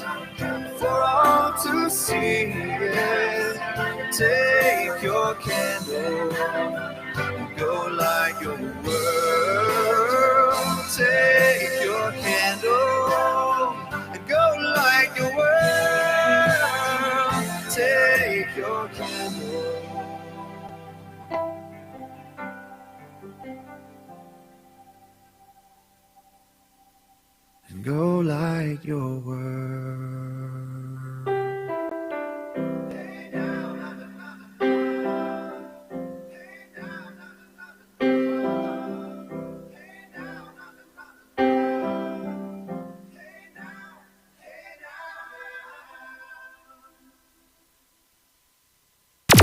out for all to see. Yeah. Take your candle and go light your world. Take your candle and go light your world. Take your candle. And go light your world.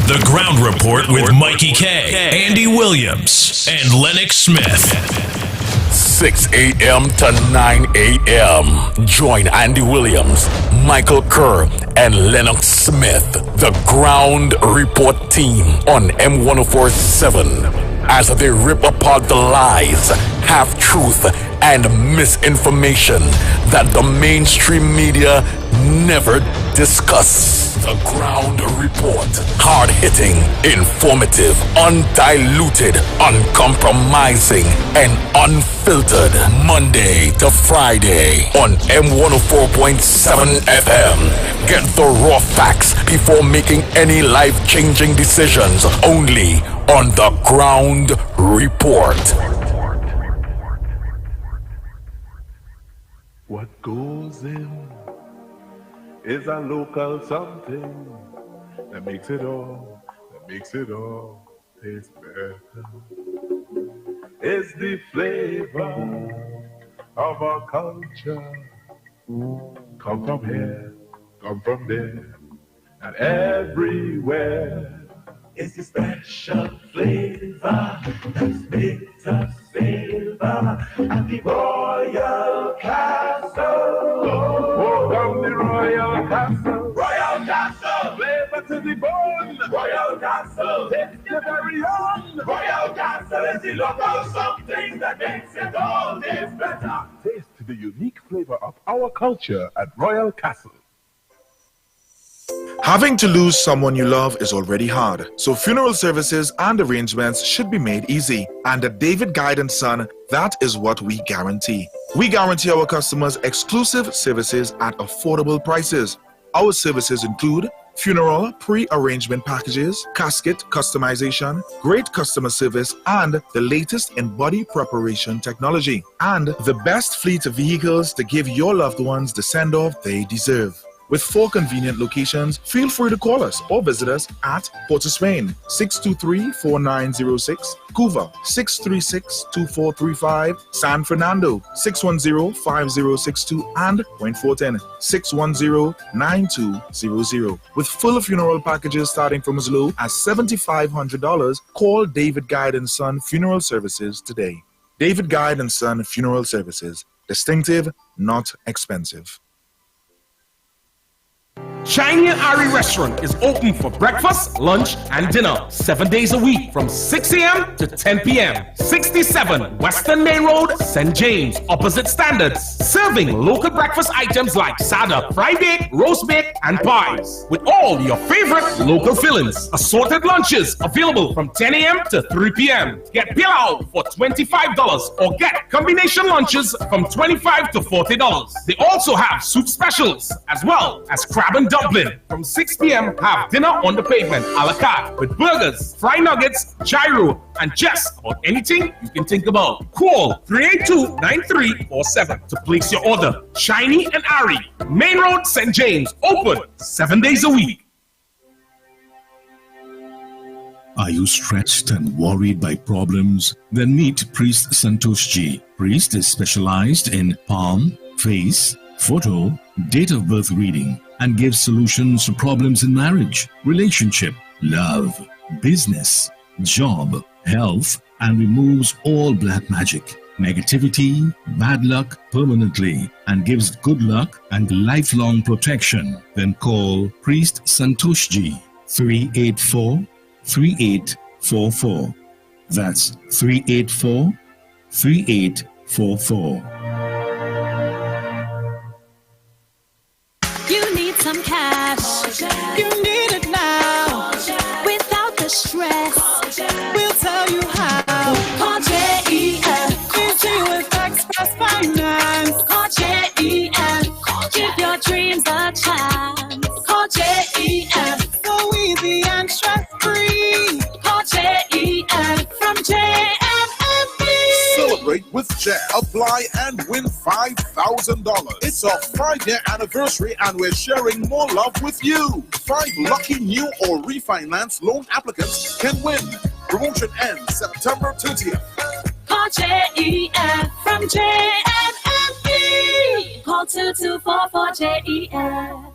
The Ground Report with Mikey K, Andy Williams, and Lennox Smith. 6 a.m. to 9 a.m. Join Andy Williams, Michael Kerr, and Lennox Smith, the Ground Report team on M1047 as they rip apart the lies, half-truth, and misinformation that the mainstream media never discuss. The Ground Report. Hard-hitting, informative, undiluted, uncompromising, and unfiltered. Monday to Friday on M104.7 FM. Get the raw facts before making any life-changing decisions. Only on The Ground Report. What goes in is a local something that makes it all taste better. It's the flavor of our culture. Come from here, come from there, and everywhere. It's the special flavor that's made us savor at the Royal Castle. Oh, from the Royal Castle. Royal Castle. Flavor to the bone. Royal Castle. Taste the very own. Royal Castle is the local something that makes it all taste better. Taste the unique flavor of our culture at Royal Castle. Having to lose someone you love is already hard, so funeral services and arrangements should be made easy. And at David Guide & Son, that is what we guarantee. We guarantee our customers exclusive services at affordable prices. Our services include funeral pre-arrangement packages, casket customization, great customer service, and the latest in body preparation technology. And the best fleet of vehicles to give your loved ones the send-off they deserve. With 4 convenient locations, feel free to call us or visit us at Port of Spain, 623-4906, Couva, 636-2435, San Fernando, 610-5062, and Point Fortin, 610-9200. With full funeral packages starting from as low as $7,500, call David Guide & Son Funeral Services today. David Guide & Son Funeral Services. Distinctive, not expensive. Shiny and Ari Restaurant is open for breakfast, lunch, and dinner 7 days a week from 6 a.m. to 10 p.m. 67 Western Main Road, St. James, opposite Standards. Serving local breakfast items like sada, fried bake, roast bake, and pies. With all your favorite local fillings. Assorted lunches available from 10 a.m. to 3 p.m. Get pilau for $25 or get combination lunches from $25 to $40. They also have soup specials as well as crab and dumpling. From 6 p.m. have dinner on the pavement a la carte with burgers, fried nuggets, gyro, and just about anything you can think about. Call 382-9347 to place your order. Shiny and Ari, Main Road, St. James, open 7 days a week. Are you stretched and worried by problems? Then meet Priest Santosh Ji. Priest is specialized in palm, face, photo, date of birth reading, and gives solutions to problems in marriage, relationship, love, business, job, health, and removes all black magic, negativity, bad luck permanently, and gives good luck and lifelong protection. Then call Priest Santosh Ji, 384-3844. That's 384-3844. You need some cash. You need it now. Without the stress, we'll tell you how. Call JEF. Easy with Express Finance. Call JEF. Give your dreams a chance. Call JEF. So easy and stress-free. Call JEF from JFFB. Celebrate with Jet. Apply and win $5,000. It's our 5-year anniversary and we're sharing more love with you. 5 lucky new or refinance loan applicants can win. Promotion ends September 30th. Call JEF from JFFB. Call 2244-JEF.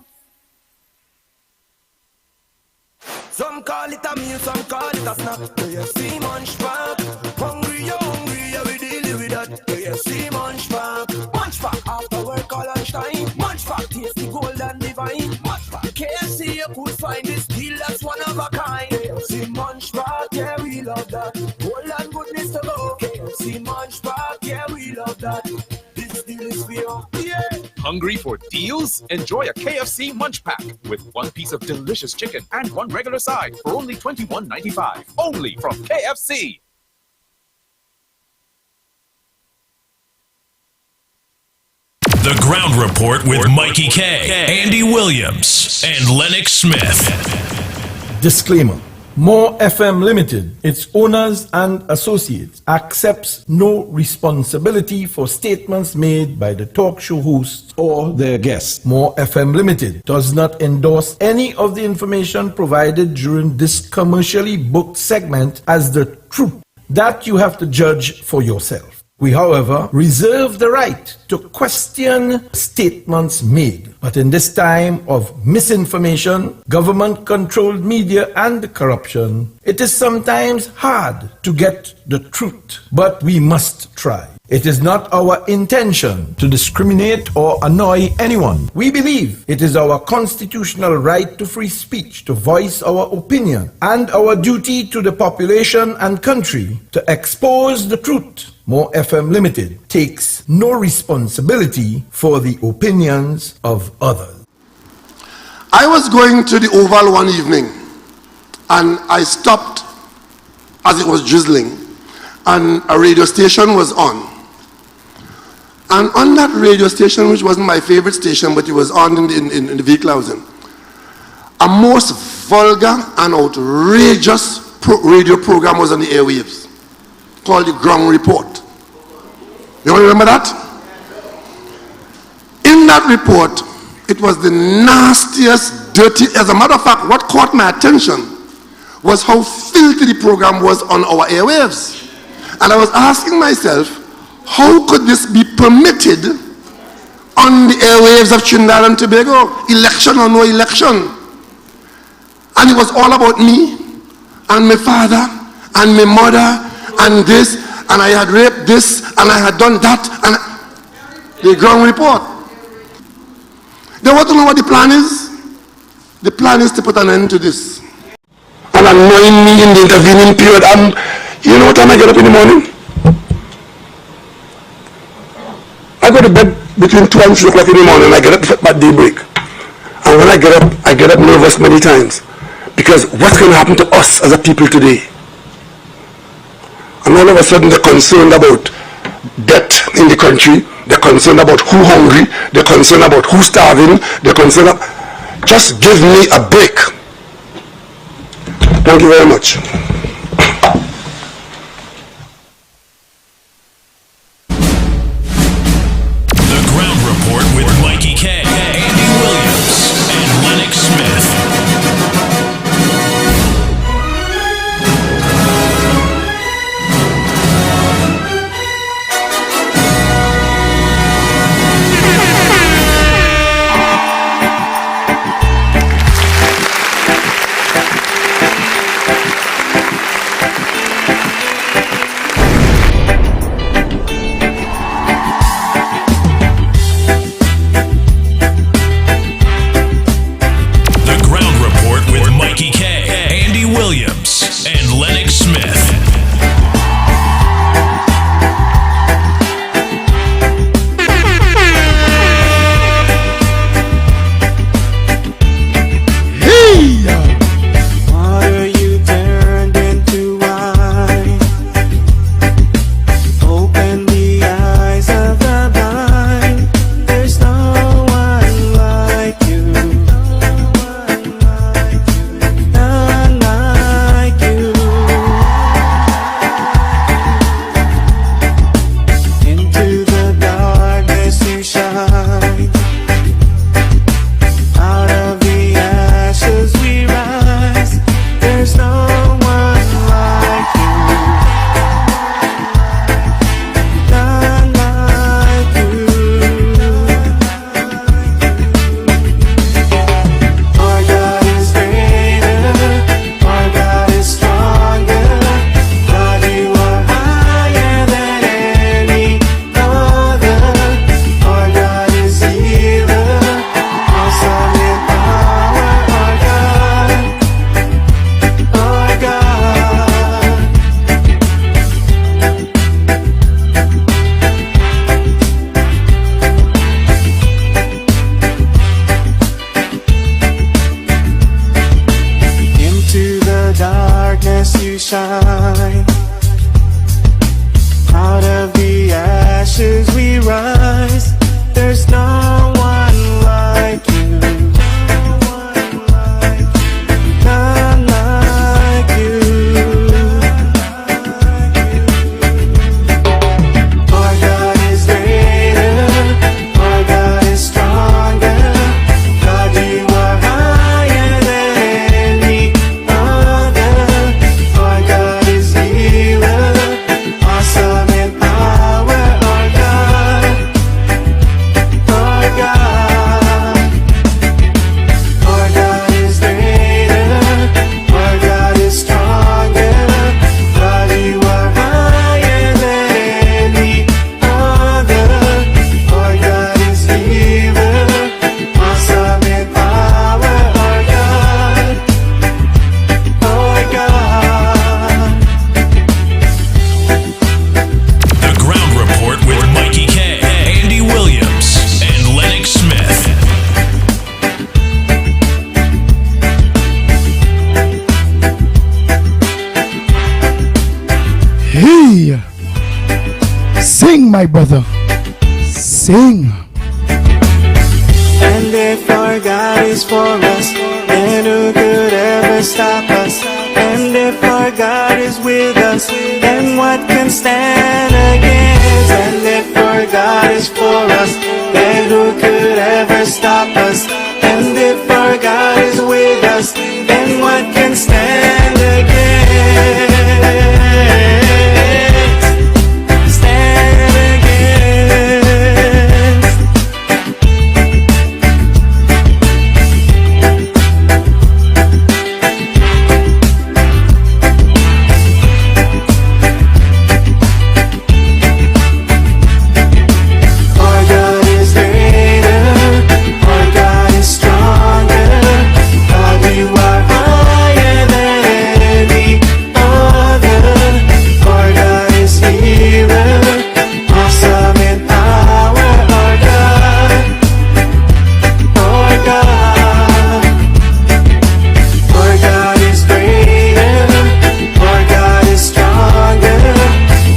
Some call it a meal, some call it a snack. KFC Munch Pack. Hungry, you're hungry, yeah, we deal with that. KFC Munch Pack. Munch Pack after work or lunchtime. Munch Pack tasty, gold and divine. Munch Pack KFC, you could find this deal that's one of a kind. KFC Munch Pack, yeah, we love that. Gold and goodness to go. KFC Munch Pack, yeah, we love that. This deal is for you, yeah. Hungry for deals? Enjoy a KFC Munch Pack with 1 piece of delicious chicken and 1 regular side for only $21.95. Only from KFC. The Ground Report with Mikey K, Andy Williams, and Lennox Smith. Disclaimer. More FM Limited, its owners and associates, accepts no responsibility for statements made by the talk show hosts or their guests. More FM Limited does not endorse any of the information provided during this commercially booked segment as the truth. That you have to judge for yourself. We, however, reserve the right to question statements made. But in this time of misinformation, government-controlled media, and corruption, it is sometimes hard to get the truth. But we must try. It is not our intention to discriminate or annoy anyone. We believe it is our constitutional right to free speech, to voice our opinion, and our duty to the population and country to expose the truth. More FM Limited takes no responsibility for the opinions of others. I was going to the Oval one evening and I stopped as it was drizzling and a radio station was on. And on that radio station, which wasn't my favorite station, but it was on in the vehicle I was in, a most vulgar and outrageous radio program was on the airwaves called The Ground Report. You all remember that? In that report, it was the nastiest, dirty. As a matter of fact, what caught my attention was how filthy the program was on our airwaves. And I was asking myself, how could this be permitted on the airwaves of Trinidad and Tobago? Election or no election. And it was all about me and my father and my mother and this, and I had raped this, and I had done that, and the Ground Report. They want to know what the plan is? The plan is to put an end to this. And annoying me in the intervening period. You know what time I get up in the morning? I go to bed between 2 and 3 o'clock in the morning. I get up at daybreak. And when I get up nervous many times. Because what's going to happen to us as a people today? And all of a sudden they're concerned about debt in the country, they're concerned about who hungry, they're concerned about who starving, they're concerned about... Just give me a break. Thank you very much. The Ground Report with Mikey K, Andy Williams, and Lennox Smith. my brother. Sing. And if our God is for us, then who could ever stop us? And if our God is with us, then what can stand against? And if our God is for us, then who could ever stop us? And if our God is with us, then what can stand against? Stand against. Our God is greater, our God is stronger. God, you are higher than any other. Our God is healer, awesome in power. Our God, our God. Our God is greater, our God is stronger.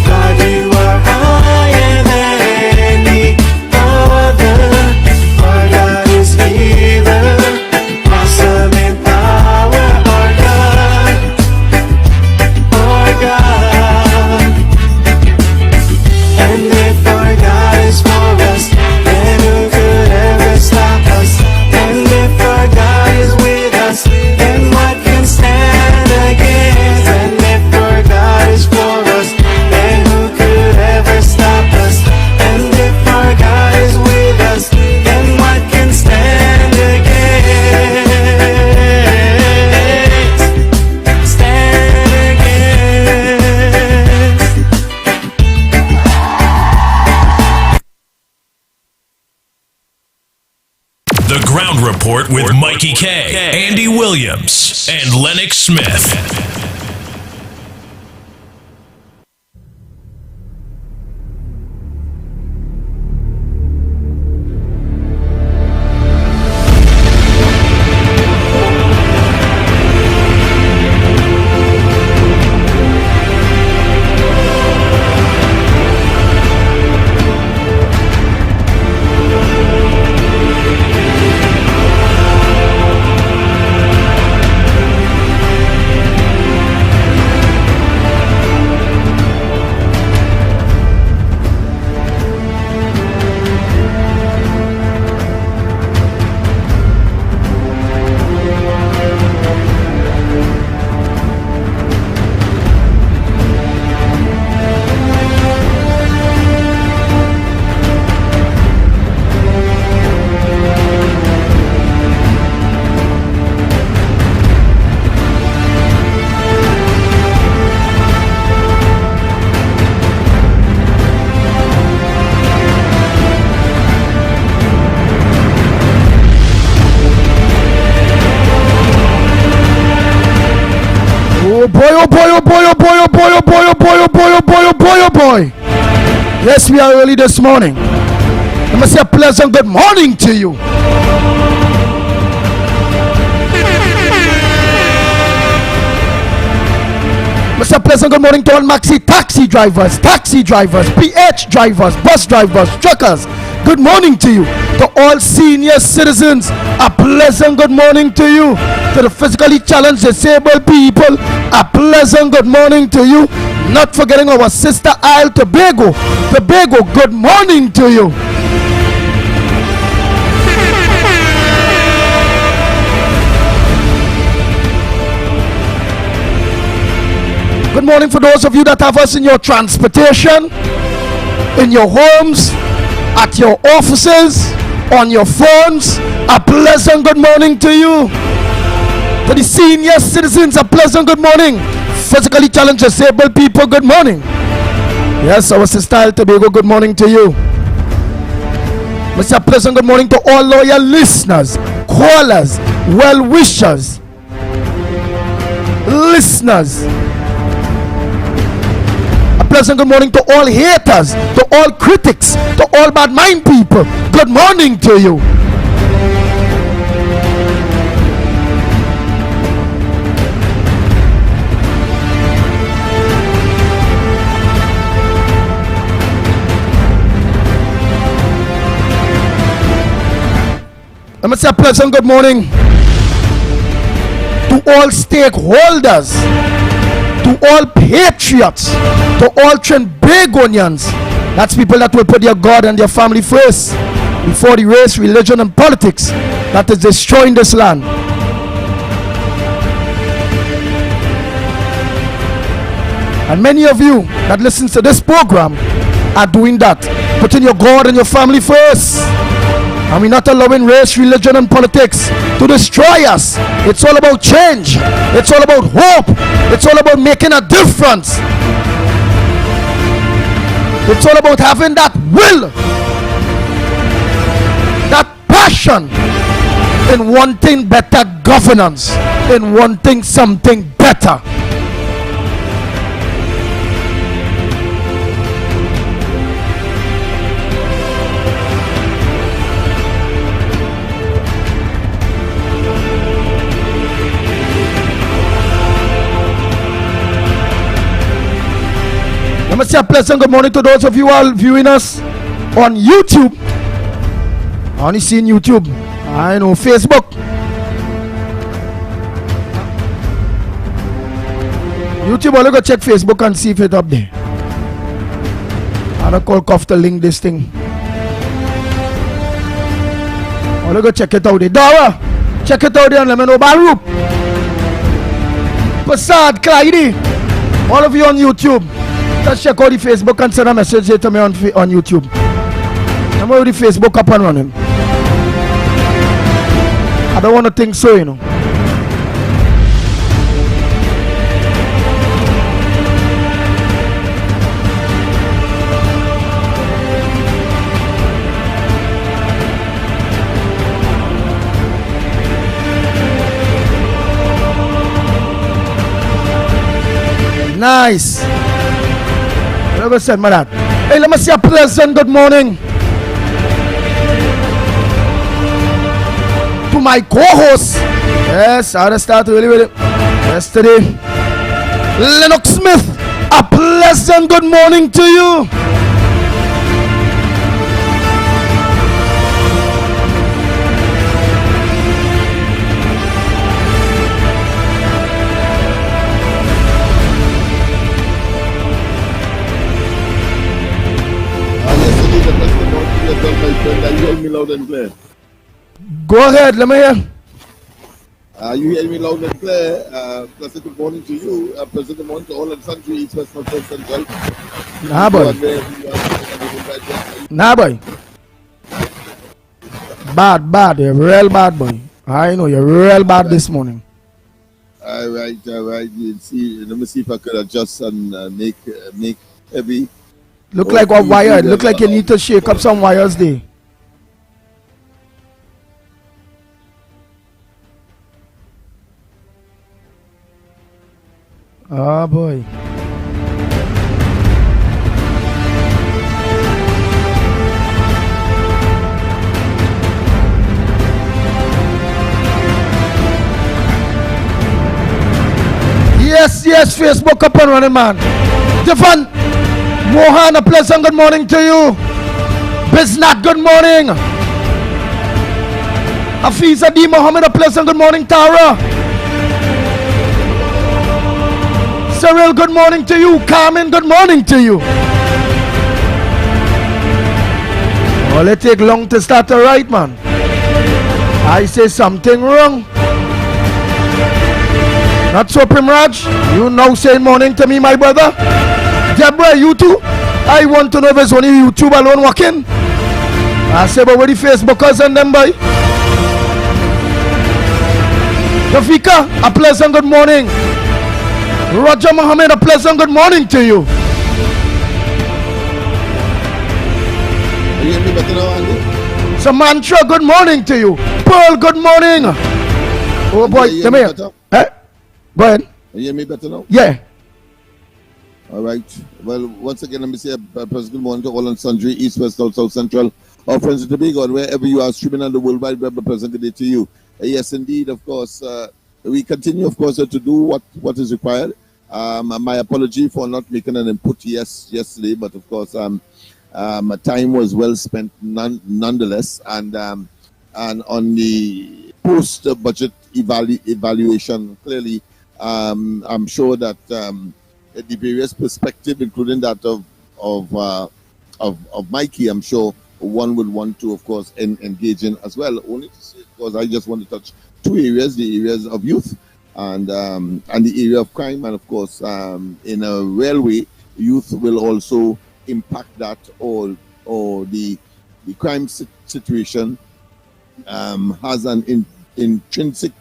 God, you are higher than any other. Our God is healer, awesome in power. Our God, our God. And if our God is for us, then who could ever stop us? And if our God is with us, then what can stand against? And if our God is for us, then who could ever stop us? And if our God is with us, then what can stand against? Stand against. The Ground Report with Mikey K, Andy Williams, and Lennox Smith. Oh boy, oh boy, oh boy, oh boy, oh boy, oh boy, oh boy, oh boy, oh boy, oh boy, oh boy. Yes, we are early this morning. I must say a pleasant good morning to you. Mr. Pleasant, good morning to all maxi taxi drivers, PH drivers, bus drivers, truckers. Good morning to you. To all senior citizens, a pleasant good morning to you. To the physically challenged disabled people, a pleasant good morning to you. Not forgetting our sister Isle Tobago. Tobago, good morning to you. Good morning for those of you that have us in your transportation, in your homes, at your offices, on your phones. A pleasant good morning to you. To the senior citizens, a pleasant good morning. Physically challenged disabled people, good morning. Yes, our sister Isle Tobago, good morning to you. Mr. Pleasant, good morning to all loyal listeners, callers, well-wishers, listeners. A pleasant good morning to all haters, to all critics, to all bad mind people. Good morning to you. Let me say a pleasant good morning to all stakeholders, to all patriots, to all Trinbagonians. That's people that will put their God and their family first before the race, religion, and politics that is destroying this land. And many of you that listen to this program are doing that, putting your God and your family first. And we're not allowing race, religion, and politics to destroy us. It's all about change. It's all about hope. It's all about making a difference. It's all about having that will, that passion in wanting better governance, in wanting something better. Let me say a pleasant good morning to those of you all viewing us on YouTube. I only seen YouTube. I know Facebook. YouTube, I'll go check Facebook and see if it's up there. I'll call Kof to link this thing. I'll go check it out there. Dara, check it out there and let me know about Barup. Passad, Clyde, all of you on YouTube. Just check out the Facebook and send a message here to me on YouTube. I'm already Facebook up and running. I don't want to think so, you know. Nice. Never said my dad. Hey, let me say a pleasant good morning to my co-host. Yes, I had to start really with it yesterday. Lennox Smith, a pleasant good morning to you. You hear me loud and clear? Go ahead, let me hear. You hear me loud and clear? Pleasant good morning to you. Pleasant good morning to all and sundry, East, West, North, South, Central. Nah, boy. Nah, boy. Bad. You're real bad, boy. I know you're real bad this morning. All right. You see, let me see if I could adjust and make heavy. Look like what wire? Look like you need to shake up some wires there. Oh boy. Yes, Facebook up and running, man. Stefan Mohan, a pleasant good morning to you. Biznat, good morning. Afiza D. Mohammed, a pleasant good morning. Tara. Cyril, good morning to you. Carmen, good morning to you. Well, it take long to start a right, man. I say something wrong. Not so, Primraj. You now saying morning to me, my brother. Deborah, you too. I want to know if it's only YouTube alone working. I say, but where the Facebookers and them, boy? Rafika, a pleasant good morning. Roger Mohammed, a pleasant good morning to you. Are you hearing me better now, Andy? Samantha, good morning to you. Pearl, good morning. Oh boy, come here. Go ahead. Are you hearing me better now? Yeah. All right. Well, once again, let me say a pleasant good morning to all and sundry, East, West, North, South, Central, our friends in Tobago, and wherever you are streaming on the World Wide Web, a pleasant good day to you. Yes, indeed, of course. We continue, of course, to do what is required. My apology for not making an input yesterday, but of course, time was well spent nonetheless. And on the post-budget evaluation. Clearly, I'm sure that the various perspectives, including that of Mikey, I'm sure one would want to, of course, engage in as well. Only to say, of course, I just want to touch two areas: the areas of youth and the area of crime, and of course, in a real way, youth will also impact that, or the crime situation has an intrinsic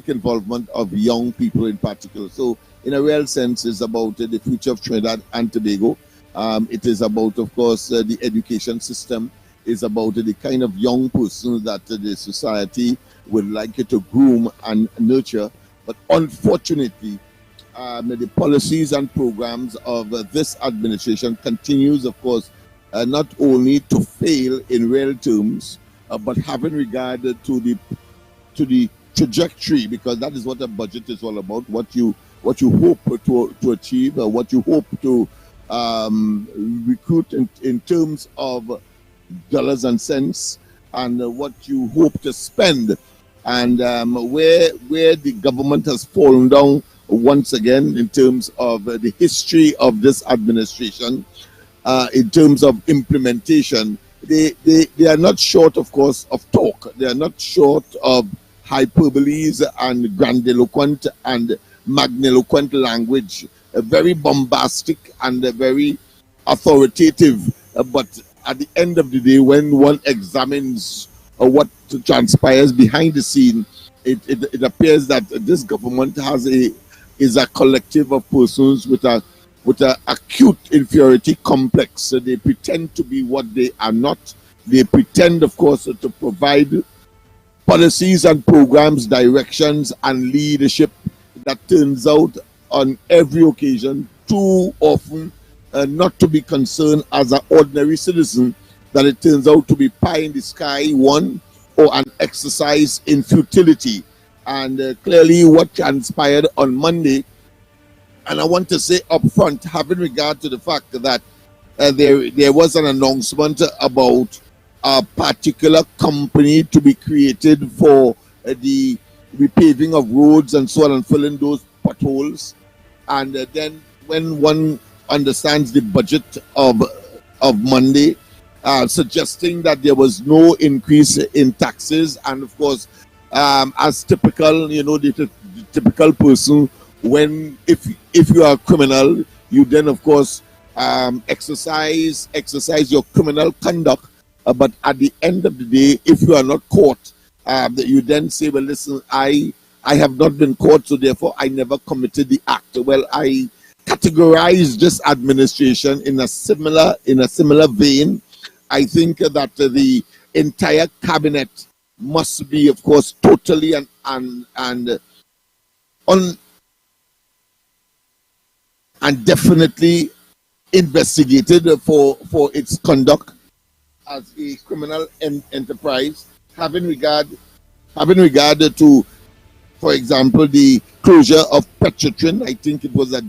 involvement of young people in particular. So in a real sense, it's about the future of Trinidad and Tobago. It is about, of course, the education system. It's about the kind of young person that the society would like to groom and nurture. But unfortunately, the policies and programs of this administration continues, of course, not only to fail in real terms, but having regard to the trajectory, because that is what a budget is all about. What you hope to achieve, what you hope to recruit in terms of dollars and cents, and what you hope to spend, and where the government has fallen down once again in terms of the history of this administration, in terms of implementation. They are not short, of course, of talk. They are not short of hyperboles and grandiloquent and magniloquent language, very bombastic and very authoritative. But at the end of the day, when one examines what transpires behind the scene, it appears that this government is a collective of persons with a acute inferiority complex. So they pretend to be what they are not. They pretend, of course, to provide policies and programs, directions and leadership that turns out on every occasion too often not to be concerned as an ordinary citizen, that it turns out to be pie in the sky one, or an exercise in futility. And clearly what transpired on Monday, and I want to say up front, having regard to the fact that there was an announcement about a particular company to be created for the repaving of roads and so on, and filling those potholes. And then when one understands the budget of Monday, suggesting that there was no increase in taxes, and of course, as typical, the typical person, when if you are a criminal, you then of course exercise your criminal conduct, but at the end of the day, if you are not caught, you then say, well, listen, I have not been caught, so therefore I never committed the act. Well, I categorize this administration in a similar vein. I think that the entire cabinet must be, of course, totally and definitely investigated for its conduct as a criminal enterprise, having regard to, for example, the closure of Petrotrin. I think it was a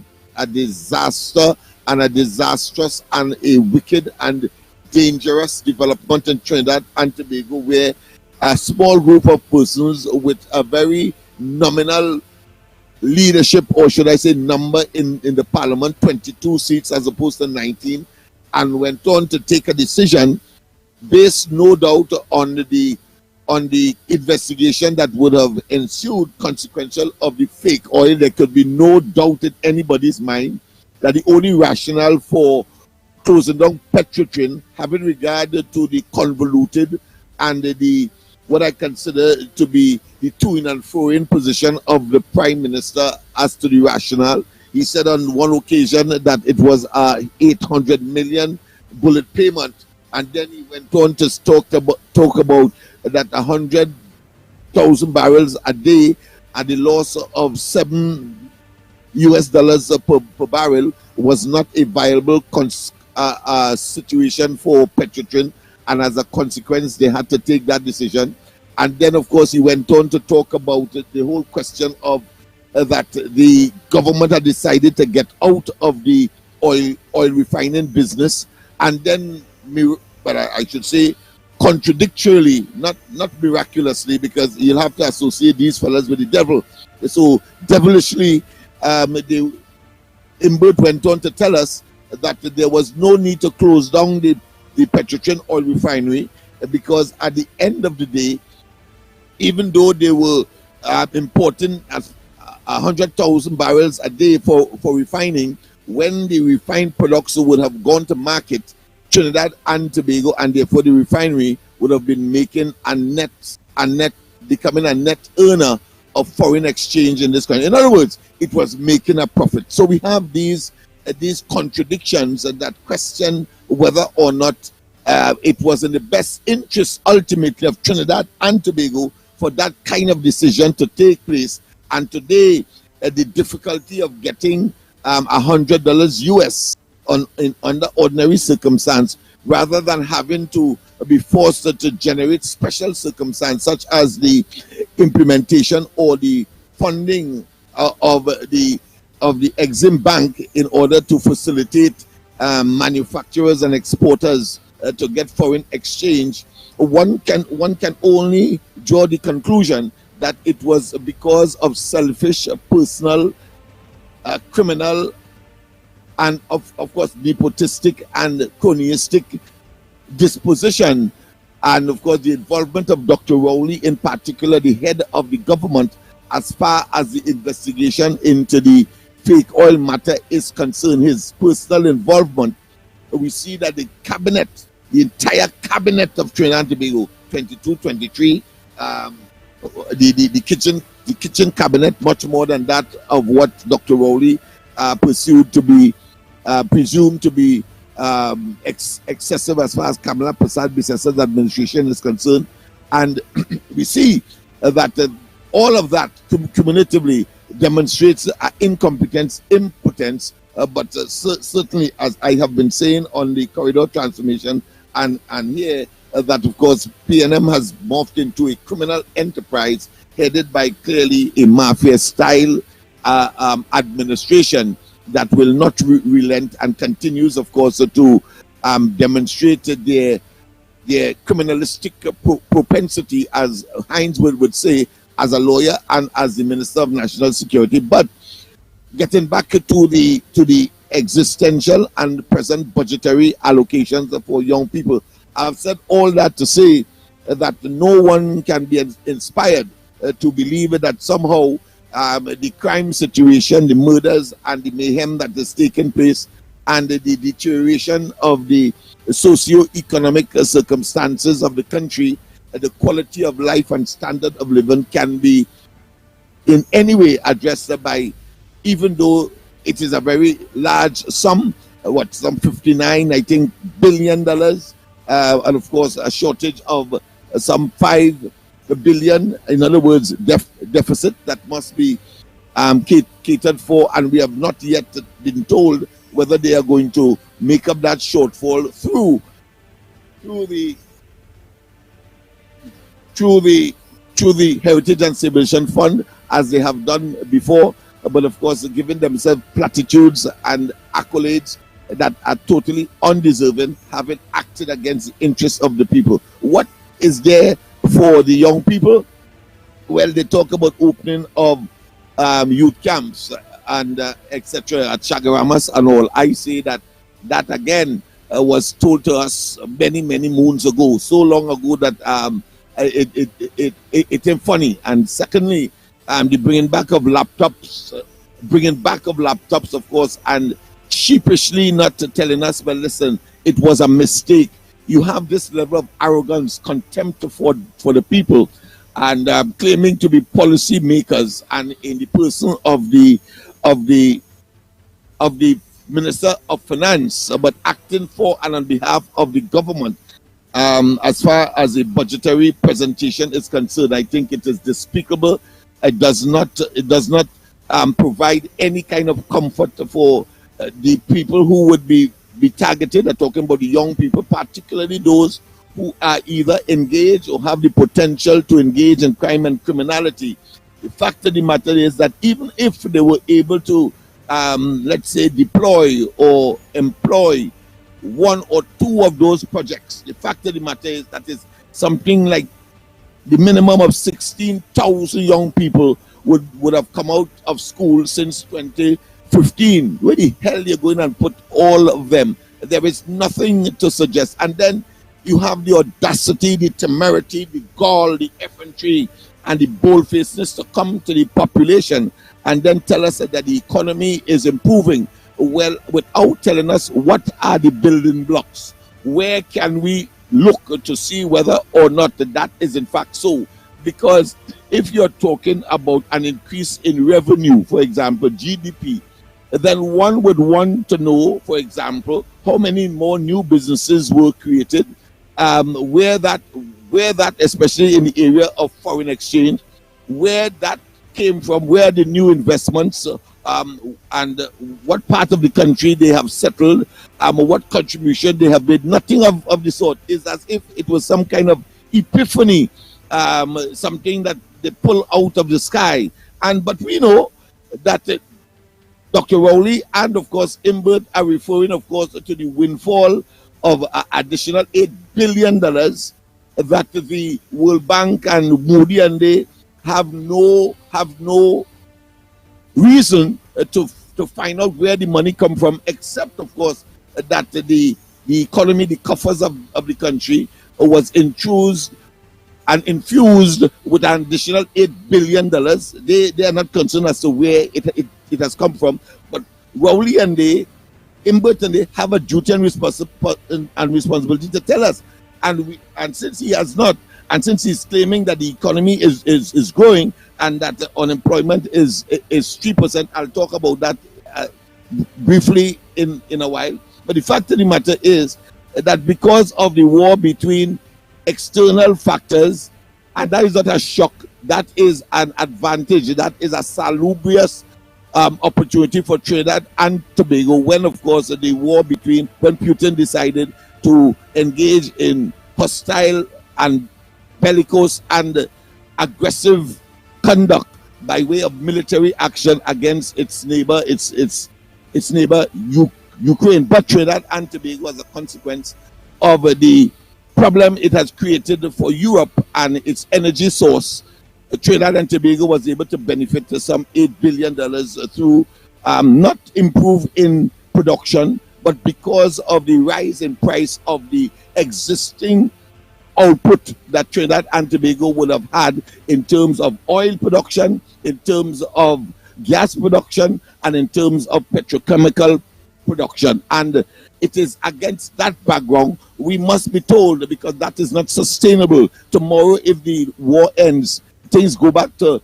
disaster and a disastrous and a wicked and dangerous development in Trinidad and Tobago, where a small group of persons with a very nominal leadership, or should I say number in the parliament, 22 seats as opposed to 19, and went on to take a decision based no doubt on the investigation that would have ensued consequential of the fake oil. There could be no doubt in anybody's mind that the only rationale for closing down Petrotrin, having regard to the convoluted and the what I consider to be the to and fro in position of the Prime Minister as to the rationale. He said on one occasion that it was a 800 million bullet payment, and then he went on to talk about that 100,000 barrels a day at the loss of $7 per barrel was not a viable situation for Petrotrin, and as a consequence they had to take that decision. And then of course he went on to talk about the whole question of that the government had decided to get out of the oil refining business, and then, but I should say, contradictorily, not miraculously, because you'll have to associate these fellas with the devil. So devilishly, Imbert went on to tell us that there was no need to close down the Petrotrin oil refinery, because at the end of the day, even though they were importing 100,000 barrels a day for refining, when the refined products would have gone to market, Trinidad and Tobago, and therefore the refinery would have been making becoming a net earner of foreign exchange in this country. In other words, it was making a profit. So we have these contradictions that question whether or not it was in the best interest ultimately of Trinidad and Tobago for that kind of decision to take place. And today, the difficulty of getting $100 US under ordinary circumstance, rather than having to be forced to generate special circumstance such as the implementation or the funding of the Exim Bank in order to facilitate manufacturers and exporters to get foreign exchange. One can only draw the conclusion that it was because of selfish, personal, criminal, and of course nepotistic and cronyistic disposition, and of course the involvement of Dr. Rowley, in particular the head of the government, as far as the investigation into the fake oil matter is concerned, his personal involvement. We see that the cabinet, the entire cabinet of Trinidad and Tobago, 22, 23, the kitchen cabinet, much more than that of what Dr. Rowley presumed to be excessive as far as Kamala Prasad Bissasa's administration is concerned. And we see that all of that cumulatively demonstrates incompetence, impotence, but certainly, as I have been saying on the corridor transformation and here, that of course PNM has morphed into a criminal enterprise headed by clearly a mafia style administration that will not relent and continues, of course, to demonstrate their criminalistic propensity, as Heinz would say, as a lawyer and as the Minister of National Security. But getting back to the existential and present budgetary allocations for young people, I've said all that to say that no one can be inspired to believe that somehow the crime situation, the murders and the mayhem that is taking place, and the deterioration of the socio-economic circumstances of the country, the quality of life and standard of living can be in any way addressed by, even though it is a very large sum, some $59, I think, billion, and of course a shortage of some $5 billion, in other words, deficit that must be catered for, and we have not yet been told whether they are going to make up that shortfall through the Heritage and Civilization Fund, as they have done before, but of course giving themselves platitudes and accolades that are totally undeserving, having acted against the interests of the people. What is there for the young people? Well, they talk about opening of youth camps and etc. at Chagaramas and all. I say that again was told to us many moons ago, so long ago that it ain't funny. And secondly, the bringing back of laptops, of course, and sheepishly not telling us, well, listen, it was a mistake. You have this level of arrogance, contempt for the people, and claiming to be policy makers, and in the person of the Minister of Finance, but acting for and on behalf of the government. As far as a budgetary presentation is concerned, I think it is despicable. It does not provide any kind of comfort for the people who would be targeted. I'm talking about the young people, particularly those who are either engaged or have the potential to engage in crime and criminality. The fact of the matter is that even if they were able to, let's say, deploy or employ one or two of those projects. The fact of the matter is that is something like the minimum of 16,000 young people would have come out of school since 2015. Where the hell you going and put all of them? There is nothing to suggest. And then you have the audacity, the temerity, the gall, the effrontery, and the boldfacedness to come to the population and then tell us that the economy is improving. Well, without telling us what are the building blocks. Where can we look to see whether or not that is in fact so? Because if you're talking about an increase in revenue, for example, GDP, then one would want to know, for example, how many more new businesses were created, where that, especially in the area of foreign exchange, where that came from, where the new investments, and what part of the country they have settled, what contribution they have made. Nothing of the sort. Is as if it was some kind of epiphany, something that they pull out of the sky. But we know that Dr. Rowley and, of course, Imbert are referring, of course, to the windfall of additional $8 billion that the World Bank and Moody and they have no reason to find out where the money come from, except, of course, that the economy, the coffers of the country was infused with an additional $8 billion. They are not concerned as to where it has come from. But Rowley and Imbert and they have a duty and responsibility to tell us. And since he has not, and since he's claiming that the economy is growing and that the unemployment is 3%, I'll talk about that briefly in a while. But the fact of the matter is that because of the war between external factors, and that is not a shock, that is an advantage, that is a salubrious opportunity for Trinidad and Tobago when, of course, the war between, when Putin decided to engage in hostile and bellicose and aggressive conduct by way of military action against its neighbor, its neighbor Ukraine. But Trinidad and Tobago, as a consequence of the problem it has created for Europe and its energy source, Trinidad and Tobago was able to benefit to some $8 billion through not improve in production, but because of the rise in price of the existing output that Trinidad and Tobago would have had in terms of oil production, in terms of gas production, and in terms of petrochemical production. And it is against that background we must be told, because that is not sustainable. Tomorrow, if the war ends, things go back to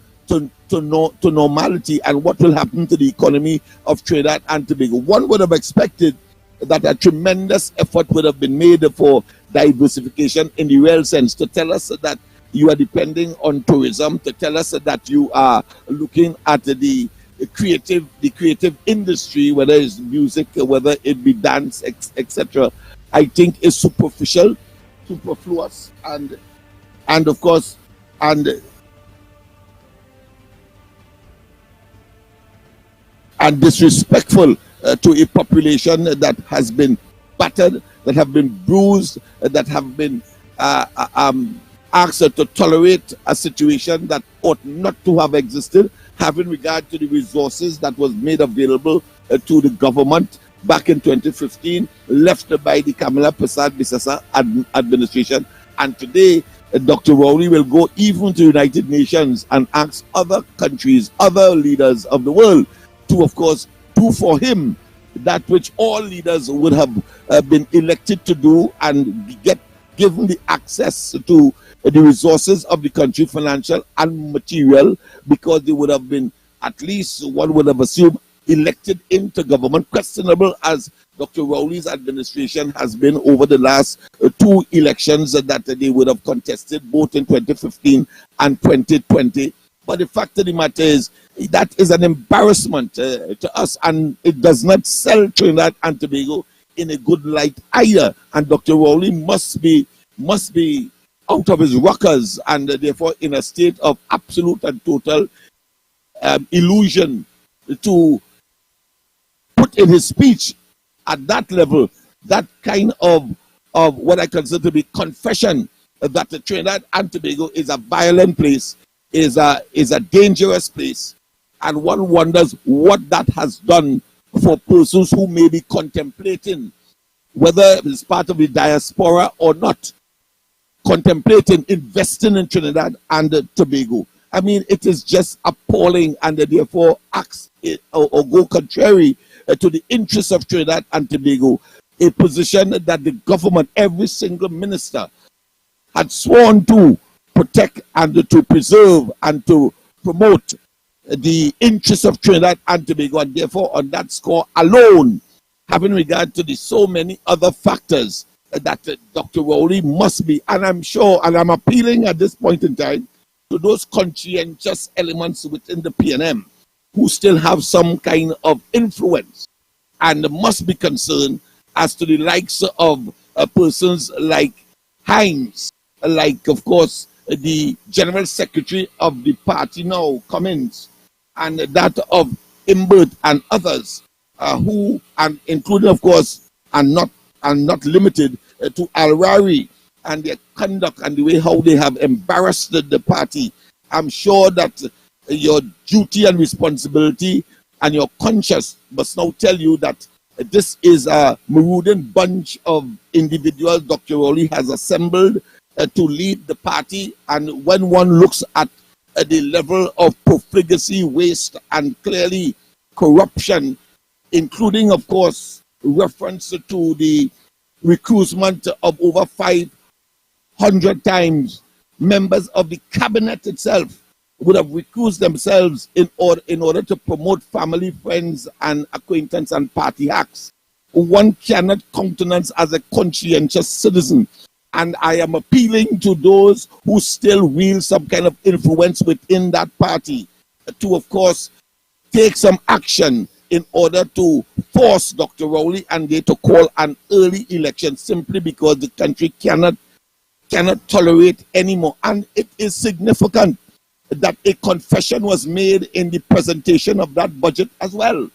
normality, and what will happen to the economy of Trinidad and Tobago? One would have expected that a tremendous effort would have been made for diversification in the real sense, to tell us that you are depending on tourism, to tell us that you are looking at the creative industry, whether it's music, whether it be dance, etc. I think is superficial, superfluous, and of course, and disrespectful to a population that has been battered, that have been bruised, that have been asked to tolerate a situation that ought not to have existed, having regard to the resources that was made available to the government back in 2015, left by the Kamala Persad-Bissessar administration. And today, Dr. Rowley will go even to the United Nations and ask other countries, other leaders of the world to, of course, do for him that which all leaders would have been elected to do, and get given the access to the resources of the country, financial and material, because they would have been, at least one would have assumed, elected into government, questionable as Dr. Rowley's administration has been over the last two elections that they would have contested, both in 2015 and 2020. But the fact of the matter is, that is an embarrassment to us, and it does not sell Trinidad and Tobago in a good light either. And Dr. Rowley must be out of his rockers, and therefore in a state of absolute and total illusion, to put in his speech at that level that kind of what I consider to be confession that the Trinidad and Tobago is a violent place, is a dangerous place, and one wonders what that has done for persons who may be contemplating, whether it's part of the diaspora or not, contemplating investing in Trinidad and Tobago. I mean, it is just appalling, and therefore acts or go contrary to the interests of Trinidad and Tobago, a position that the government, every single minister, had sworn to protect and to preserve and to promote the interests of Trinidad and Tobago, and therefore on that score alone, having regard to the so many other factors that Dr. Rowley must be, and I'm sure, and I'm appealing at this point in time to those conscientious elements within the PNM who still have some kind of influence and must be concerned as to the likes of persons like Hines, like, of course, the General Secretary of the party now, Cummins, and that of Imbert and others who, and including, of course, and not limited to Al-Rari and their conduct and the way how they have embarrassed the party. I'm sure that your duty and responsibility and your conscience must now tell you that this is a marauding bunch of individuals Dr. Rowley has assembled to lead the party. And when one looks at the level of profligacy, waste, and clearly corruption, including, of course, reference to the recruitment of over 500 times members of the cabinet itself would have recused themselves in order to promote family, friends, and acquaintance and party hacks. One cannot countenance as a conscientious citizen. And I am appealing to those who still wield some kind of influence within that party to, of course, take some action in order to force Dr. Rowley and they to call an early election, simply because the country cannot tolerate anymore. And it is significant that a confession was made in the presentation of that budget as well,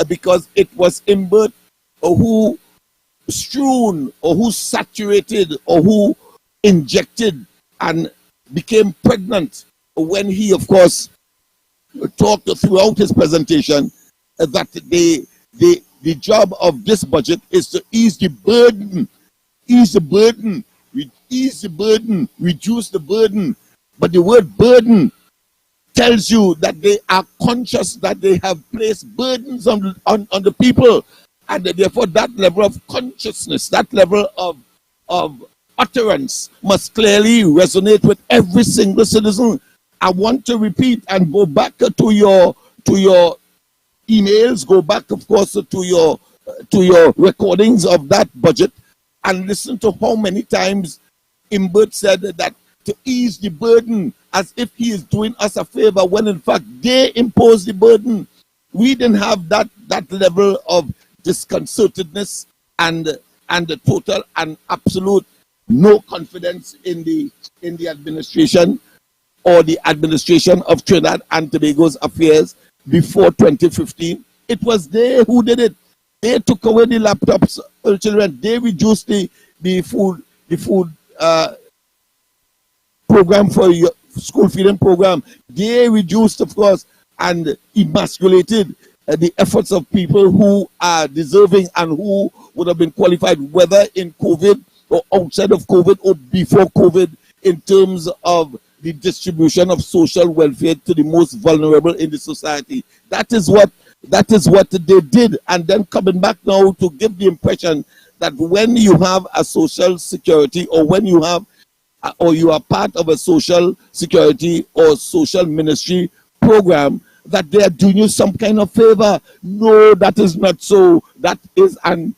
because it was Imbert who strewn or who saturated or who injected and became pregnant when he, of course, talked throughout his presentation that the job of this budget is to ease the burden, reduce the burden. But the word burden tells you that they are conscious that they have placed burdens on the people, and therefore that level of consciousness, that level of utterance must clearly resonate with every single citizen. I want to repeat and go back to your emails, go back, of course, to your recordings of that budget, and listen to how many times Imbert said that to ease the burden, as if he is doing us a favor, when in fact they imposed the burden. We didn't have that level of disconcertedness and the total and absolute no confidence in the administration or the administration of Trinidad and Tobago's affairs before 2015. It was they who did it. They took away the laptops for children. They reduced the food program for your school feeding program. They reduced, of course, and emasculated the efforts of people who are deserving and who would have been qualified, whether in COVID or outside of COVID or before COVID, in terms of the distribution of social welfare to the most vulnerable in the society. That is what they did. And then coming back now to give the impression that when you have a social security, or when you have or you are part of a social security or social ministry program, that they are doing you some kind of favor. No, that is not so. That is an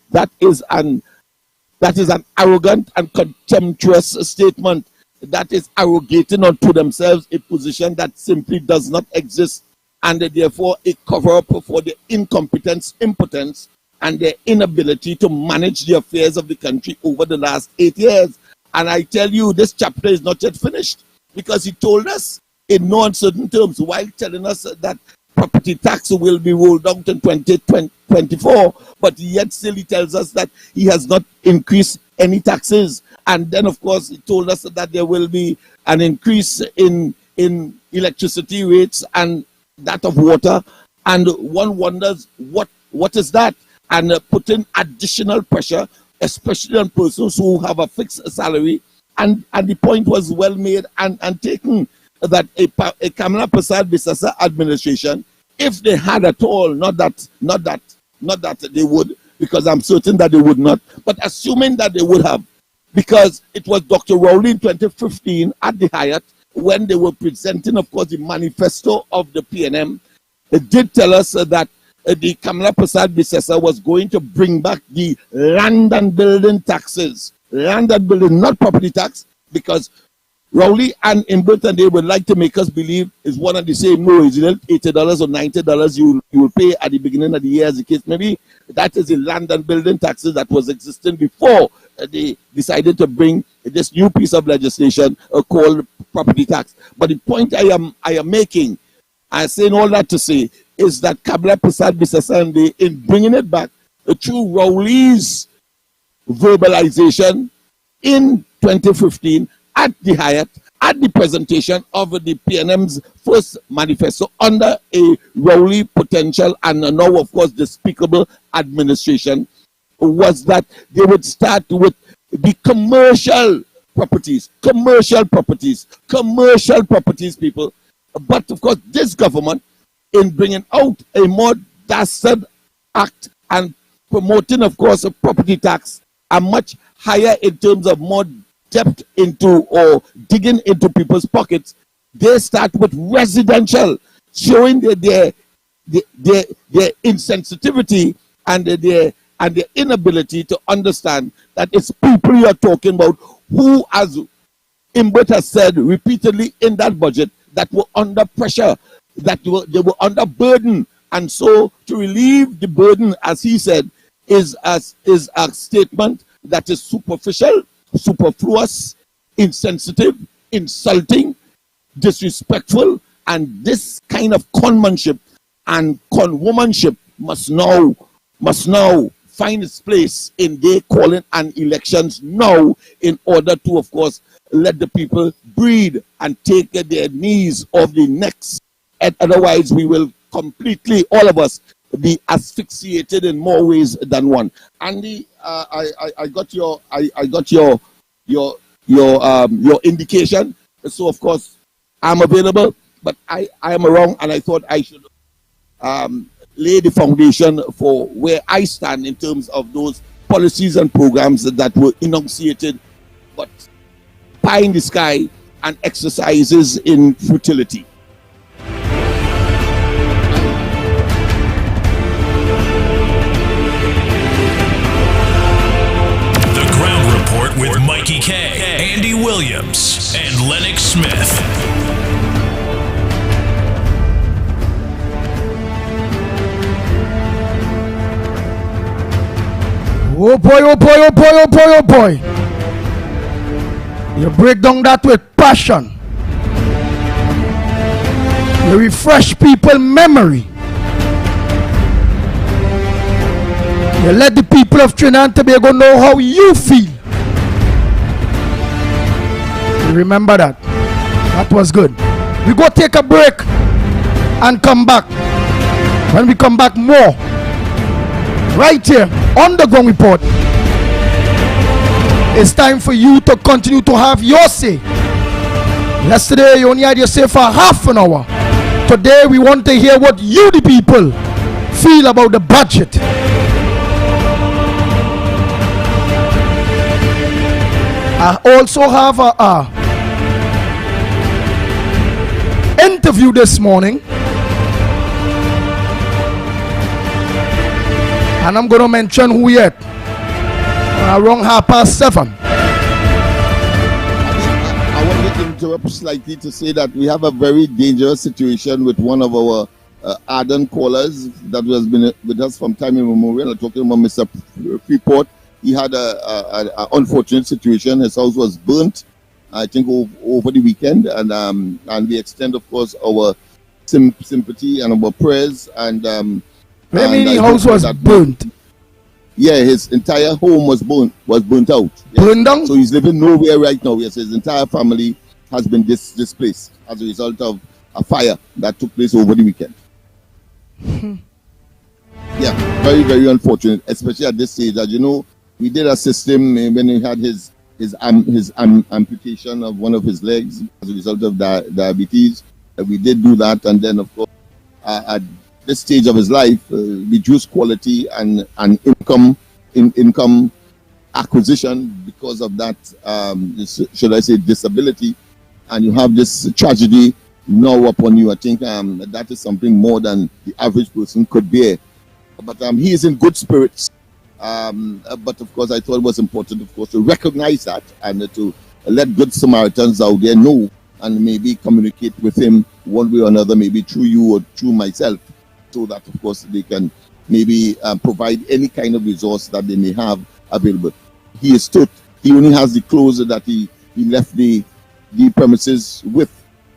arrogant and contemptuous statement. That is arrogating unto themselves a position that simply does not exist, and therefore a cover-up for the incompetence, impotence, and their inability to manage the affairs of the country over the last 8 years. And I tell you, this chapter is not yet finished, because he told us in no uncertain terms, while telling us that property tax will be rolled out in 2024, but yet still he tells us that he has not increased any taxes. And then, of course, he told us that there will be an increase in electricity rates and that of water. And one wonders what is that? And putting additional pressure, especially on persons who have a fixed salary. And the point was well made and taken that a Kamala Prasad-Bissessa administration, if they had at all, not that they would, because I'm certain that they would not, but assuming that they would have, because it was Dr. Rowley in 2015 at the Hyatt when they were presenting, of course, the manifesto of the PNM. It did tell us that the Kamala Prasad-Bissessa was going to bring back the land and building taxes. Land and building, not property tax, because Rowley and Imbert and they would like to make us believe is one and the same. No, is it $80 or $90 you will pay at the beginning of the year as the case maybe? That is the land and building taxes that was existing before they decided to bring this new piece of legislation called property tax. But the point I am making, I'm saying all that to say, is that Kamala Prasad-Bissessa, in bringing it back through Rowley's verbalization in 2015 at the Hyatt, at the presentation of the PNM's first manifesto under a Rowley potential and now, of course, despicable administration, was that they would start with the commercial properties, people. But, of course, this government, in bringing out a more dastard act and promoting, of course, a property tax, a much higher in terms of more depth into or digging into people's pockets, they start with residential, showing their insensitivity and their inability to understand that it's people you are talking about who, as Imbert has said repeatedly in that budget, that were under pressure, that they were under burden. And so to relieve the burden, as he said, is a statement that is superficial, superfluous, insensitive, insulting, disrespectful, and this kind of conmanship and conwomanship must now find its place in their calling and elections now, in order to, of course, let the people breathe and take their knees off the necks. And otherwise, we will completely, all of us, be asphyxiated in more ways than one. Andy, I got your indication. So of course I'm available, but I am wrong, and I thought I should lay the foundation for where I stand in terms of those policies and programs that were enunciated, but pie in the sky and exercises in futility. With Mikey K, Andy Williams, and Lennox Smith. Oh boy, oh boy, oh boy, oh boy, oh boy. You break down that with passion. You refresh people's memory. You let the people of Trinidad and Tobago know how you feel. Remember that. That was good. We go take a break and come back. When we come back, more right here on the Ground Report. It's time for you to continue to have your say. Yesterday you only had your say for half an hour. Today we want to hear what you, the people, feel about the budget. I also have a interview this morning, and I'm going to mention who yet around 7:30. I want to interrupt slightly to say that we have a very dangerous situation with one of our ardent callers that has been with us from time immemorial. I'm talking about Mr. Freeport. He had an unfortunate situation. His house was burnt, I think, over the weekend, and we extend, of course, our sympathy and our prayers. And What do you mean the house was burnt? Yeah, his entire home was burnt out. Yes. Burned down? So he's living nowhere right now. Yes, his entire family has been displaced as a result of a fire that took place over the weekend. Yeah, very, very unfortunate, especially at this stage. As you know, we did assist him when he had his amputation of one of his legs as a result of diabetes. We did do that, and then of course at this stage of his life, reduced quality and income acquisition because of that, should I say, disability, and you have this tragedy now upon you. I think that is something more than the average person could bear. But he is in good spirits. But of course, I thought it was important, of course, to recognize that and to let good Samaritans out there know and maybe communicate with him one way or another, maybe through you or through myself, so that, of course, they can maybe provide any kind of resource that they may have available. He only has the clothes that he left the premises with,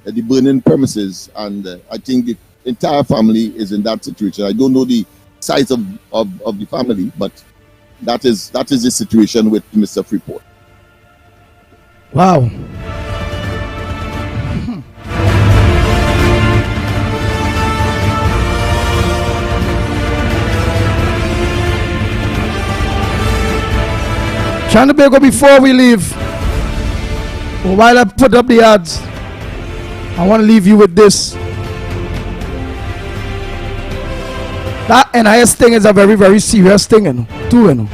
the burning premises, and I think the entire family is in that situation. I don't know the size of the family, but that is the situation with Mr. Freeport. Wow. Chandabago, before we leave, while I put up the ads, I want to leave you with this. That NIS thing is a very, very serious thing, too,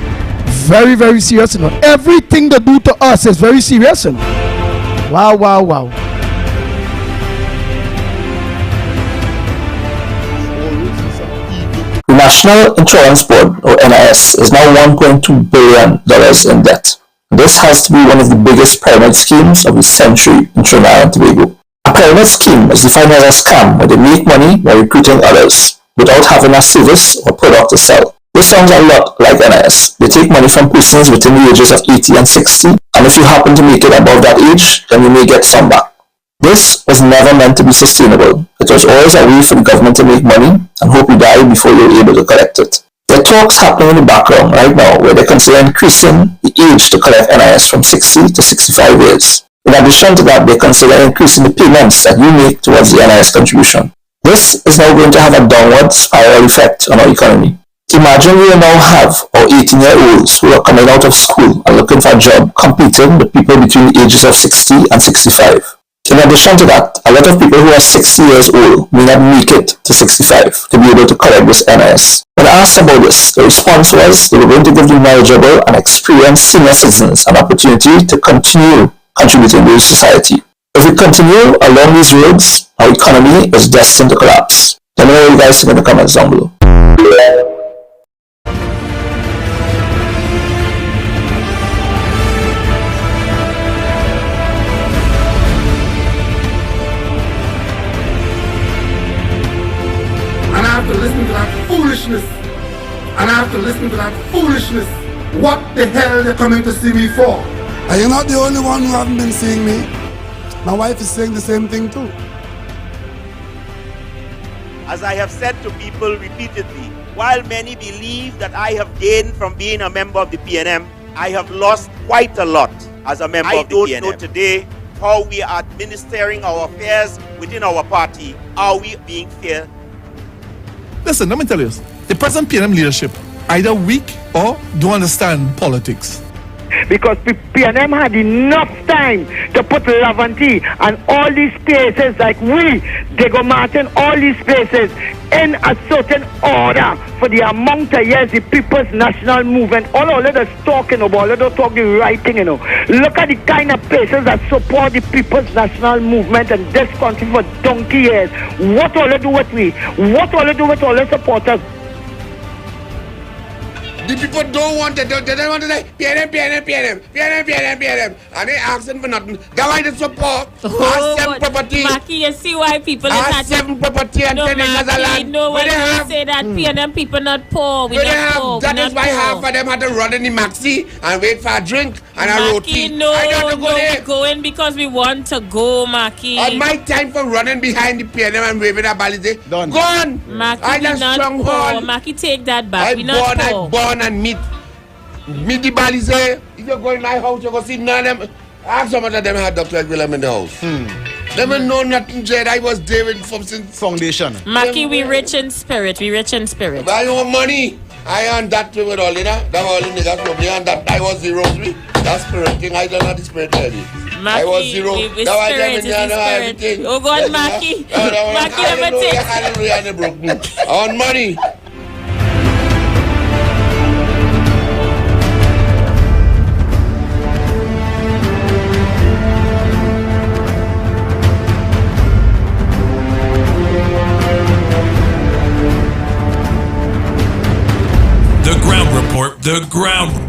very, very serious, Everything they do to us is very serious, Wow, wow, wow. The National Insurance Board, or NIS, is now $1.2 billion in debt. This has to be one of the biggest pyramid schemes of the century in Trinidad and Tobago. A pyramid scheme is defined as a scam where they make money by recruiting others without having a service or product to sell. This sounds a lot like NIS. They take money from persons within the ages of 80 and 60, and if you happen to make it above that age, then you may get some back. This was never meant to be sustainable. It was always a way for the government to make money and hope you die before you're able to collect it. There are talks happening in the background right now where they consider increasing the age to collect NIS from 60 to 65 years. In addition to that, they consider increasing the payments that you make towards the NIS contribution. This is now going to have a downward spiral effect on our economy. Imagine we now have our 18-year-olds who are coming out of school and looking for a job competing with people between the ages of 60 and 65. In addition to that, a lot of people who are 60 years old may not make it to 65 to be able to collect this NIS. When asked about this, the response was they were going to give the knowledgeable and experienced senior citizens an opportunity to continue contributing to society. If we continue along these roads, our economy is destined to collapse. Let me know what you guys think in the comments down below. And I have to listen to that foolishness. And I have to listen to that foolishness. What the hell they're coming to see me for? And you're not the only one who haven't been seeing me. My wife is saying the same thing too. As I have said to people repeatedly, while many believe that I have gained from being a member of the PNM, I have lost quite a lot as a member of the PNM. I don't know today how we are administering our affairs within our party. Are we being fair? Listen, let me tell you this. The present PNM leadership either weak or don't understand politics. Because PNM had enough time to put Lavanti and all these places like Diego Martin, all these places in a certain order for the amount of years the People's National Movement, all of us talking about, all of talk the right thing, Look at the kind of places that support the People's National Movement in this country for donkey years. What all they do with we? What all they do with all the supporters? The people don't want it. They don't want to say PNM. And they asking for nothing. Government is support. Oh, 7 property. Maki, you see why people are 7 property and 10 acres of land. No, when you say that PNM people not poor, we not poor. That is why half of them had to run in the maxi and wait for a drink. and a Maki, roti. no, I don't go there. going because we want to go, Maki. On my time for running behind the PNM and waving a balize. Gone. Maki, I we just not strong poor. hold. Maki, take that back. We not I poor. born and meet the balize. If you go in my house, you go see none of them. Ask some of them had Dr. William in the house. They don't know nothing, Jed. I was David from since foundation. Maki, we rich in spirit. We rich in spirit. I want money. I earned that with all, you know. That all the niggas from me and that I was zero. That spirit thing, I don't know the spirit already. I was zero. Now I don't know everything. Oh God, Maki. Maki, never take. Hallelujah, they broke me. I want money.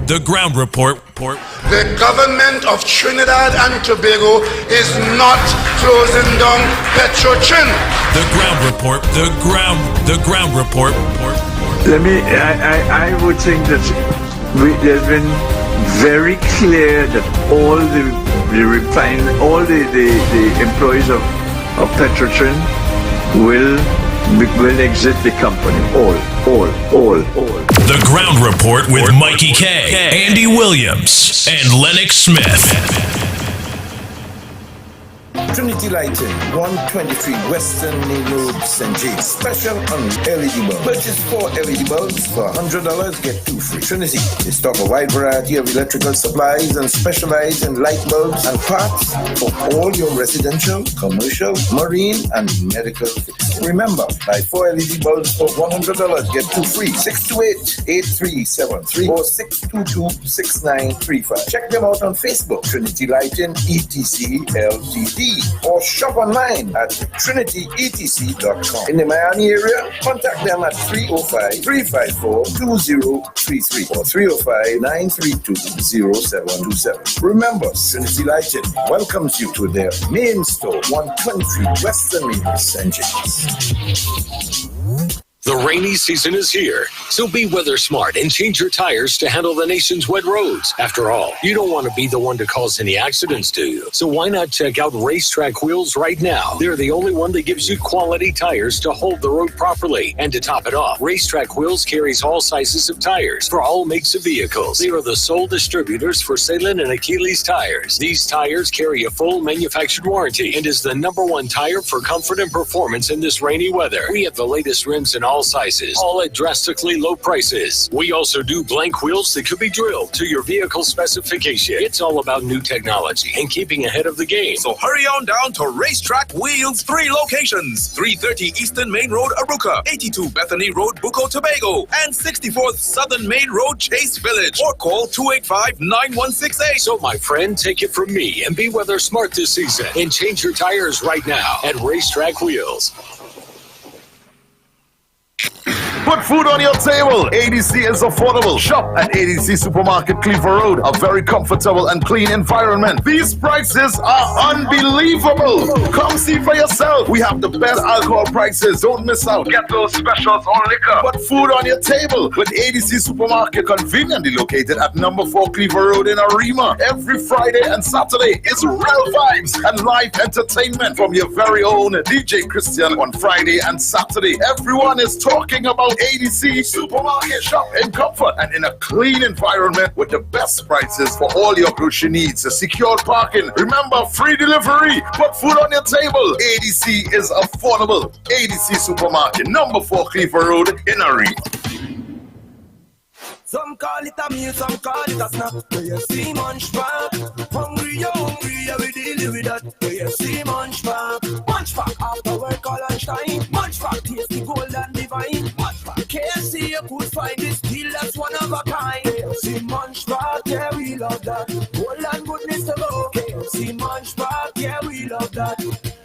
The ground report. The government of Trinidad and Tobago is not closing down Petrotrin. The ground report. The ground report. I would think that there's been very clear that all the employees of Petrotrin will exit the company. All. The ground report with Mikey K, Andy Williams, and Lennox Smith. Trinity Lighting, 123 Western Main Road, St. James. Special on LED bulbs. Purchase 4 LED bulbs for $100, get 2 free. Trinity, they stock a wide variety of electrical supplies and specialize in light bulbs and parts for all your residential, commercial, marine, and medical fixtures. Remember, buy 4 LED bulbs for $100, get 2 free. 628-8373 or 622-6935. Check them out on Facebook, Trinity Lighting, ETC Ltd. Or shop online at trinityetc.com. In the Miami area, contact them at 305-354-2033 or 305-932-0727. Remember, Trinity Lighting welcomes you to their main store, 123 Western Main, St. James. The rainy season is here, so be weather smart and change your tires to handle the nation's wet roads. After all, you don't want to be the one to cause any accidents, do you? So why not check out Racetrack Wheels right now? They're the only one that gives you quality tires to hold the road properly. And to top it off, Racetrack Wheels carries all sizes of tires for all makes of vehicles. They are the sole distributors for Salem and Achilles tires. These tires carry a full manufactured warranty and is the #1 tire for comfort and performance in this rainy weather. We have the latest rims in all sizes, all at drastically low prices. We also do blank wheels that could be drilled to your vehicle specification. It's all about new technology and keeping ahead of the game. So hurry on down to Racetrack Wheels, 3 locations: 330 Eastern Main Road, Aruca, 82 Bethany Road, Bucco, Tobago, and 64th Southern Main Road, Chase Village. Or call 285-9168. So my friend, take it from me and be weather smart this season and change your tires right now at Racetrack Wheels. Put food on your table. ADC is affordable. Shop at ADC Supermarket, Cleaver Road. A very comfortable and clean environment. These prices are unbelievable. Come see for yourself. We have the best alcohol prices. Don't miss out. Get those specials on liquor. Put food on your table with ADC Supermarket, conveniently located at number 4 Cleaver Road in Arima. Every Friday and Saturday is real vibes and live entertainment from your very own DJ Christian on Friday and Saturday. Everyone is talking about ADC Supermarket. Shop in comfort and in a clean environment with the best prices for all your grocery needs. Secure parking. Remember, free delivery. Put food on your table. ADC is affordable. ADC Supermarket, number 4 Cleaver Road in Arima. Some call it a meal, some call it a snack. Where you see munch pack. Hungry, you're hungry, yeah, we deal with that. Where you see munch pack. Munch pack after work all lunchtime. Munch pack tasty, gold and divine. Munch pack KFC, you could find this deal that's one of a kind. KFC munch pack, yeah, we love that. Gold and goodness to go. KFC munch pack, yeah, we love that.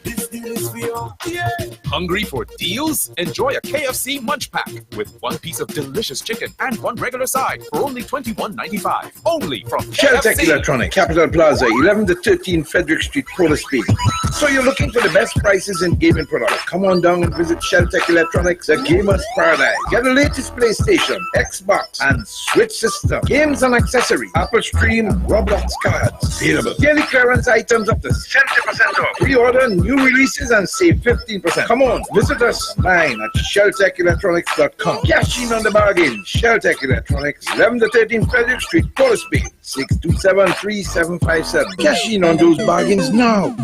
This deal is for you. Yeah. Hungry for deals? Enjoy a KFC Munch Pack with 1 piece of delicious chicken and 1 regular side for only $21.95. Only from Sheltech KFC. Electronic, Capital Plaza, 11 to 13 Frederick Street, Port Speed. So you're looking for the best prices in gaming products? Come on down and visit Sheltech Electronics, the gamer's paradise. Get the latest PlayStation, Xbox, and Switch system. Games and accessories, Apple Stream, Roblox cards. Available. Daily clearance items up to 70% off. Pre-order new releases and save 15%. Come on, visit us online at sheltechelectronics.com. Cash in on the bargain. Sheltech Electronics, 11 to 13 Frederick Street, Port Speed, 627-3757. Cash in on those bargains now.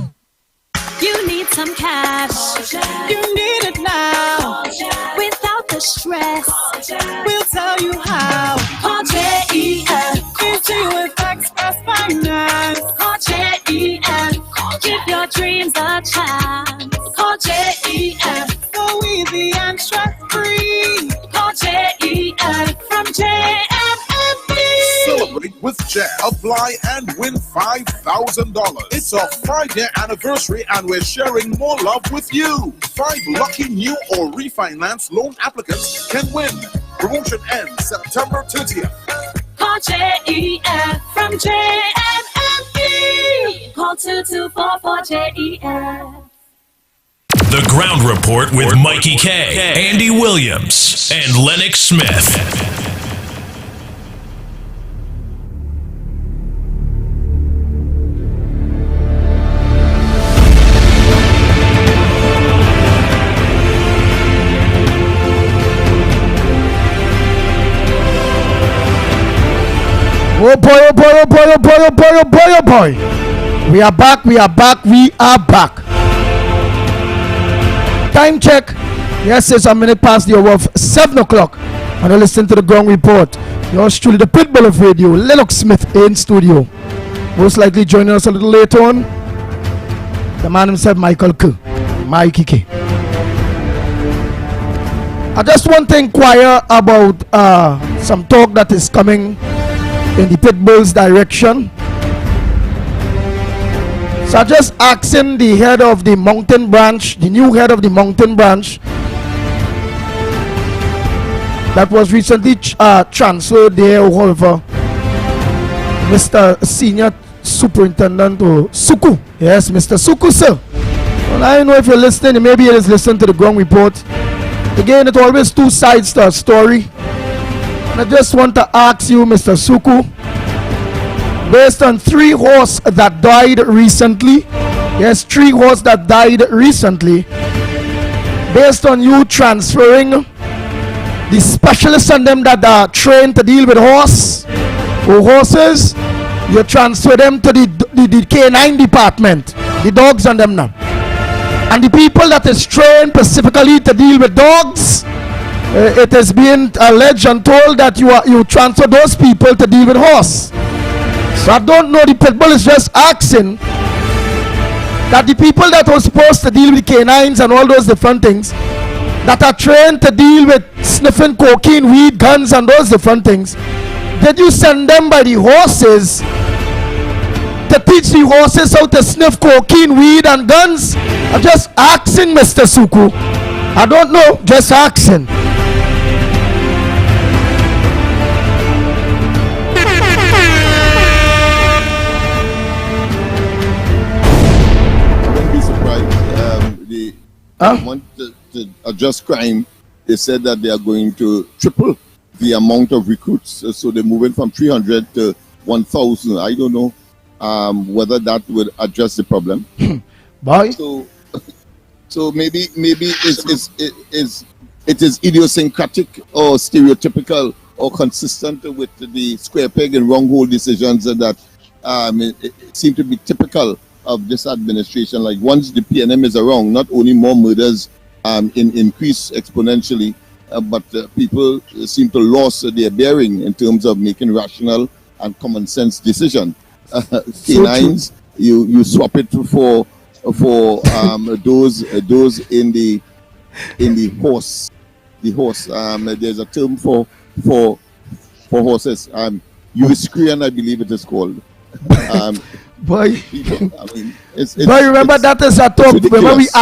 You need some cash. You need it now. Without the stress, we'll tell you how. Call JEF. Easy with Express Finance. Call JEF. Give your dreams a chance. Call JEF. So easy and stress-free. Call JEF from JFFB. Celebrate with Jet. Apply and win $5,000. It's our 5-year anniversary and we're sharing more love with you. 5 lucky new or refinance loan applicants can win. Promotion ends September 30th. Call JEF from JFFB. Call 2244-JEF. The Ground Report with Mikey K, Andy Williams, and Lennox Smith. Oh boy, oh boy, oh boy, oh boy, oh boy, oh boy, oh boy. We are back, we are back, we are back. Time check. Yes, it's a minute past the hour of 7 o'clock. And I listen to the Ground Report. Yours truly, the Pitbull of Radio, Lennox Smith in studio. Most likely joining us a little later on, the man himself, Michael K. Mikey K. I just want to inquire about some talk that is coming in the Pitbull's direction. So I just asking the head of the mountain branch, the new head of the mountain branch, that was recently transferred there, however, Mr. Senior Superintendent Suku. Yes, Mr. Suku, sir. Well, I don't know if you're listening, maybe you just listen to the Ground Report. Again, it's always 2 sides to a story. And I just want to ask you, Mr. Suku, based on 3 horses that died recently, yes, 3 horses that died recently, based on you transferring the specialists on them that are trained to deal with horses, you transfer them to the canine department, the dogs on them now. And the people that is trained specifically to deal with dogs, it has been alleged and told that you transfer those people to deal with horse. So I don't know, the Pitbull is just asking that the people that are supposed to deal with canines and all those different things, that are trained to deal with sniffing cocaine, weed, guns and those different things, did you send them by the horses to teach the horses how to sniff cocaine, weed and guns? I'm just asking, Mr. Suku. I don't know, just asking. Don't be surprised. They want to address crime. They said that they are going to triple the amount of recruits. So they're moving from 300 to 1,000. I don't know whether that would address the problem. Bye. So maybe it is idiosyncratic or stereotypical or consistent with the square peg and round hole decisions that it seem to be typical of this administration. Like once the PNM is around, not only more murders increase exponentially, but people seem to lose their bearing in terms of making rational and common sense decisions. Canines, you swap it for those in the horse. The horse. There's a term for horses. Euskrian, I believe it is called. Boy, people, I mean, it's but remember that is a talk. Remember we ridiculous,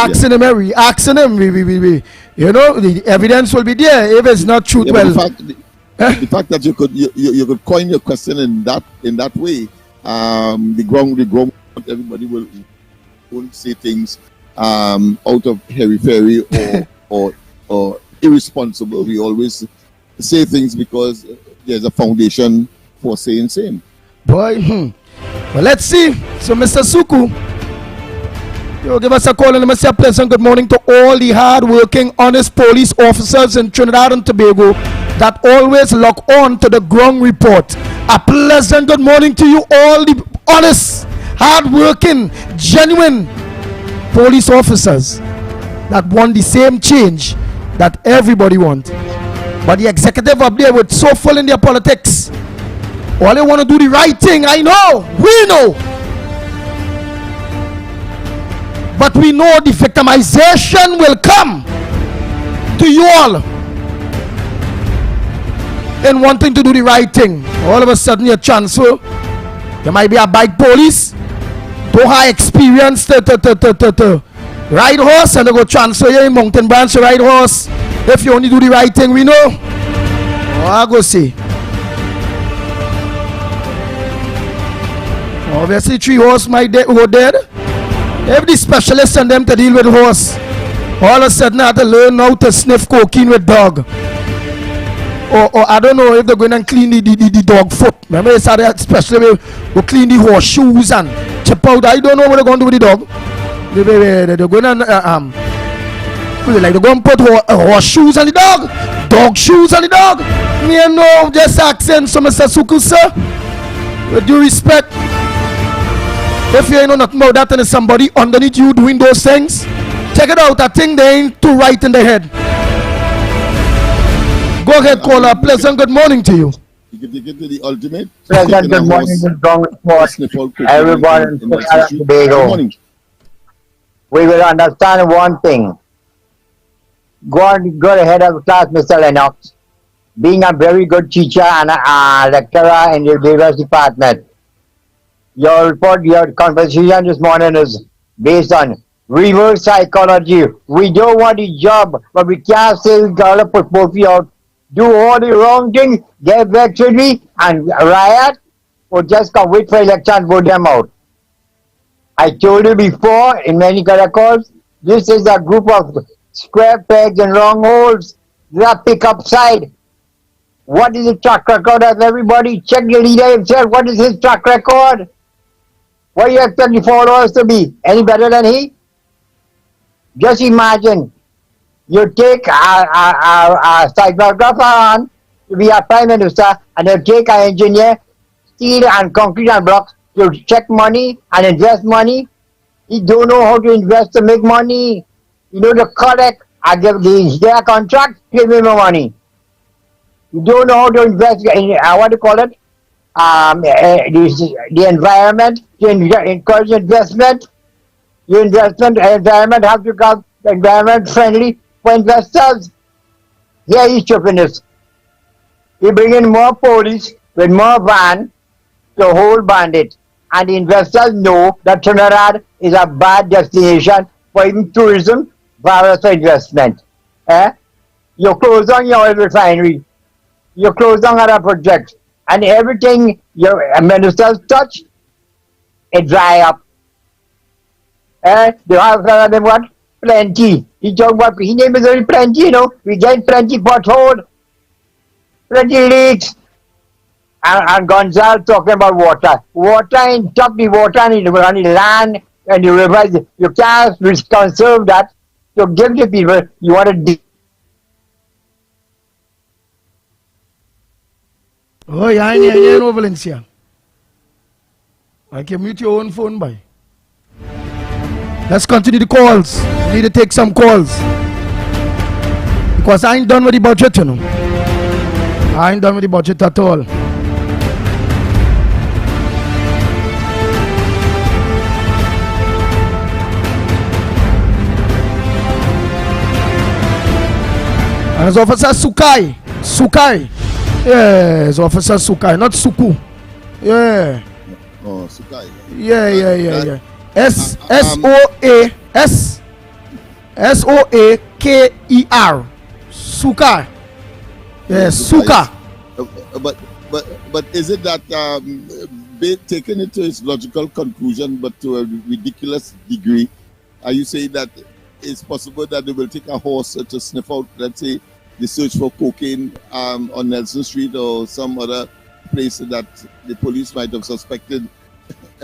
asking him, we, you know, the evidence will be there if it's not truth. yeah, Well, but the fact that you could coin your question in that way, the ground, everybody won't say things out of hairy-fairy or irresponsible. We always say things because there's a foundation for saying same. Boy, well, let's see. So, Mr. Suku, you give us a call and say a pleasant good morning to all the hard-working, honest police officers in Trinidad and Tobago that always lock on to the ground report. A pleasant good morning to you all, the honest, hard-working, genuine police officers that want the same change that everybody wants. But the executive up there with so full in their politics, all they want to do the right thing. I know, we know, but we know the victimization will come to you all in wanting to do the right thing. All of a sudden you transfer, you might be a bike police, too high experience to ride horse, and they go transfer you in Mountain Branch to ride horse. If you only do the right thing, we know. Oh, I go see. Obviously 3 horse might go dead. If the specialists and them to deal with horse, all of a sudden I have to learn how to sniff cocaine with dog. Or I don't know if they're going and clean the dog foot. Remember they said that especially we clean the horse shoes and chip out. I don't know what they're going to do with the dog. They're going and they're going to put horse shoes on the dog shoes on the dog. Me know, just accent. So Mr. Suku, sir, with due respect, if you ain't know nothing about that and there's somebody underneath you doing those things, check it out. I think they ain't too right in the head. Go ahead, caller. Pleasant good morning to you. You can take it to the ultimate. Pleasant good morning, everyone in Trinidad and Tobago. We will understand one thing. Go ahead of class, Mr. Lennox. Being a very good teacher and a lecturer in the diverse department, your report, your conversation this morning is based on reverse psychology. We don't want the job, but we can't say we gotta put both feet out, do all the wrong things, get back to me and riot, or just come wait for election and vote them out. I told you before in many other calls, this is a group of square pegs and wrong holes. They are pick up side. What is the track record of everybody? Check the leader himself. What is his track record? What do you expect the followers to be? Any better than he? Just imagine, you take a stenographer on to be a prime minister, and you take an engineer, steel and concrete and blocks, to check money and invest money. He don't know how to invest to make money. You know to collect, I give their contract, give me my money. You don't know how to invest in what do you call it? The environment, to encourage investment. Your environment has to become environment friendly for investors. Here is stupidness. You bring in more police with more van to hold bandits. And the investors know that Trinidad is a bad destination for even tourism, but for investment. You close down your oil refinery. You close down other projects. And everything your ministers touch, it dry up. They have them what? Plenty. He talk about, his name is only plenty, you know. We get plenty pothole, plenty leaks. And Gonzalo talking about water. Water in top the water and the land and the rivers. You can't conserve that. You give the people, you want to Oh, yeah, I know Valencia. I can mute your own phone by. Let's continue the calls. We need to take some calls. Because I ain't done with the budget, you know. I ain't done with the budget at all. And it's Officer Sukai. Sukai. Yes, Officer Sukai, not Suku. Yeah. Oh, Sukai. Yeah. Soaker. Suka. Yes, Suka. But is it that taken it to its logical conclusion, but to a ridiculous degree? Are you saying that it's possible that they will take a horse to sniff out, let's say, the search for cocaine on Nelson Street or some other place that the police might have suspected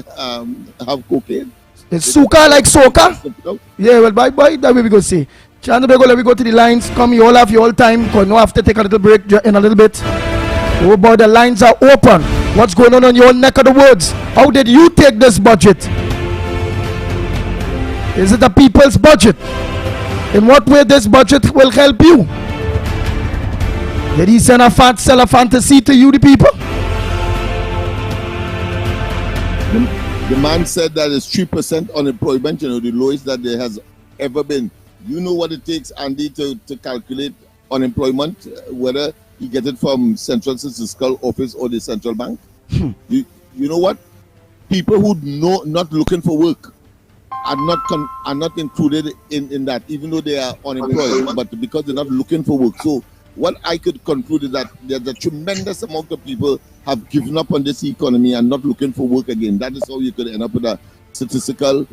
have cocaine? It's Suka like Soka? Yeah, well, bye. That way we go see. Chanda Bego, let me go to the lines. Come, you all have your time. Because now I have to take a little break in a little bit. Oh boy, the lines are open. What's going on your neck of the woods? How did you take this budget? Is it the people's budget? In what way this budget will help you? Did he sell a fantasy to you, the people? The man said that it's 3% unemployment, the lowest that there has ever been. You know what it takes, Andy, to calculate unemployment, whether you get it from Central Statistical Office or the Central Bank? You know what? People who not looking for work are not included in that, even though they are unemployed, but because they're not looking for work. So what I could conclude is that there's a tremendous amount of people have given up on this economy and not looking for work again. That is how you could end up with a statistical,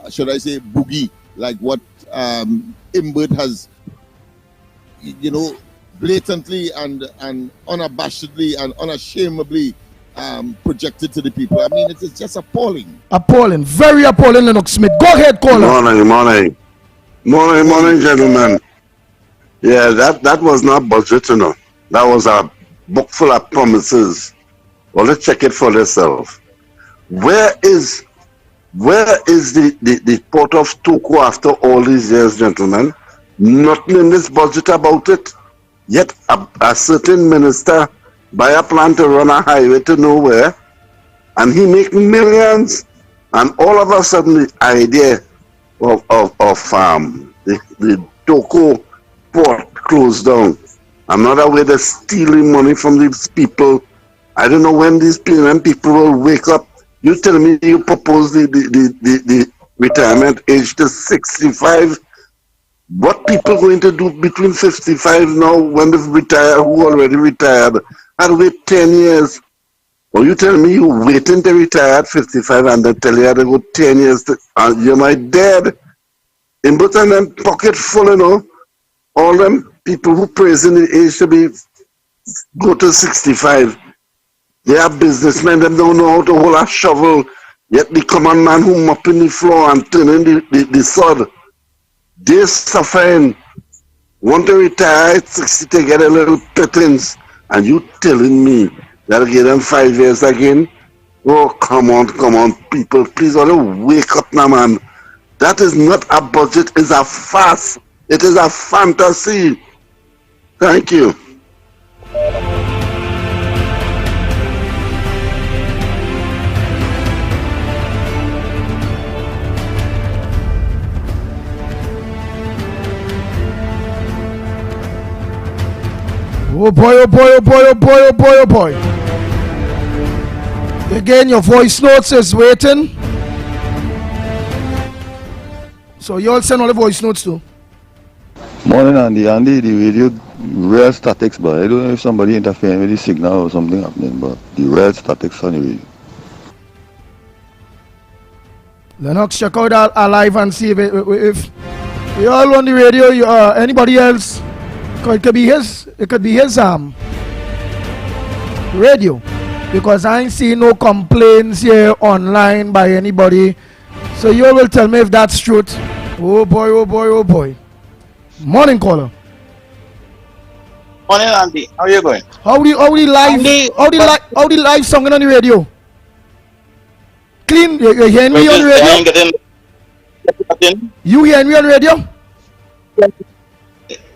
should I say, boogie, like what Imbert has, blatantly and unabashedly and unashamedly projected to the people. I mean, it is just appalling. Appalling. Very appalling, Lennox Smith. Go ahead, caller. Morning, gentlemen. Yeah, that was not budget, That was a book full of promises. Well, let's check it for yourself. Where is the port of Toko after all these years, gentlemen? Nothing in this budget about it. Yet a certain minister buy a plan to run a highway to nowhere, and he make millions, and all of a sudden the idea of the Toko port closed down. Another way they're stealing money from these people. I don't know when these PNM people will wake up. You tell me you propose the retirement age to 65. What people going to do between 55 now when they've retired, who already retired, and wait 10 years? Or you tell me you waiting to retire at 55 and they tell you they go 10 years and you might dead. In both of them pocket full, all them people who praising the age to be go to 65. They are businessmen, they don't know how to hold a shovel, yet the common man who mopping the floor and turning the sod. They're suffering. Want to retire at 60 to get a little pittance, and you telling me that'll give them 5 years again? Oh, come on, people. Please, wake up now, man. That is not a budget, it's a farce. It is a fantasy. Thank you. Oh boy. Again, your voice notes is waiting. So you all send all the voice notes too. Morning, Andy, the radio real statics, but I don't know if somebody interfering with the signal or something happening, but the real statics on the radio. Lennox, check out our live and see if you all on the radio, anybody else. It could be his radio, because I ain't seen no complaints here online by anybody. So you all will tell me if that's truth. Oh boy. Morning, caller. Morning, Andy. How are you going? How the live song on the radio? Clean. You hearing me on the radio? You hearing me on the radio?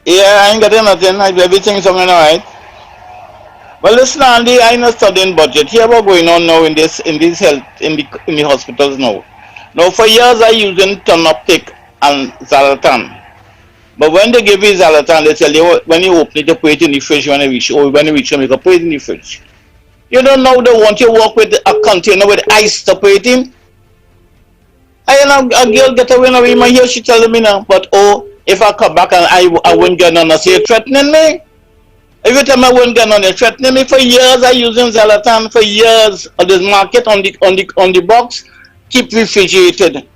Yeah, I ain't getting nothing. Everything's something alright. Well, listen, Andy, I'm not studying budget. Here what's going on now in the hospitals now. Now, for years I using Tonoptic and Zalatan. But when they give you Zalatan, they tell you when you open it, you put it in the fridge when you reach home, you can put it in the fridge. You don't know they want you to walk with a container with ice to put it in. I know a girl get away with my here, she telling me now, but oh, if I come back and I won't get on, so you're threatening me? Every time I won't get on, you're threatening me. For years I using Zalatan, for years on this market, on the box, keep refrigerated.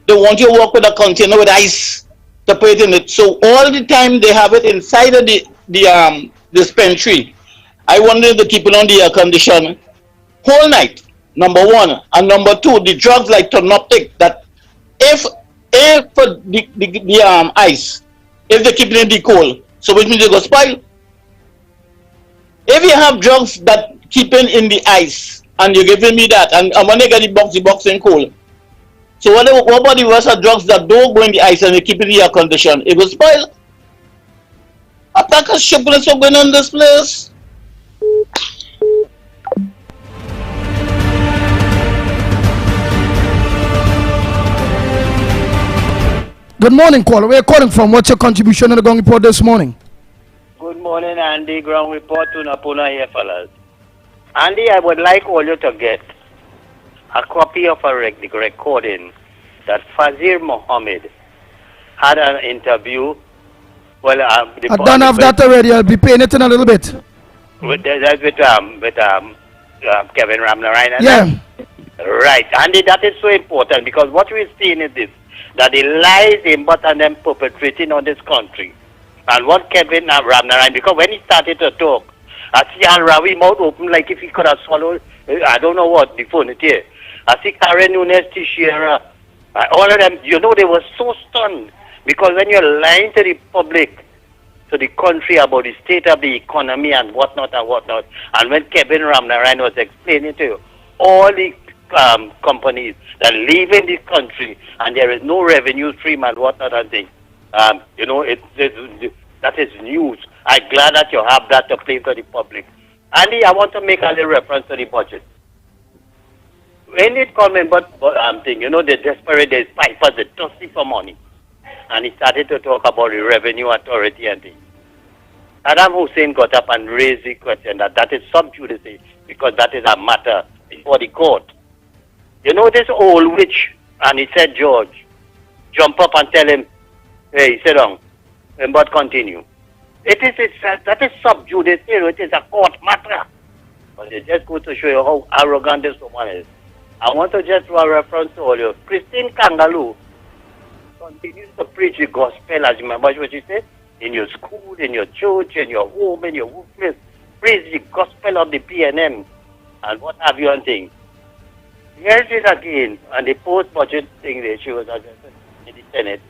They want you to walk with a container with ice to put it in it. So all the time they have it inside of the dispensary. I wanted to keep it on the air condition whole night, number one. And number two, the drugs like Tonoptic, that if for the ice, if they keep it in the cold, so which means they go spoil. If you have drugs that keeping in the ice, and you're giving me that, and when they get the box in cold. So what about the rest of drugs that don't go in the ice and they keep it in the air condition? It will spoil. Attack a ship is going on this place. Good morning, caller. Where are you calling from? What's your contribution to the ground report this morning? Good morning, Andy. Ground report to Napuna here, fellas. Andy, I would like all you to get a copy of the recording that Fazir Mohammed had an interview. Well, I don't have that already. I'll be paying it in a little bit. With Kevin Ramnarayan. Yeah. Right, Andy, that is so important because what we're seeing is this, that the lies Imbot and them perpetrating on this country. And what Kevin Ramnarayan, because when he started to talk, I see Al Rawi mouth open like if he could have swallowed, I don't know what, the phone it here. I see Karen Nunes, Teixeira, all of them, you know, they were so stunned. Because when you're lying to the public, to the country about the state of the economy and whatnot, and when Kevin Ramnarayan was explaining to you, all the companies that live in this country and there is no revenue stream and whatnot and things, you know, that is news. I'm glad that you have that to play to the public. Andy, I want to make a little reference to the budget. When it comes in, you know, the desperate, there's pipers, they're thirsty for money. And he started to talk about the revenue authority and things. Saddam Hussein got up and raised the question that is sub judice, because that is a matter before the court. You know this old witch, and he said, George, jump up and tell him, hey, sit down, but continue. That is sub judice, it is a court matter. But it just goes to show you how arrogant this woman is. I want to just draw a reference to all you. Christine Kangaloo continues to preach the gospel, as you remember what she said, in your school, in your church, in your home, in your workplace. Preach the gospel of the PNM and what have you and things. Here it is again, and the post-budget thing that she was addressing in the Senate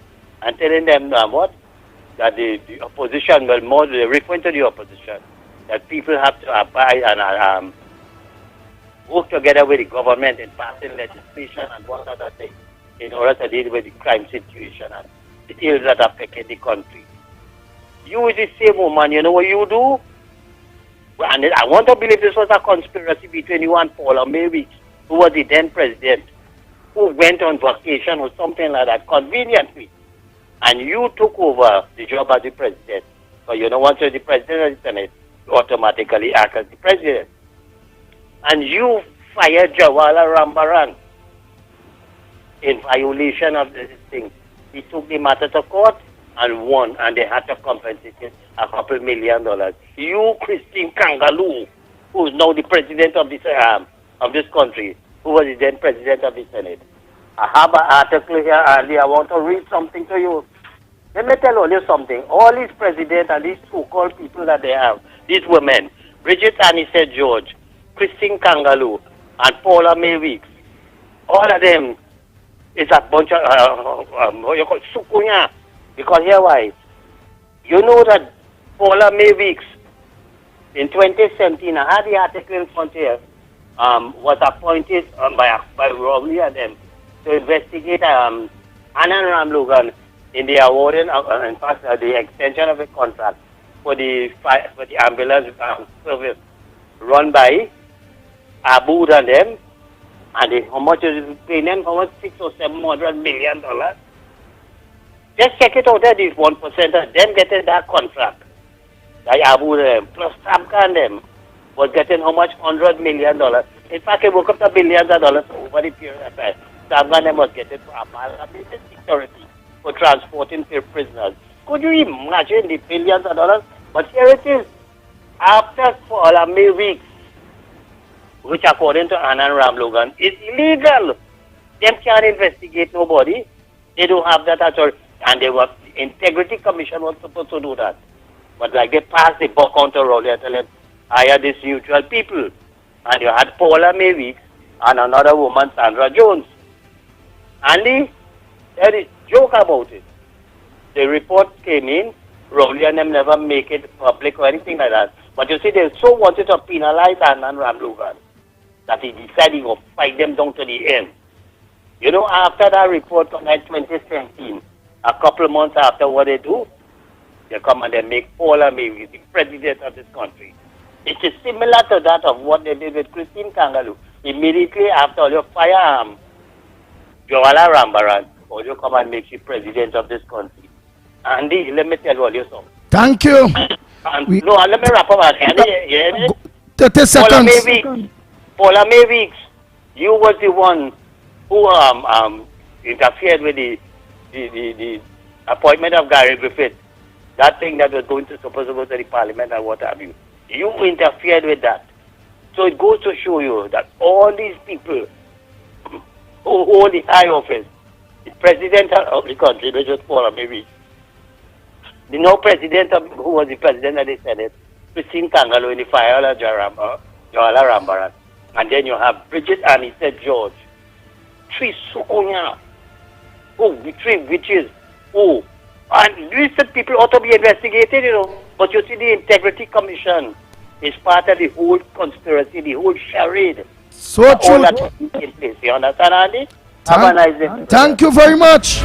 and telling them what? That the opposition, well, more they're referring to the opposition, that people have to abide and work together with the government in passing legislation and what other things in order to deal with the crime situation and the ills that affect the country. You is the same woman, you know what you do? And I want to believe this was a conspiracy between you and Paula Mayweather, who was the then president, who went on vacation or something like that, conveniently. And you took over the job as the president. So you know, once you're the president of the Senate, you automatically act as the president. And you fired Jawala Rambaran in violation of this thing. He took the matter to court and won, and they had to compensate him a couple $1 million. You, Christine Kangaloo, who is now the president of this country, who was the then president of the Senate. I have an article here, Andy. I want to read something to you. Let me tell you something. All these presidents and these so-called people that they have, these women, Bridget Anise George, Christine Kangaloo, and Paula Mayweather, all of them is a bunch of what you call sukunya. Because here why? You know that Paula Mayweather in 2017, I had the article in front here, was appointed by Rowley and them to investigate Anand Ramlogan in the awarding, in fact, the extension of a contract for the ambulance service run by Abu and them, and how much is it paying them? How much? $600 or $700 million. Just check it out there, these 1% of them getting that contract. Like Abu them, plus Samka and them. was getting how much? $100 million. In fact, it woke up to billions of dollars over the period of time. Tanzania was getting for amalgamated security for transporting prisoners. Could you imagine the billions of dollars? But here it is. After May weeks, which according to Annan Ramlogan is illegal. Them can't investigate nobody. They don't have that at all. And the Integrity Commission was supposed to do that. But like they passed the buck on to Rowley and tell them, hire these neutral people. And you had Paula May Weeks and another woman, Sandra Jones. And there is joke about it. The report came in, Rowley and them never make it public or anything like that. But you see, they so wanted to penalize Annan Ramlogan that he decided he would fight them down to the end. You know, after that report from 2017, a couple of months after what they do, they come and they make Paula May the president of this country. It is similar to that of what they did with Christine Kangaloo. Immediately after your firearm, Joala Rambaran, or you come and make you president of this country. Andy, let me tell you all you something. Thank you. Let me wrap up. 30 seconds. Paula May Weeks, you was the one who interfered with the appointment of Gary Griffith. That thing that was going to supposed to go to the parliament and what have you. You interfered with that. So it goes to show you that all these people who hold the high office, the president of the country, they just Paula May Weeks. The now president who was the president of the Senate, Christine Kangaloo in the fire, Joala Rambaran. And then you have Bridget Annie said George. Three Sukunya. Oh, three witches. Oh. And these people ought to be investigated, you know. But you see, the Integrity Commission is part of the whole conspiracy, the whole charade. So true. All that is in place. You understand, Andy? Have a nice day. Thank you very much.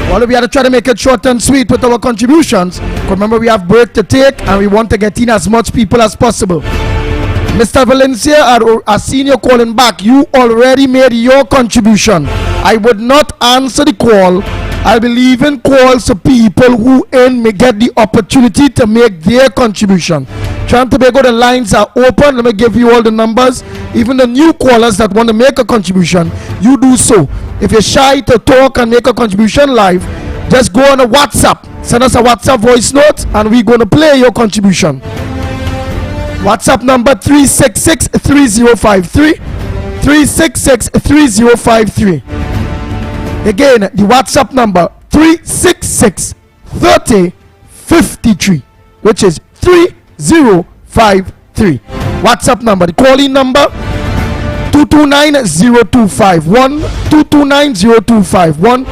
Well, we had to try to make it short and sweet with our contributions. Remember, we have break to take and we want to get in as much people as possible. Mr. Valencia, I seen you calling back. You already made your contribution. I would not answer the call. I'll be leaving calls to people who may get the opportunity to make their contribution. Trying to Tobago, the lines are open. Let me give you all the numbers. Even the new callers that want to make a contribution, you do so. If you're shy to talk and make a contribution live, just go on a WhatsApp. Send us a WhatsApp voice note and we're going to play your contribution. WhatsApp number 366-3053. 366-3053. Again, the WhatsApp number 366-3053, which is 3053. WhatsApp number, the calling number 229-0251, 229-0251,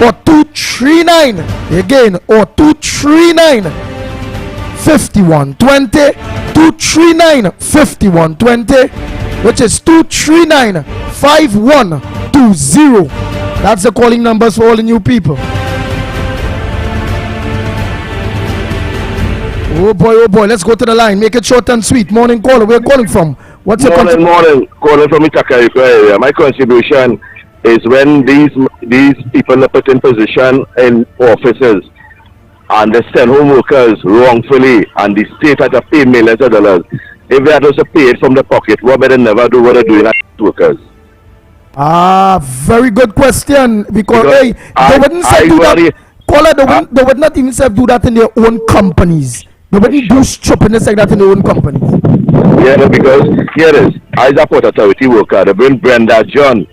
or 239, again, or 239-5120, 239-5120, which is 239-5120. That's the calling numbers for all the new people. Oh boy, let's go to the line. Make it short and sweet. Morning caller, where are you calling from? What's your morning? Calling from Itacarika area. My contribution is when these people are put in position in offices and they send home workers wrongfully and the state had to pay millions of dollars. If they had also paid from the pocket, what better never do what they're doing at workers? Very good question. Because hey, they wouldn't say do that. Caller, they would not even say do that in their own companies. They wouldn't do stupidness like that in their own companies. Yeah, because here it is. As a Port Authority worker, they bring Brenda John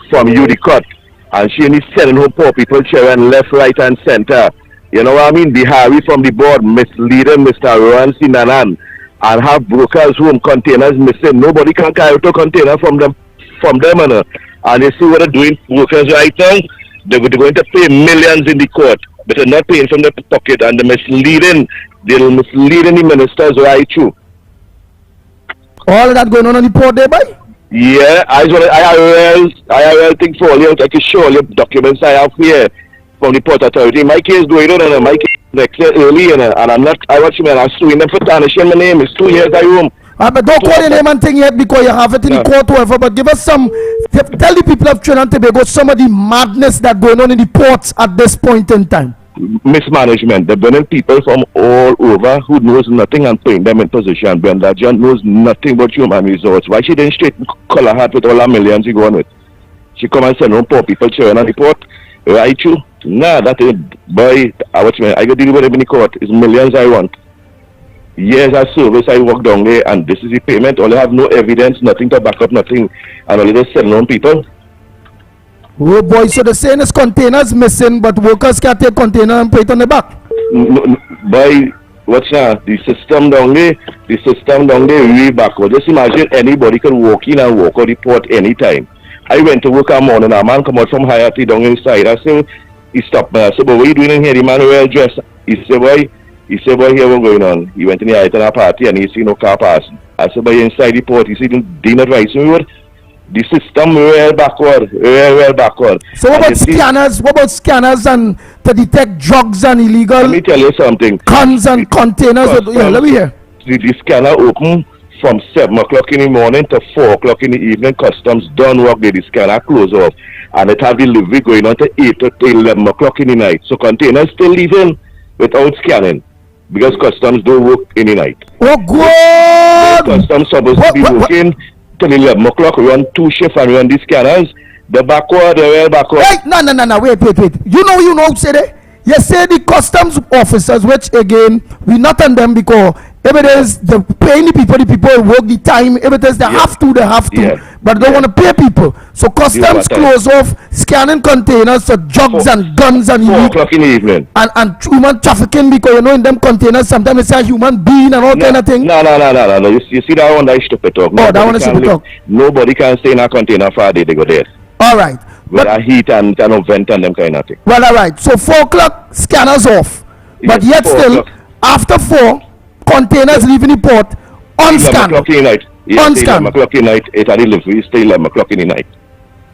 from UDCOT, and she is sending home poor people children left, right, and center. You know what I mean? Bihari from the board misleading Mr. Rohan Sinanan and have brokers home containers missing. Nobody can carry out a container from them, and they see what they're doing. Brokers right now, they're going to pay millions in the court, but they're not paying from their pocket, and they're misleading the ministers right through. All of that going on the port there, boy? Yeah, IRL thing for you. I can show you documents I have here from the Port Authority. My case going on, and my case next year early, and I'm suing them for tarnishing my name. It's 2 years I room. But don't call your name and thing yet because you have it in the court, whatever. But give us tell the people of Trinidad and Tobago some of the madness that's going on in the ports at this point in time. mismanagement. They're bringing people from all over who knows nothing and putting them in position. Brenda John knows nothing about human resources. Why she didn't straighten color hat with all her millions she go on with? She come and send home poor people children on the port. Right you? Nah, that is boy. I go deal with them in the court. It's millions I want. Years of service I work down there, and this is the payment. Only have no evidence, nothing to back up, nothing, and only just send home people. Oh boy, so the saying is containers missing, but workers can take container and put it on the back. Boy, what's that? The system down there way backward. Just imagine anybody can walk in and walk out the port anytime. I went to work one morning, a man come out from Hayati down inside. I said, he stopped me. I said, but what are you doing in here? The man well dressed. He said, boy, here what's going on? He went in the Hayati party and he see no car passing. I said, but inside the port, he said, they not right. So the system well backward. So what about scanners? What about scanners and to detect drugs and illegal? Let me tell you something. Guns and containers. Let me hear. The scanner open from 7 o'clock in the morning to 4 o'clock in the evening. Customs done work there. The scanner close off. And it have delivery going on to 8 to 11 o'clock in the night. So containers still leaving without scanning. Because customs don't work in the night. Oh, good! Customs supposed to be working till 11 o'clock. We run 2 shifts and we run these scanners. The backward, the well backward. Wait, no, wait. You know, say that. You say the customs officers, which again, we not on them because if it is the paying the people work the time. If it is they have to, but they don't want to pay people. So customs close off scanning containers for drugs and guns and 4 o'clock in the evening. And human trafficking because you know in them containers sometimes it's a human being and all kind of thing. No. You see that one that is stupid talk. Oh, that one is stupid talk. Nobody can stay in a container for a day. They go there. All right. With a heat and vent and them kind of thing. Well, all right. So 4 o'clock scanners off, but yet still after 4 containers leaving the port unscanned. 11 o'clock in the night. Yes, unscanned. 11 o'clock in the night. It are deliveries till 11 o'clock in the night.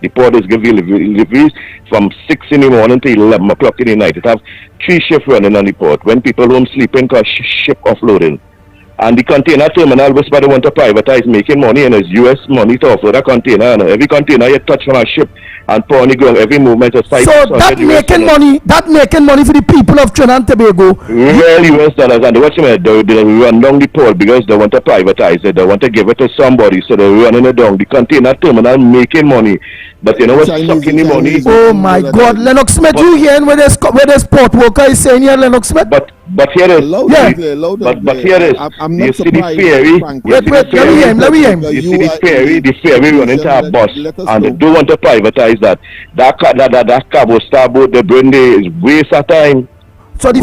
The port is giving deliveries from 6 in the morning to 11 o'clock in the night. It have 3 shifts running on the port. When people home sleeping, cause ship offloading. And the container terminal, which they want to privatize, making money, and it's US money to offload a container. And every container you touch from a ship and pour on the ground, every movement is 5. So that making money for the people of Trinidad and Tobago. Real US dollars, and they run down the port because they want to privatize it. They want to give it to somebody, so they're running it down. The container terminal making money. But you know what's sucking the money? Oh my God, Lennox Smith, you hearing where this port worker is saying here, Lennox Smith? But here is, but here is, you see the ferry. Let me hear him. You see the ferry running to a bus, and they don't want to privatize that. That cabo starboard, they bring is waste of time. So the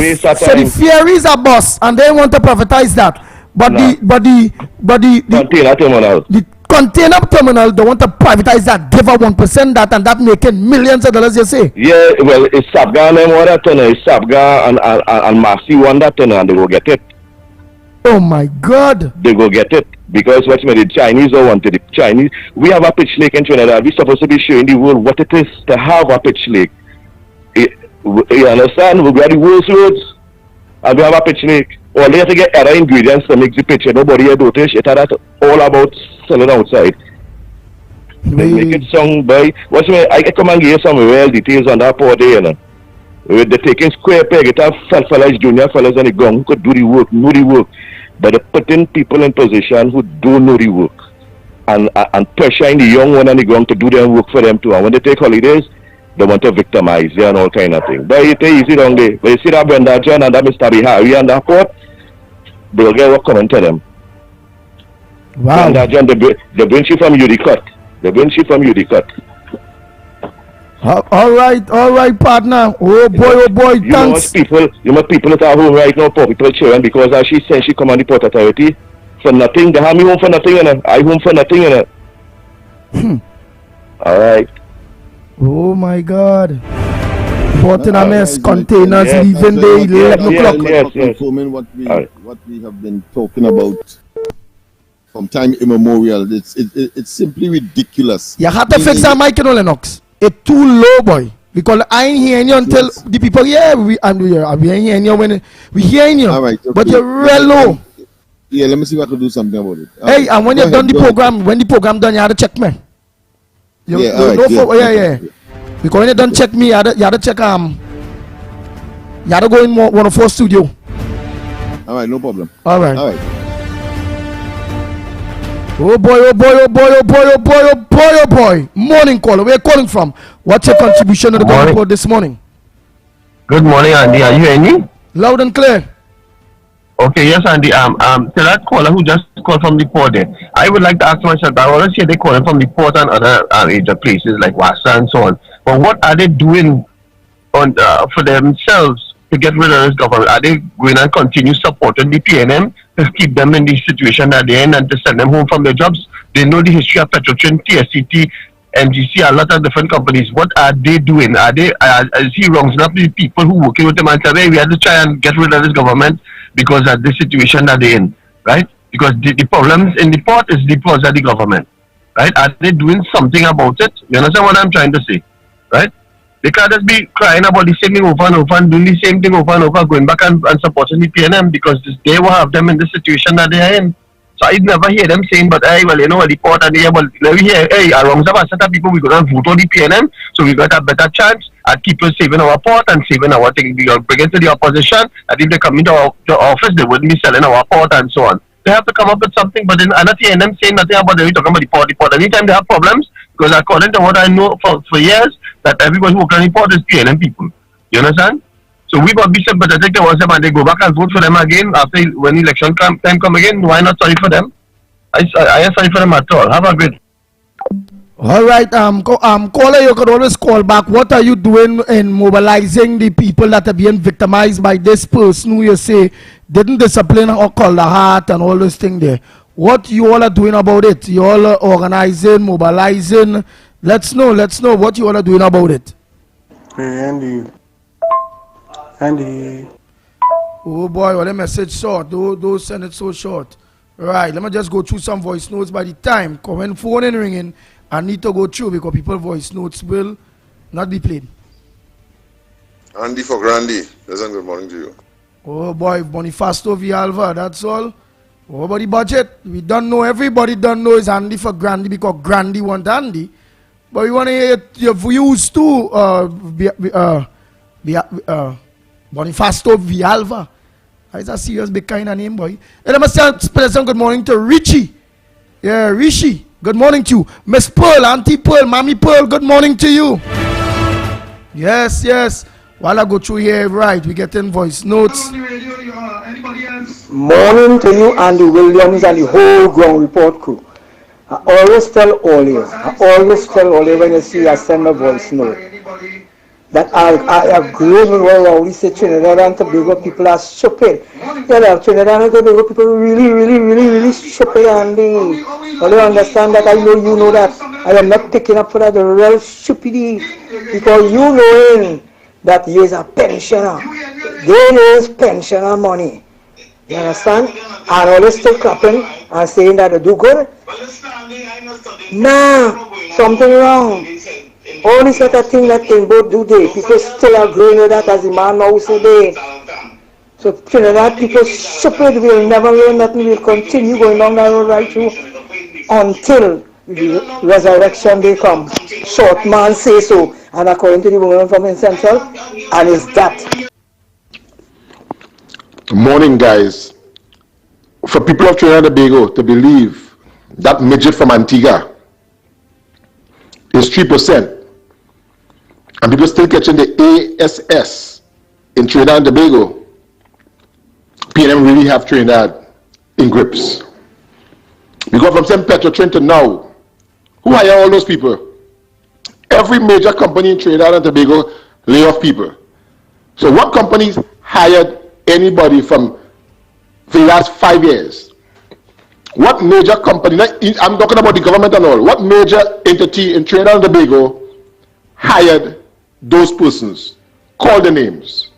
ferry is a bus, and they want to privatize that. But the container terminal. The container terminal, they want to privatize that, give her 1% that, and that making millions of dollars, you say? Yeah, well, it's Sabga and them want that tunnel. It's Sabga and Massey want that tunnel, and they go get it. Oh my God. They go get it. Because what's the Chinese don't want it. The Chinese, we have a pitch lake in Trinidad. We're supposed to be showing the world what it is to have a pitch lake. You understand? We got the world's roads, and we have a pitch lake. Or they have to get other ingredients to make the picture. Nobody here notice. It's all about selling outside. They make it sound by. What's the I can come and give you some real details on that port there, you know. With the taking square peg, it have fellas, junior fellas on the ground who could do the work, know the work. But they're putting people in position who don't know the work. And pressuring the young one on the ground to do their work for them too. And when they take holidays, they want to victimize you and all kind of thing. But it's easy down there. But you see that Brenda John and that Mr. Bihari and that port, they'll get what coming to them. Wow. Brenda John, they bring you from Udicut. All right, partner. Oh boy, thanks. You know people that are home right now, poor people children, because as she said she come on the Port Authority for nothing. They have me home for nothing, you know. I home for nothing, you know. All right. Oh my God. Port in a mess, containers leaving there 11 o'clock. Confirming what we have been talking about from time immemorial. It's simply ridiculous. You have to fix that mic, you know, Lennox. It's too low, boy. Because I ain't hearing you until the people, we are hearing you when we hearing you. All right, okay. But you're real low. Yeah, let me see if I can do something about it. Hey, and when you're done the program, when the program done, you have to check me. Yeah. Because when you done check me, you have to check You gotta go in 104 studio. All right, no problem. All right. All right. Oh boy, oh boy, oh boy, oh boy, oh boy, oh boy, oh boy. Morning caller. Where are you calling from? What's your contribution to the Ground Report this morning? Good morning, Andy. Are you hearing me? Loud and clear. Okay, yes, Andy. To that caller who just called from the port there, I would like to ask myself, I always hear they calling from the port and other major places like Wassa and so on. But what are they doing on for themselves to get rid of this government? Are they going to continue supporting the PNM to keep them in the situation that they're in and to send them home from their jobs? They know the history of Petrotrin, TSCT, MGC, a lot of different companies. What are they doing? Are they, is he wrong? Not the people who working with them and say, hey, we have to try and get rid of this government because of the situation that they're in, right? Because the problems in the port is because of the government, right? Are they doing something about it? You understand what I'm trying to say, right? They can't just be crying about the same thing over and over and doing the same thing over and over, going back and supporting the PNM because they will have them in the situation that they are in. So I never hear them saying, but hey, well, you know, the port and the well, we hear, hey, around a set of people, we're going to vote on the PNM, so we got a better chance at keeping saving our port and saving our thing. We are bringing to the opposition, and if they come into our office, they wouldn't be selling our port and so on. They have to come up with something, but then I'm not hearing them saying nothing about them. We're talking about the port. Anytime they have problems, because according to what I know for years, that everybody who works on the port is PNM people. You understand? So we got to be sympathetic towards them and they go back and vote for them again after when election time come again. Why not sorry for them? I am sorry for them at all. Have a great. All right, caller, you could always call back. What are you doing in mobilizing the people that are being victimized by this person who you say didn't discipline or call the heart and all those things there? What you all are doing about it? You all are organizing, mobilizing. Let's know what you all are doing about it. Hey, Andy. Oh boy, well, the message short. Don't send it so short. Right, let me just go through some voice notes. By the time when phone and ringing, I need to go through because people voice notes will not be played. Andy for Grandy. Listen, good morning to you. Oh boy, Bonifasto Villalva, that's all. What about the budget? We don't know, everybody don't know it's Andy for Grandy because Grandy want Andy. But we want to hear your views too, Bonifasto Villalva. That's a serious big kind of name, boy. And I must say some good morning to Richie. Yeah, Rishi. Good morning to you. Miss Pearl, Auntie Pearl, Mommy Pearl, good morning to you. Yes. While I go through here, right, we get in voice notes. Morning to you, Andy Williams, and the whole Ground Report crew. I always tell all you when you see I send a voice note that I agree with what we say Trinidad and Tobago people are stupid. You know, Trinidad and Tobago people really stupid, Andy. Well, you understand that, I know you know that. I am not picking up for that real stupidity because you knowing that he is a pensioner. They is pensioner money. You understand? And always still clapping and saying that they do good. Nah, something wrong. All this sort of thing that can both do they. People still are growing with that as the man now say. So Trinidad people stupid, will never learn nothing, will continue going down that road right through until the resurrection day come. Short man say so, and according to the woman from in Central, and it's that. Good morning, guys. For people of Trinidad and Tobago to believe that midget from Antigua is 3%, and people still catching the ASS in Trinidad and Tobago, PNM really have Trinidad in grips. Because from St. Petrotrin to now, who hire all those people? Every major company in Trinidad and Tobago lay off people. So what companies hired anybody from the last 5 years? What major company, I'm talking about the government and all, what major entity in Trinidad and Tobago hired those persons? Call the names.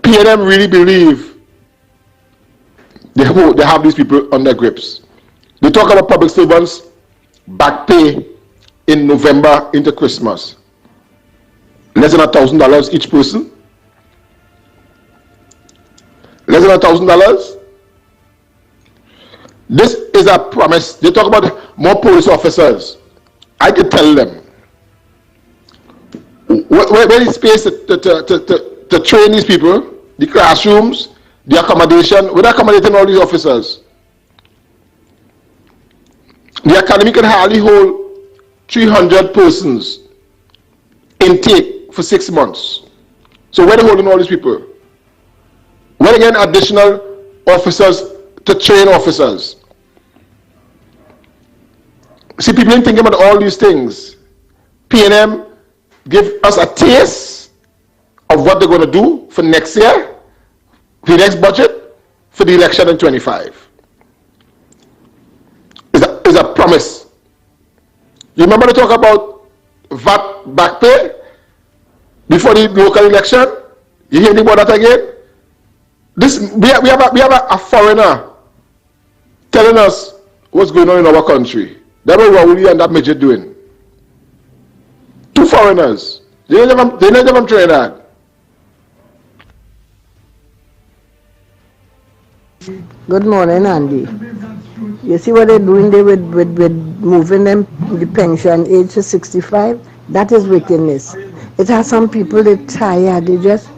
PNM really believe they have these people under grips. They talk about public servants back pay in November into Christmas. Less than $1,000 each person. Less than $1,000. This is a promise. They talk about more police officers. I can tell them where is space to train these people, the classrooms, the accommodation? We're accommodating all these officers. The academy can hardly hold 300 persons intake for 6 months. So where are they holding all these people? Where again additional officers to train officers? See, people ain't thinking about all these things. P&M give us a taste of what they're going to do for next year, for the next budget, for the election in 25. Is a promise. You remember to talk about VAT back pay before the local election? You hear about that again? We have a foreigner telling us what's going on in our country. That's what Raouli and that midget doing. 2 foreigners. They not from Trinidad. Good morning, Andy. You see what they're doing there with moving them the pension age to 65? That is wickedness. It has some people that tired. They just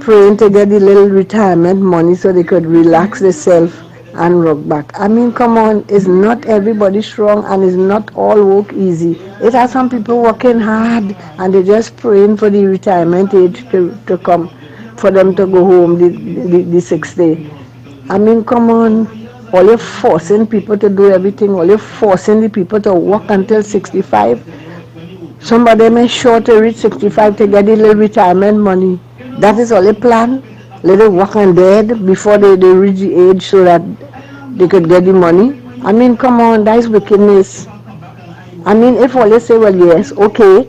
praying to get the little retirement money so they could relax themselves and rock back. I mean, come on, it's not everybody strong and it's not all work easy. It has some people working hard and they're just praying for the retirement age to come, for them to go home the 6th day. I mean, come on, all you're forcing people to do everything, all you're forcing the people to work until 65. Some of them is sure to reach 65 to get the little retirement money. That is all they plan. Let them work and dead before they reach the age so that they could get the money. I mean, come on, that is wickedness. I mean, if all they say, well, yes, okay,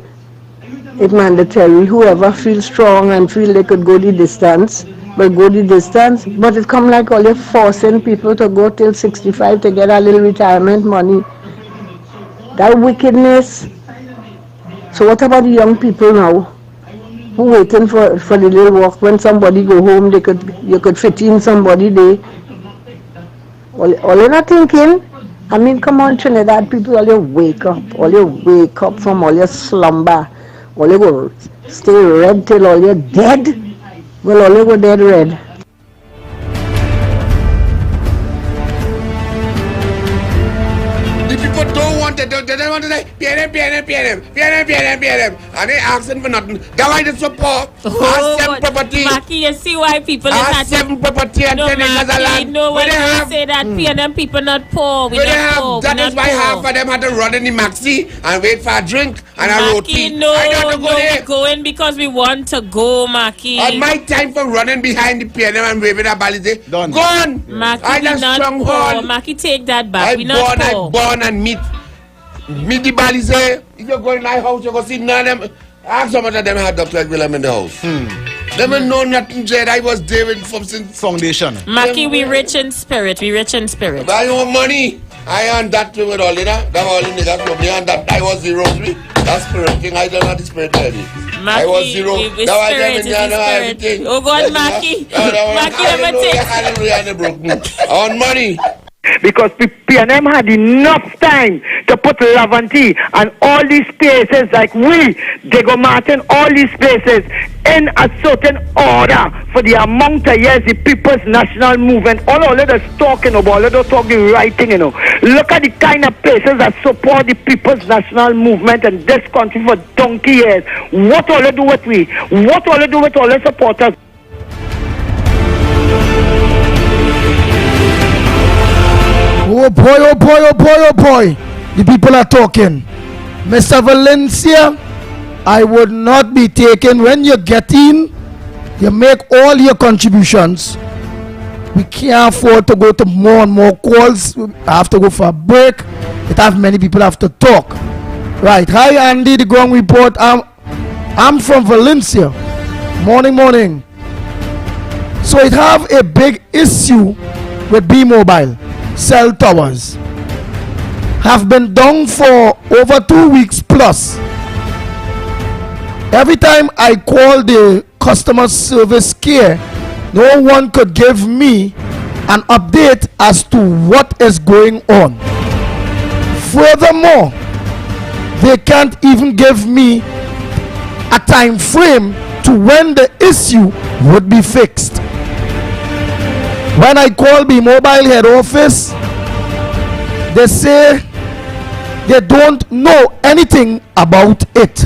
it's mandatory. Whoever feels strong and feel they could go the distance, will go the distance. But it come like all you're forcing people to go till 65 to get a little retirement money. That wickedness. So what about the young people now? Who waiting for the little work? When somebody go home, you could fit in somebody there. All you're not thinking. I mean, come on, Trinidad people, all you wake up from all your slumber. All you go stay red till all you're dead. Well, all you go dead red. The people don't want it. They don't want to say, PNM. And they asking for nothing. That's why they're so poor. Oh, 7 property. Mackie, you see why people Have 7 property and 10 acres of land. No, when they you have, say that PNM people not poor, we where they not have, poor. that is why half of them had to run in the maxi and wait for a drink and a roti. No, I got to go there. we're going because we want to go, Mackie. On my time for running behind the PNM and waving a balize, gone. Mackie, I we just not strong poor. horn. Mackie, take that back. We not poor. I born and meet the balize. If you go in my house, you go see none of them. Ask some of them had Dr. William in the house. They don't know nothing, Jed. I was David from since foundation. Mackie, we rich in spirit. We rich in spirit. But I want money. I earned that with all in that. That all in that from me. And that I was the rosary. That's spirit king. I don't have the spirit baby. Mackie, I was zero. We That was spirit is everything. the spirit. Oh God, Mackie. Mackie never takes. Hallelujah. On money. Because PNM had enough time to put Laventille and all these places like Diego Martin, all these places in a certain order for the amount of years the People's National Movement, all of us talking about, let us talk the right thing, Look at the kind of places that support the People's National Movement in this country for donkey years. What all they do with we? What all they do with all the supporters? Oh boy. The people are talking. Mr. Valencia, I would not be taken when you get in. You make all your contributions. We can't afford to go to more and more calls. I have to go for a break. It have many people have to talk. Right. Hi, Andy, the ground report. I'm from Valencia. Morning. So it have a big issue with B-Mobile. Cell towers have been down for over 2 weeks plus. Every time I call the customer service care, no one could give me an update as to what is going on. Furthermore, they can't even give me a time frame to when the issue would be fixed. When I call the mobile head office, they say they don't know anything about it.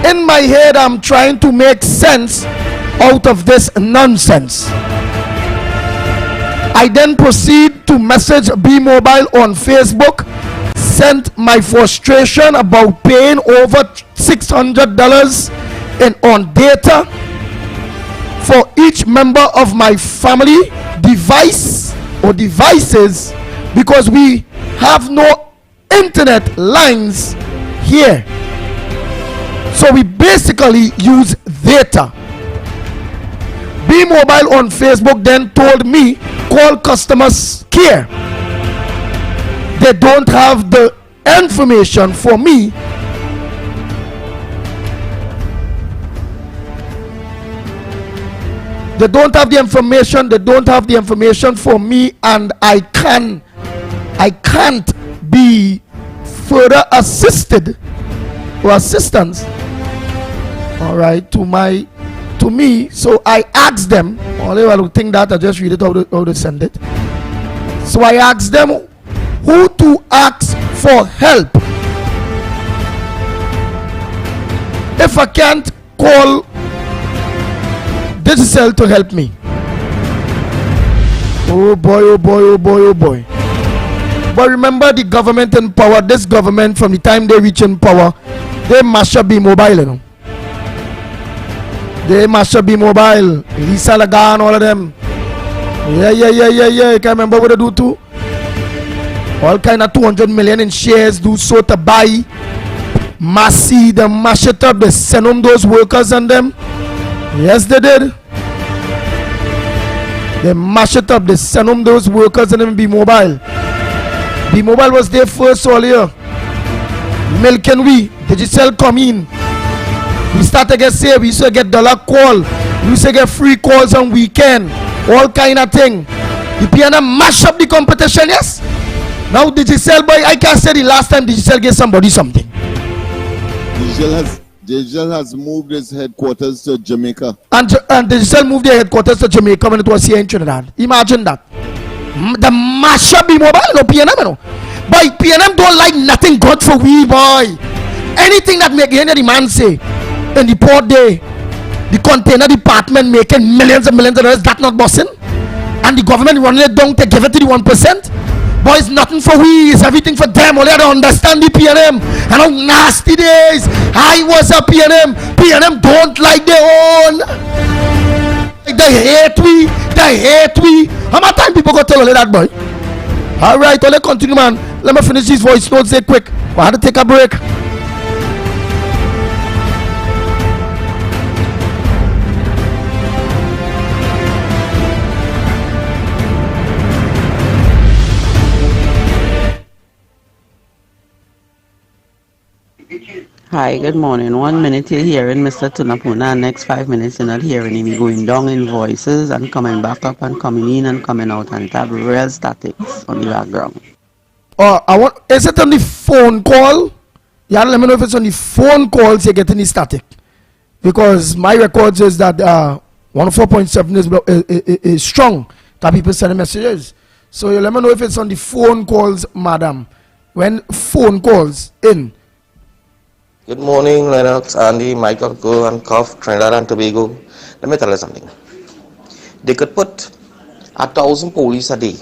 In my head, I'm trying to make sense out of this nonsense. I then proceed to message B-Mobile on Facebook, sent my frustration about paying over $600 on data for each member of my family device or devices, because we have no internet lines here. So we basically use data. B-Mobile on Facebook then told me, call customer care. They don't have the information for me. They don't have the information for me, and I can't be further assisted or assistance, all right, to me. So I asked them, although I don't think that, I just read it how to send it. So I asked them who to ask for help if I can't call Digicel to help me. Oh boy, oh boy, oh boy, oh boy. But remember, the government in power, this government, from the time they reach in power, they mash up B-Mobile, you know. They mash up B-Mobile, Lisa Lagan, all of them. Yeah. You can remember what they do too? All kind of 200 million in shares, do so to buy. Massy, they mash it up, they send home those workers and them. Yes, they did. They mash it up, they send home those workers and them B-Mobile. B-Mobile was there first all year. Milking we, Digicel come in. We start to get saved, we used to get dollar call. We used to get free calls on weekend. All kind of thing. The PNM mash up the competition, yes? Now Digicel, boy, I can't say the last time Digicel gave somebody something. Digicel has moved its headquarters to Jamaica. And Digicel moved their headquarters to Jamaica when it was here in Trinidad. Imagine that. The mash up B-Mobile, no PNM, no. Boy, PNM don't like nothing good for we, boy. Anything that make any man say in the port day, the container department making millions and millions of dollars, that not bossing? And the government running it down to give it to the 1%? Boy, it's nothing for we, it's everything for them. Only I don't understand the PNM and how nasty days. I was a PNM. PNM don't like their own. They hate we. How much time people go tell all that, boy? Alright, let's continue, man. Let me finish this voice note, say quick. I had to take a break. Hi, good morning. 1 minute you're hearing Mr. Tunapuna, next 5 minutes you're not hearing him going down in voices and coming back up and coming in and coming out, and have real statics on the background. Is it on the phone call? Yeah, let me know if it's on the phone calls you're getting the static. Because my records is that 104.7 is strong that people send messages. So you let me know if it's on the phone calls, madam. When phone calls in. Good morning, Lennox, Andy, Michael, Go, and Cuff, Trinidad and Tobago. Let me tell you something. They could put 1,000 police a day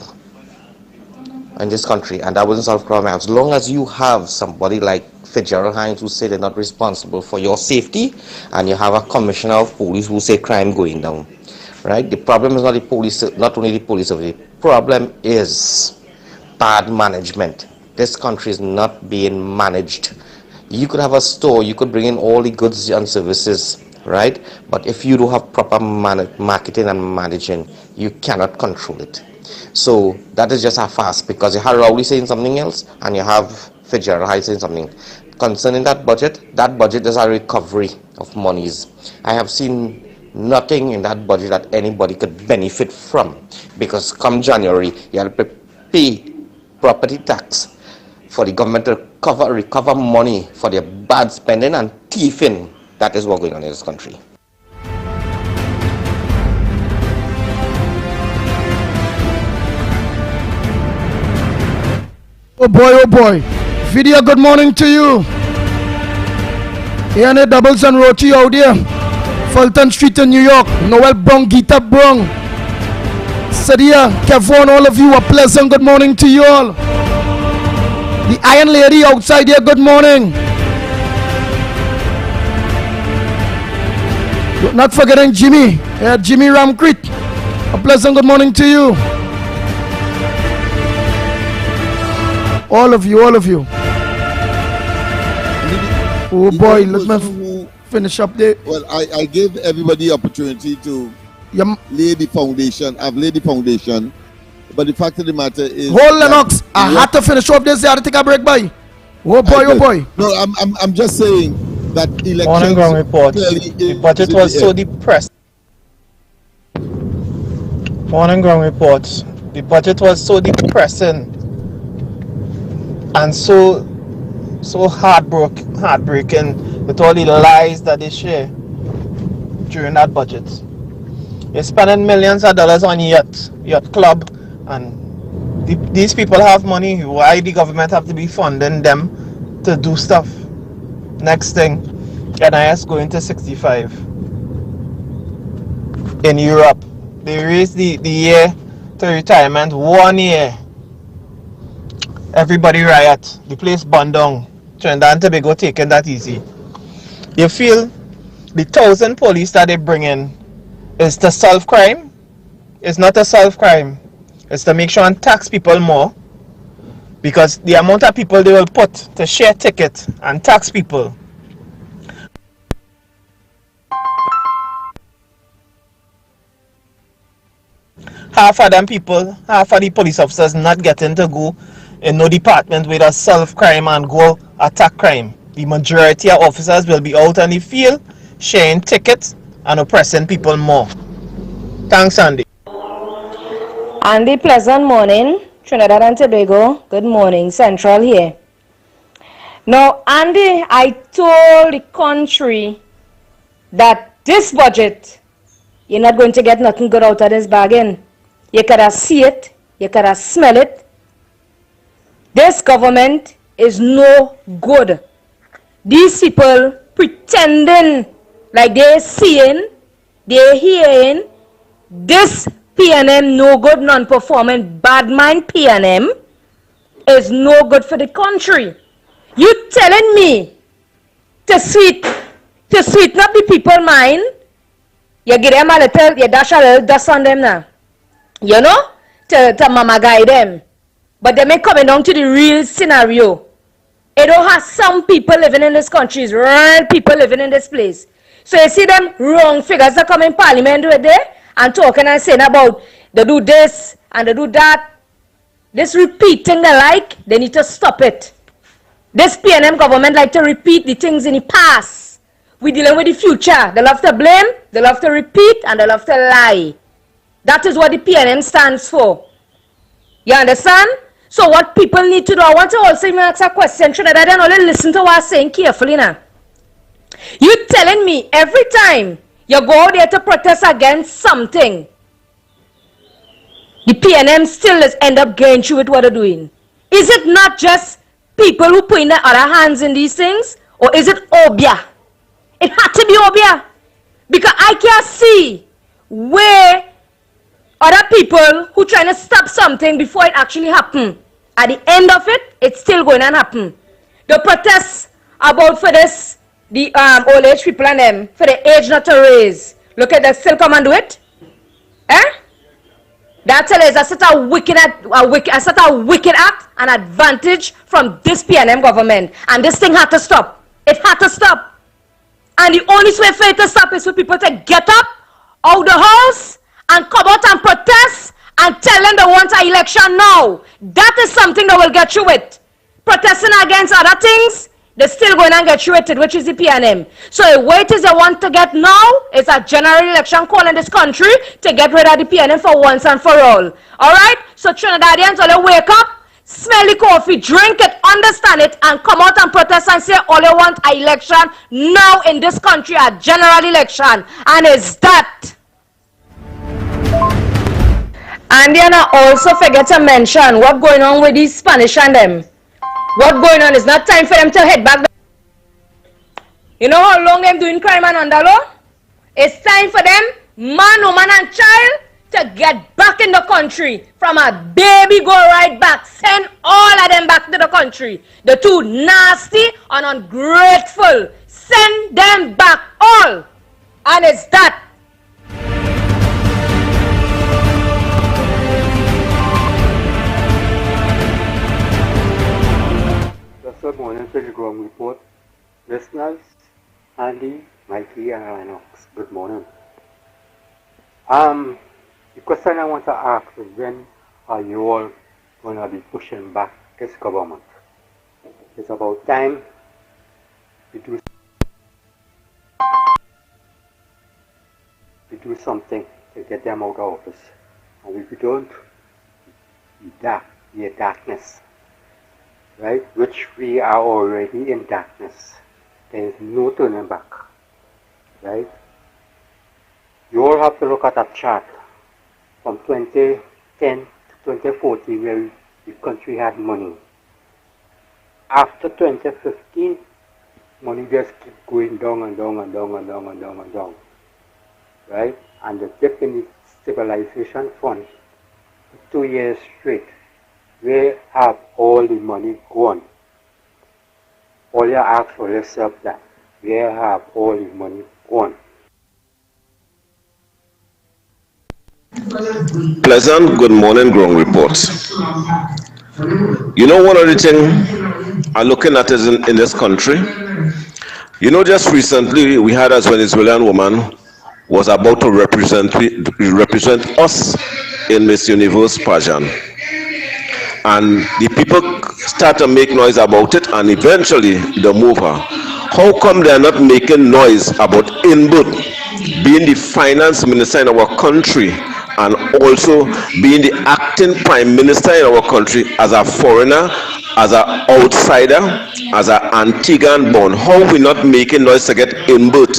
in this country, and that wouldn't solve crime. As long as you have somebody like Fitzgerald Hines who say they're not responsible for your safety, and you have a commissioner of police who say crime going down, right? The problem is not the police, not only the police. The problem is bad management. This country is not being managed. You could have a store, you could bring in all the goods and services, right? But if you don't have proper marketing and managing, you cannot control it. So that is just a fast, because you have Rowley saying something else and you have Fitzgerald Hines saying something. Concerning that budget is a recovery of monies. I have seen nothing in that budget that anybody could benefit from, because come January, you have to pay property tax for the government to recover money for their bad spending and thieving. That is what's going on in this country. Oh boy. Video, good morning to you. Here in Doubles and Roti out there. Fulton Street in New York. Noel Brown, Gita Brown. Sadia, Kevon, all of you, a pleasant good morning to you all. The Iron Lady outside here, good morning. Not forgetting Jimmy, Jimmy Ramcrit. A pleasant good morning to you. All of you. Oh boy, let me finish up there. Well, I gave everybody opportunity to lay the foundation. I've laid the foundation. But the fact of the matter is... Hold Lennox, I had to finish up this. I had to take a break, boy. Oh boy. No, I'm just saying that elections... Morning ground report. The budget was so depressed. Morning ground reports. The budget was so depressing and so heartbreaking with all the lies that they share during that budget. You're spending millions of dollars on yacht club, and these people have money. Why the government have to be funding them to do stuff? Next thing, NIS going to 65. In Europe, they raised the year to retirement 1 year. Everybody riot. The place burned down. Trinidad and Tobago taking that easy. You feel the 1,000 police that they bring in is to solve crime? It's not to solve crime. It's to make sure and tax people more. Because the amount of people they will put to share ticket and tax people. Half of the police officers not getting to go in no department where they solve crime and go attack crime. The majority of officers will be out on the field sharing tickets and oppressing people more. Thanks, Andy. Andy, pleasant morning. Trinidad and Tobago. Good morning. Central here. Now, Andy, I told the country that this budget, you're not going to get nothing good out of this bargain. You could have see it. You could have smell it. This government is no good. These people pretending like they're seeing, they're hearing. This PNM no good, non-performing, bad mind PNM is no good for the country. You telling me to sweeten up the people mind, you give them a little, you dash a little dust on them now. You know, to mama guide them. But they may coming down to the real scenario. It don't have some people living in this country, it's real people living in this place. So you see them wrong figures that come in parliament with there and talking and saying about they do this and they do that. This repeating they like, they need to stop it. This PNM government like to repeat the things in the past. We dealing with the future. They love to blame, they love to repeat, and they love to lie. That is what the PNM stands for. You understand? So what people need to do, I want to also even ask a question, Trinidad, and only listen to what I'm saying carefully now. You telling me every time you go out there to protest against something, the PNM still end up going through with what they're doing? Is it not just people who put in their other hands in these things, or is it Obia? It had to be Obia. Because I can't see where other people who trying to stop something before it actually happen. At the end of it, it's still going to happen. The protests about for this, the old age people and them, for the age not to raise. Look at that, still come and do it. Eh? That is a sort of wicked act and advantage from this PNM government. And this thing had to stop. It had to stop. And the only way for it to stop is for people to get up out of the house and come out and protest and tell them they want an election now. That is something that will get you with. Protesting against other things, they're still going to get you with it, which is the PNM. So the way it is they want to get now is a general election call in this country to get rid of the PNM for once and for all. Alright? So Trinidadians, all wake up, smell the coffee, drink it, understand it, and come out and protest and say all you want an election now in this country, a general election. And it's that. And then I also forget to mention what going on with these Spanish and them. What going on is not time for them to head back. You know how long them doing crime and under law? It's time for them, man, woman and child, to get back in the country. From a baby go right back. Send all of them back to the country. The too nasty and ungrateful. Send them back all. And it's that. Good morning to the Ground Report. Listeners, Andy, Mikey, and Lennox, good morning. The question I want to ask is, when are you all going to be pushing back this government? It's about time we do something to get them out of office. And if we don't, we are darkness. Right? Which we are already in darkness. There is no turning back. Right? You all have to look at that chart from 2010 to 2014 where the country had money. After 2015, money just keep going down and down and down and down and down and down. Right? And the dip in the stabilization fund for 2 years straight. Where have all the money gone? All you ask for yourself that. Where have all the money gone? Pleasant good morning, Ground Reports. You know, one of the things I'm looking at is in this country. You know, just recently we had a Venezuelan woman was about to represent us in Miss Universe pageant. And the people start to make noise about it, and eventually they move her. How come they are not making noise about Inbut being the finance minister in our country and also being the acting prime minister in our country as a foreigner, as an outsider, as an Antiguan born? How are we not making noise to get Inbut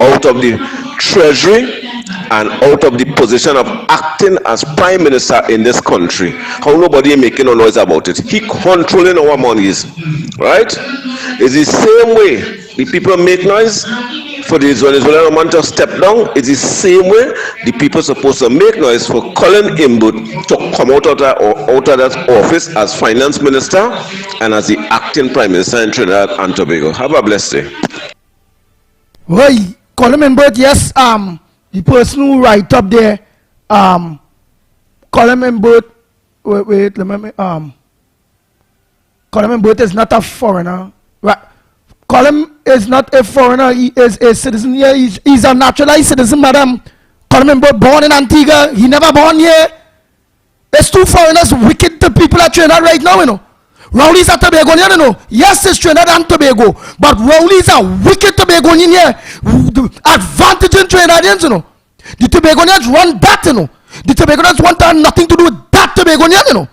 out of the treasury and out of the position of acting as prime minister in this country? How nobody making no noise about it? He controlling our monies, right? It's the same way the people make noise for the Venezuelan woman to step down. It's the same way the people supposed to make noise for Colin Inbut to come out of that office as finance minister and as the acting prime minister in Trinidad and Tobago. Have a blessed day. Why, Colin Inbut, yes, the person who write up there, Colin Inbut, wait, Colin Inbut is not a foreigner, right? Colin is not a foreigner, he is a citizen here, he's a naturalized citizen, madam. Colin Inbut born in Antigua, he never born here. There's two foreigners, wicked people at Trinidad right now, you know. Rowley's a Tobagonian, you know. Yes, it's Trinidad and Tobago, but Rowley's a wicked Tobagonian here. The advantage in Trinidadians, you know. The Tobagonians run that, you know. The Tobagonians want to have nothing to do with that Tobagonian, you know.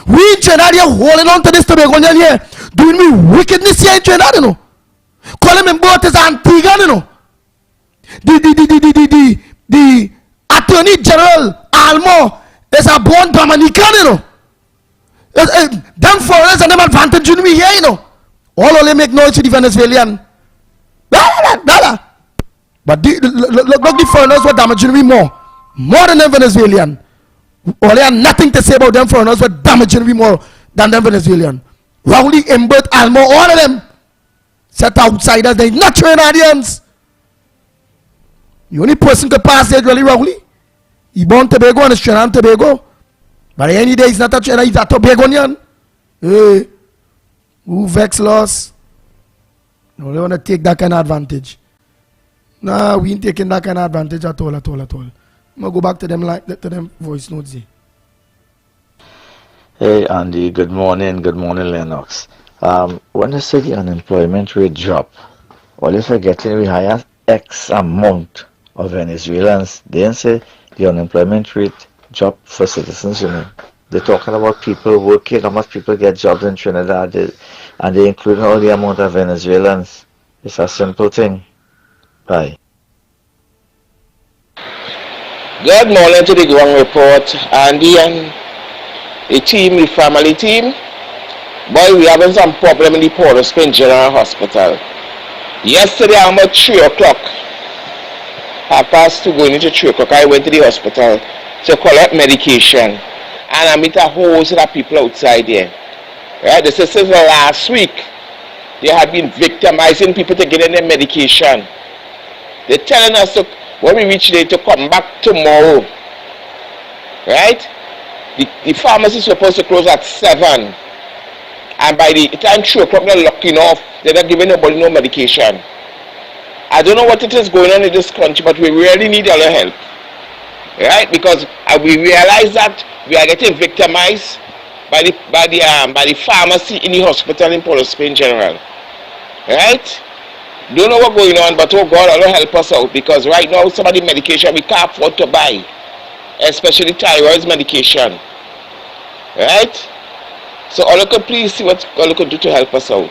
We in Trinidad here holding on to this Tobagonian here, doing me wickedness here in Trinidad, you know. Calling him both as Antiguan, you know. The Attorney General Almo is a born Dominican, you know. Them foreigners and them advantage in me here, you know. All only make noise to the Venezuelan. But look, the foreigners were damaging me more than them Venezuelan. All they have nothing to say about them foreigners were damaging me more than them Venezuelan. Rowley, Inbut, Almo, all of them set outsiders. They're not Trinidadians. The only person to pass there is really Rowley. He born Tobago and is Trinidad and Tobago. But any day he's not a Trinidad, he's a Tobagonian. Hey, who vex loss? No, they want to take that kind of advantage. Nah, we ain't taking that kind of advantage at all. I'm gonna go back to them voice notes here. Hey Andy, good morning Lennox. When you say the unemployment rate drop, all you're forgetting we hire X amount of Venezuelans. They didn't say the unemployment rate drop for citizens, you know. They're talking about people working, how much people get jobs in Trinidad, and they include all the amount of Venezuelans. It's a simple thing. Bye. Good morning to the Ground Report, Andy and the team, the family team. Boy, we having some problem in the Port of Spain General Hospital. Yesterday, about 3 o'clock, 2:30 going into 3 o'clock, I went to the hospital to collect medication. And I meet a whole set of people outside there. Right? This is last week. They had been victimizing people to get in their medication. They're telling us to, when we reach there, to come back tomorrow. Right? The pharmacy is supposed to close at 7. And by the time 3 o'clock they're locking off, they're not giving nobody no medication. I don't know what it is going on in this country, but we really need a little help. Right? Because we realize that we are getting victimized by the pharmacy in the hospital in Port of Spain General. Right? Don't know what's going on, but oh God, Allah help us out, because right now some of the medication we can't afford to buy, especially thyroid medication. Right? So Allah could please see what Allah could do to help us out.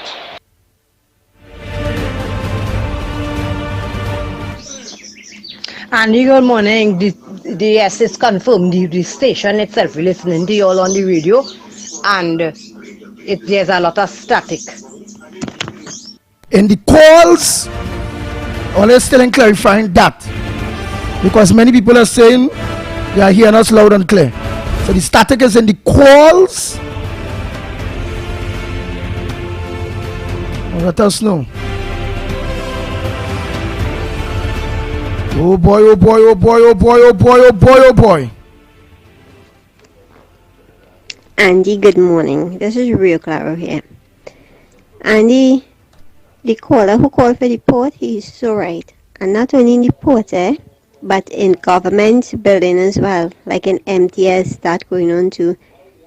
Andy, good morning. Yes, it's confirmed. The station itself, we're listening to you all on the radio, and there's a lot of static. In the calls, always still clarifying that, because many people are saying they are hearing us loud and clear. So the static is in the calls. Let us know. Oh boy, oh boy, oh boy, oh boy, oh boy, oh boy, oh boy. Andy, good morning. This is Rio Claro here. Andy, the caller who called for the port, he's so right. And not only in the port, but in government building as well, like in MTS, that going on too.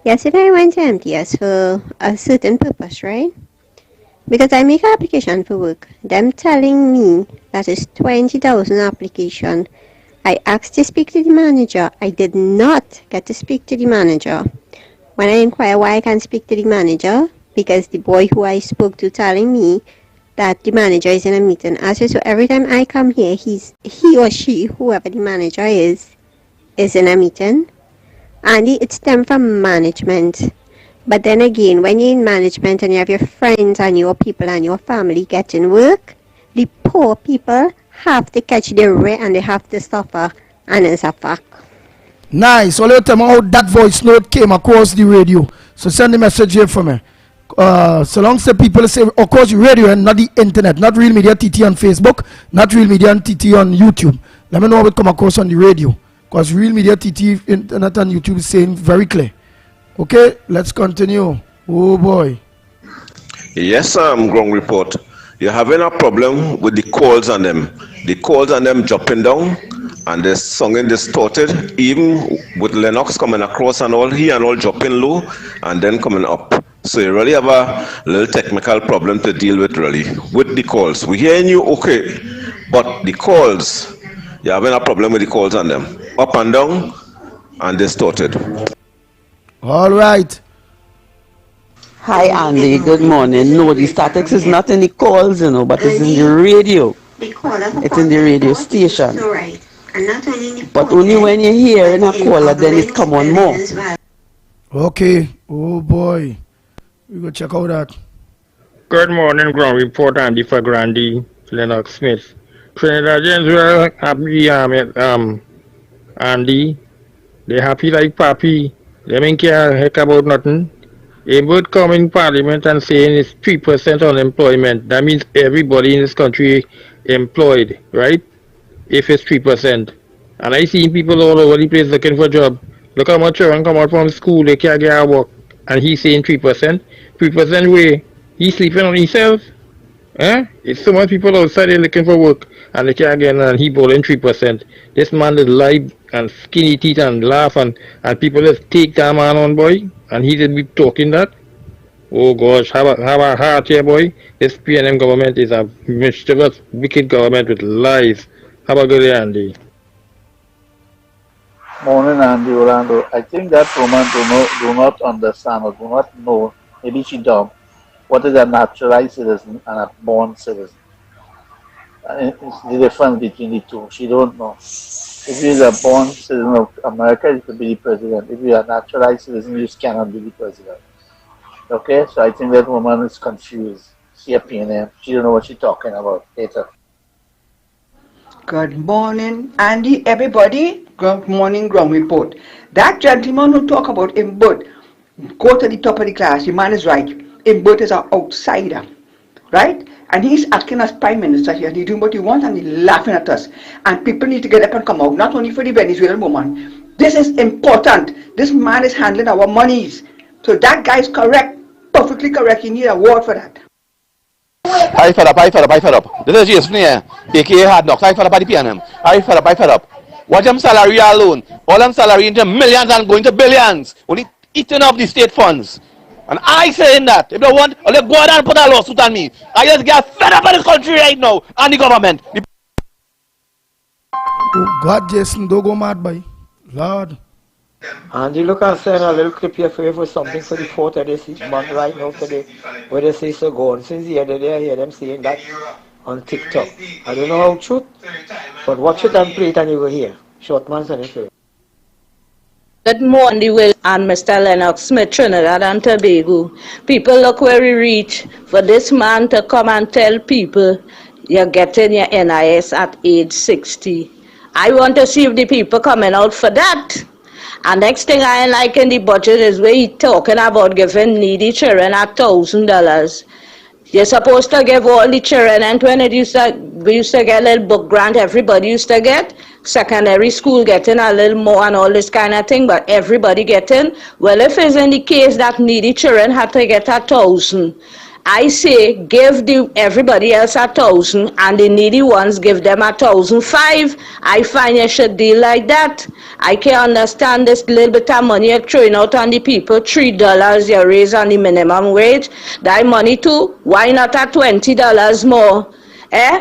Yesterday I went to MTS for a certain purpose, right? Because I make an application for work. Them telling me that is 20,000 application. I asked to speak to the manager. I did not get to speak to the manager. When I inquire why I can't speak to the manager, because the boy who I spoke to telling me that the manager is in a meeting. I said, so every time I come here, he or she, whoever the manager is in a meeting. And it's them from management. But then again, when you're in management and you have your friends and your people and your family getting work, the poor people have to catch their rent and they have to suffer, and it's a fact. Nice. So let them know how that voice note came across the radio. So send the message here for me. So long as the people say across the radio and not the internet, not Real Media TT on Facebook, not Real Media TT on YouTube. Let me know how it come across on the radio, because Real Media TT internet and YouTube is saying very clear. Okay, let's continue. Oh boy. Yes, Ground Report. You're having a problem with the calls on them. The calls on them dropping down and the songing distorted, even with Lennox coming across and all, he and all dropping low and then coming up. So you really have a little technical problem to deal with, really, with the calls. We're hearing you okay, but the calls, you're having a problem with the calls on them. Up and down and distorted. All right. Hi, Andy. Good morning. No, the statics is not in the calls, but it's in the radio. It's in the radio station. But only when you're hearing a caller, then it come on more. Okay. Oh boy. We go check out that. Good morning, Ground Report, Andy for Grandy, Lennox Smith. Trinidadians were happy, Andy. They happy like Papi. They don't care a heck about nothing. They would come in Parliament and saying it's 3% unemployment. That means everybody in this country employed, right? If it's 3%. And I see people all over the place looking for a job. Look how much children come out from school, they can't get a work. And he's saying 3%. 3% where he's sleeping on himself. It's so much people outside there looking for work and they can't get, and he bowling 3%. This man is lie and skinny teeth and laugh and people just take that man on, boy, and he just be talking that. Oh gosh, have a heart here, boy. This PNM government is a mischievous, wicked government with lies. Have a good day, Andy. Morning, Andy Orlando. I think that woman do not understand or do not know, maybe she dumb, what is a naturalized citizen and a born citizen. It's the difference between the two. She don't know. If you're a born citizen of America, you could be the president. If you're a naturalized citizen, you cannot be the president. Okay, so I think that woman is confused. She a PNM. She don't know what she's talking about. Later. Good morning, Andy, everybody. Good morning, ground report. That gentleman who talk about Imbut, go to the top of the class. The man is right. Imbut is an outsider, right? And he's asking us prime minister here, he's doing what he wants and he's laughing at us. And people need to get up and come out, not only for the Venezuelan woman. This is important. This man is handling our monies. So that guy is correct, perfectly correct. He needs an award for that. I fed up. This is Jason here. AKA Hard Knocks. I fed up by the PNM. I fed up. Watch them salary alone. All them salary into millions and going to billions. Only eating up the state funds. And I saying that. If they want, let go ahead and put a lawsuit on me. I just get fed up in this country right now. And the government. Oh God, Jason, don't go mad, boy. Lord. And you look and send a little clip here for something for the photo of this man right now today, where they say so gone. Since the other day I hear them saying that on TikTok. I don't know how true, but watch it and play it and you will hear. Short man saying it. Good morning, Will and Mr. Lennox Smith, Trinidad and Tobago. People, look where we reach for this man to come and tell people you're getting your NIS at age 60. I want to see if the people coming out for that. And next thing I like in the budget is where he talking about giving needy children $1,000. You're supposed to give all the children, and when we used to get a little book grant, everybody used to get. Secondary school getting a little more and all this kind of thing, but everybody getting. Well, if it's in the case that needy children have to get $1,000, I say give everybody else $1,000 and the needy ones give them $1,500. I find you should deal like that. I can understand this little bit of money you're throwing out on the people. $3 you raise on the minimum wage. That money too. Why not at $20 more?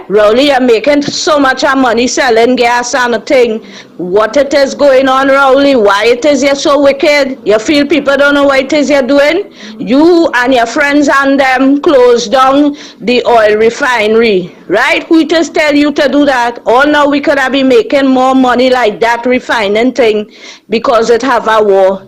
Rowley, you're making so much money selling gas and a thing. What it is going on, Rowley? Why it is you're so wicked? You feel people don't know what it is you're doing? You and your friends and them closed down the oil refinery, right? Who just tell you to do that? Oh no, we could have been making more money like that refining thing because it have a war.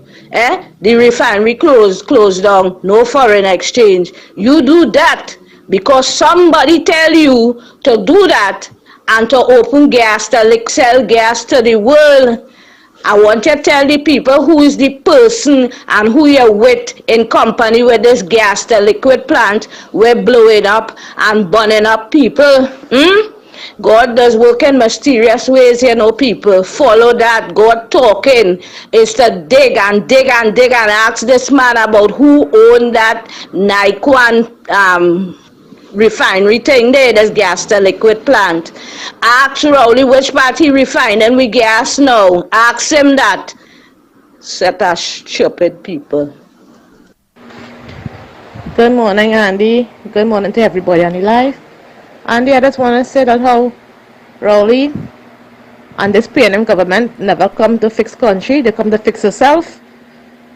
The refinery closed down, no foreign exchange. You do that because somebody tell you to do that and to open gas, to sell gas to the world. I want you to tell the people who is the person and who you're with in company with this gas to liquid plant. We're blowing up and burning up people. God does work in mysterious ways, you know, people. Follow that. God talking is to dig and dig and dig and ask this man about who owned that Nikewan refinery thing there, this gas to liquid plant. Ask Rowley which part he refining with gas now. Ask him that. Set of stupid people. Good morning, Andy. Good morning to everybody on the live. Andy, I just want to say that how Rowley and this PNM government never come to fix country. They come to fix yourself.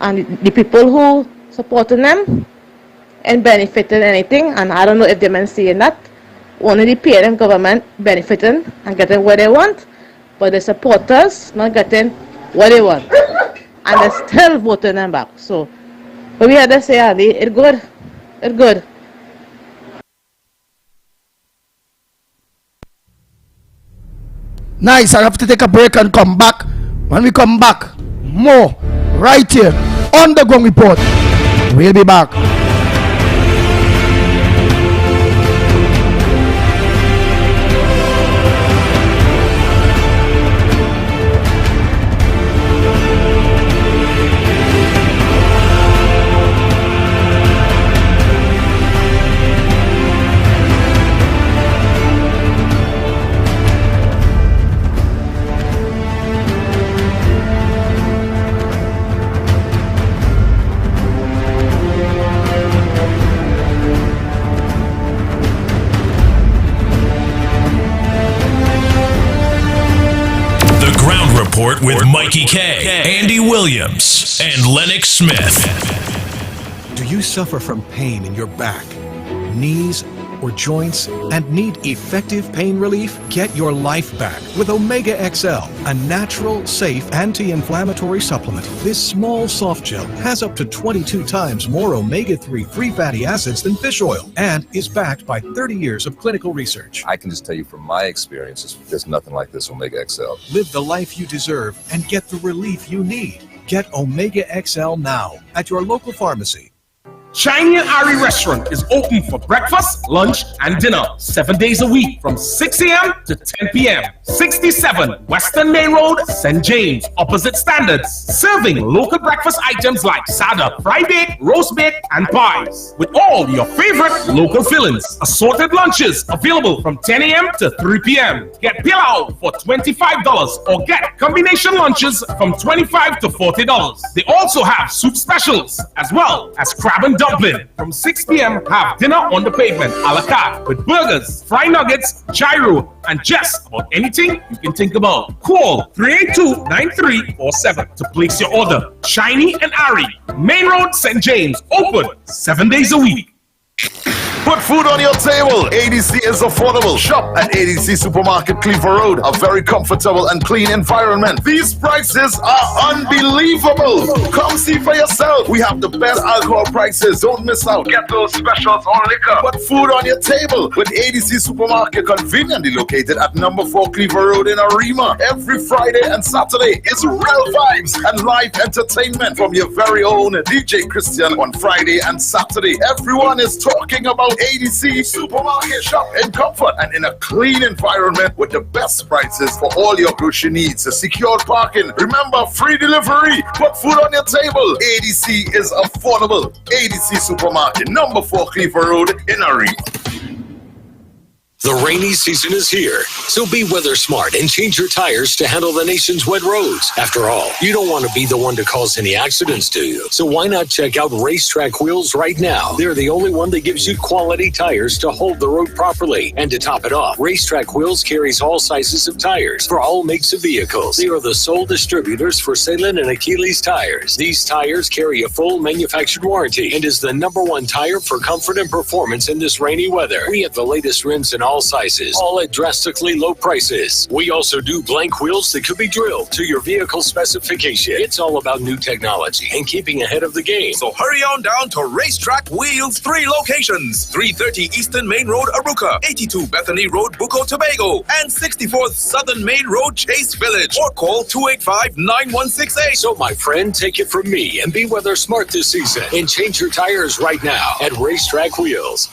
And the people who supporting them and benefiting anything, and I don't know if they've been saying that, only the PNM government benefiting and getting what they want, but the supporters not getting what they want. And they're still voting them back. So, what we had to say, Andy, it's good. It's good. Nice, I have to take a break and come back. When we come back, more right here on the Ground Report. We'll be back. Report with Mikey K, Andy Williams, and Lennox Smith. Do you suffer from pain in your back, knees, or joints and need effective pain relief? Get your life back with Omega XL, a natural, safe, anti-inflammatory supplement. This small soft gel has up to 22 times more omega-3 free fatty acids than fish oil and is backed by 30 years of clinical research. I can just tell you from my experiences, there's nothing like this Omega XL. Live the life you deserve and get the relief you need. Get Omega XL now at your local pharmacy. Shiny and Ari Restaurant is open for breakfast, lunch, and dinner 7 days a week from 6 a.m. to 10 p.m. 67 Western Main Road, St. James, opposite Standards. Serving local breakfast items like sada, fry bake, roast bake, and pies. With all your favorite local fillings. Assorted lunches available from 10 a.m. to 3 p.m. Get pilau for $25 or get combination lunches from $25 to $40. They also have soup specials as well as crab and dumpling. From 6 p.m. have dinner on the pavement a la carte with burgers, fried nuggets, gyro, and just about anything you can think about. Call 382-9347 to place your order. Shiny and Ari, Main Road, St. James, open 7 days a week. Put food on your table. ADC is affordable. Shop at ADC Supermarket, Cleaver Road. A very comfortable and clean environment. These prices are unbelievable. Come see for yourself. We have the best alcohol prices. Don't miss out. Get those specials on liquor. Put food on your table with ADC Supermarket, conveniently located at number 4 Cleaver Road in Arima. Every Friday and Saturday is real vibes and live entertainment from your very own DJ Christian on Friday and Saturday. Everyone is talking about ADC Supermarket. Shop in comfort and in a clean environment with the best prices for all your grocery needs. Secured parking. Remember, free delivery. Put food on your table. ADC is affordable. ADC Supermarket, number 4 Cleaver Road in Arima. The rainy season is here, so be weather smart and change your tires to handle the nation's wet roads. After all, you don't want to be the one to cause any accidents, do you? So why not check out Racetrack Wheels right now? They're the only one that gives you quality tires to hold the road properly. And to top it off, Racetrack Wheels carries all sizes of tires for all makes of vehicles. They are the sole distributors for Salem and Achilles tires. These tires carry a full manufactured warranty and is the #1 tire for comfort and performance in this rainy weather. We have the latest rims in all sizes, all at drastically low prices. We also do blank wheels that could be drilled to your vehicle specification. It's all about new technology and keeping ahead of the game. So hurry on down to Racetrack Wheels, 3 locations: 330 Eastern Main Road, Aruca, 82 Bethany Road, Bucco, Tobago, and 64th Southern Main Road, Chase Village. Or call 285-9168. So my friend, take it from me and be weather smart this season and change your tires right now at Racetrack Wheels.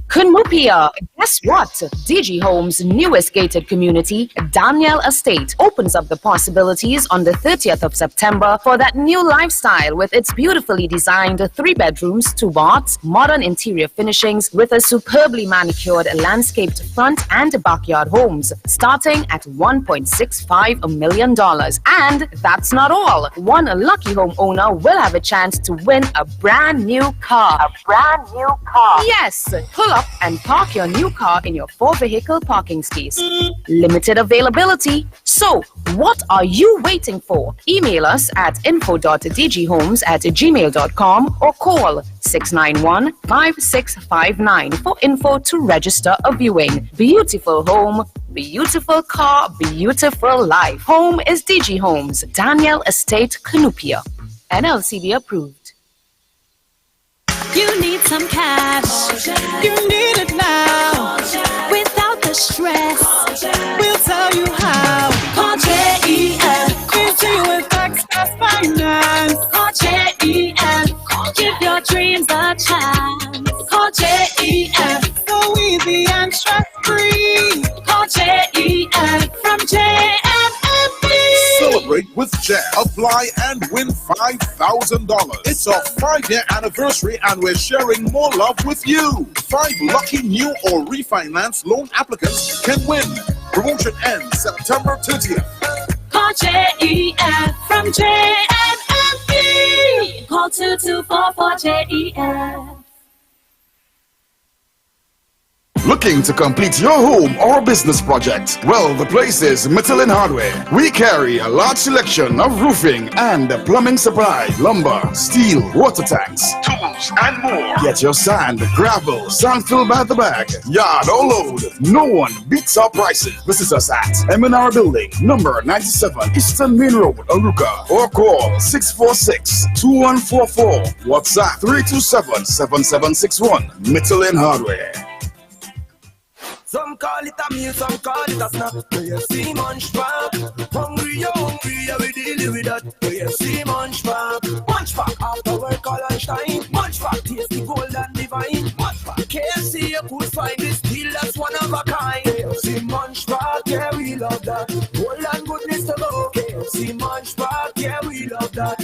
Canupia. Guess what? DG Homes' newest gated community, Daniel Estate, opens up the possibilities on the 30th of September for that new lifestyle with its beautifully designed 3 bedrooms, 2 baths, modern interior finishings with a superbly manicured landscaped front and backyard homes, starting at $1.65 million. And that's not all. One lucky homeowner will have a chance to win a brand new car. A brand new car. Yes, pull up and park your new car in your 4-vehicle parking space. Limited availability. So, what are you waiting for? Email us at info.dghomes@gmail.com or call 691-5659 for info to register a viewing. Beautiful home, beautiful car, beautiful life. Home is DG Homes, Daniel Estate, Canupia. NLCB approved. You need some cash. You need it now. Without the stress. We'll tell you how. Call JEF. Easy with access finance. Call JEF. Give your dreams a chance. Call JEF. So easy and stress-free. Call JEF from JFFB. Celebrate with Jeff. Apply and win $5,000. It's our 5-year anniversary and we're sharing more love with you. 5 lucky new or refinance loan applicants can win. Promotion ends September 30th. Call JEF from JFFB. Call 2244-JEF. Looking to complete your home or business project? Well, the place is Michelin Hardware. We carry a large selection of roofing and plumbing supply, lumber, steel, water tanks, tools, and more. Get your sand, gravel, sand fill by the bag, yard or load. No one beats our prices. Visit us at M&R Building, number 97, Eastern Main Road, Aruka, or call 646-2144. WhatsApp 327-7761. Michelin Hardware. Some call it a meal, some call it a snack. KFC Munch Pack. Hungry, you're hungry, yeah, we deal with that. KFC Munch Pack. Munch Pack after work or lunchtime. Munch Pack tasty, gold and divine. Munch Pack KFC, you could find this deal that's one of a kind. KFC Munch Pack, yeah, we love that. Gold and goodness to go. KFC Munch Pack, yeah, we love that.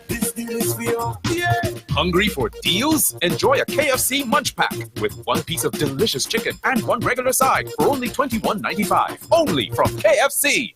This deal is for you, yeah. Hungry for deals? Enjoy a KFC Munch Pack with one piece of delicious chicken and one regular side for only $21.95. Only from KFC.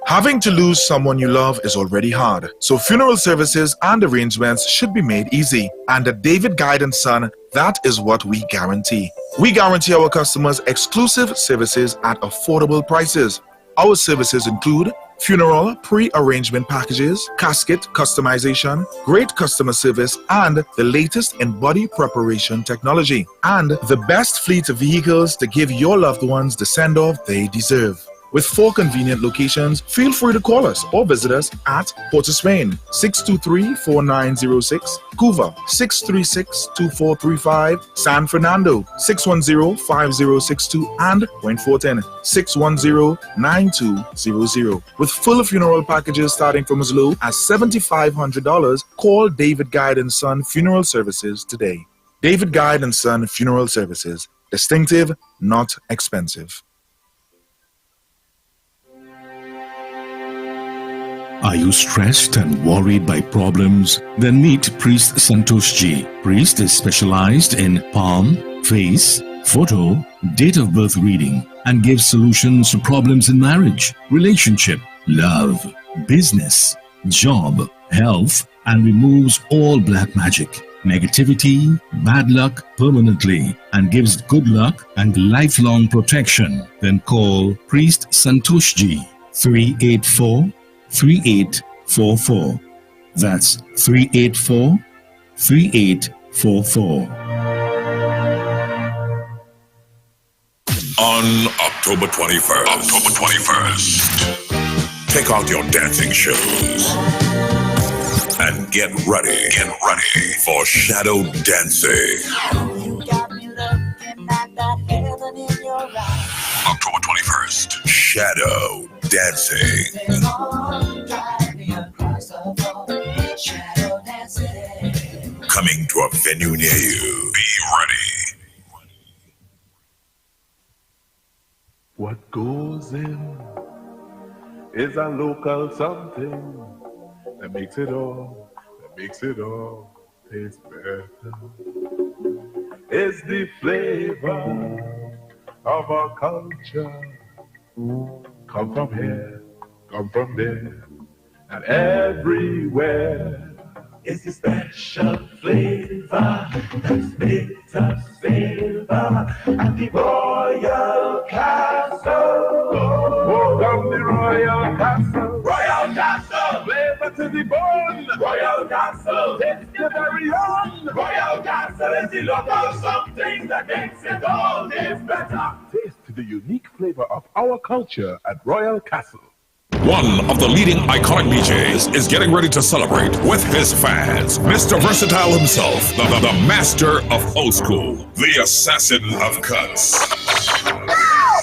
Having to lose someone you love is already hard, so funeral services and arrangements should be made easy. And at David Guide & Son, that is what we guarantee. We guarantee our customers exclusive services at affordable prices. Our services include funeral pre-arrangement packages, casket customization, great customer service, and the latest in body preparation technology, and the best fleet of vehicles to give your loved ones the send-off they deserve. With 4 convenient locations, feel free to call us or visit us at Port of Spain, 623-4906, Cuba, 636-2435, San Fernando, 610-5062, and Point Fortin, 610-9200. With full funeral packages starting from as low as $7,500, call David Guide & Son Funeral Services today. David Guide & Son Funeral Services. Distinctive, not expensive. Are you stressed and worried by problems? Then meet Priest Santosh Ji. Priest is specialized in palm, face, photo, date of birth reading, and gives solutions to problems in marriage, relationship, love, business, job, health, and removes all black magic, negativity, bad luck permanently, and gives good luck and lifelong protection. Then call Priest Santosh Ji, 384-3844. That's 384-3844. On October 21st, take out your dancing shoes and get ready for shadow dancing. October 21st, shadow dancing. Coming to a venue near you. Be ready. What goes in is a local something that makes it all taste better. It's the flavor of our culture. Come from here, come from there, and everywhere. It's the special flavor that's made us savor at the Royal Castle. Oh, come the Royal Castle. Royal Castle. Flavor to the bone. Royal Castle. It's the very own. Royal Castle is the local something that makes it all taste better. Taste the unique flavor of our culture at Royal Castle. One of the leading iconic DJs is getting ready to celebrate with his fans. Mr. Versatile himself, the master of old school, the assassin of cuts.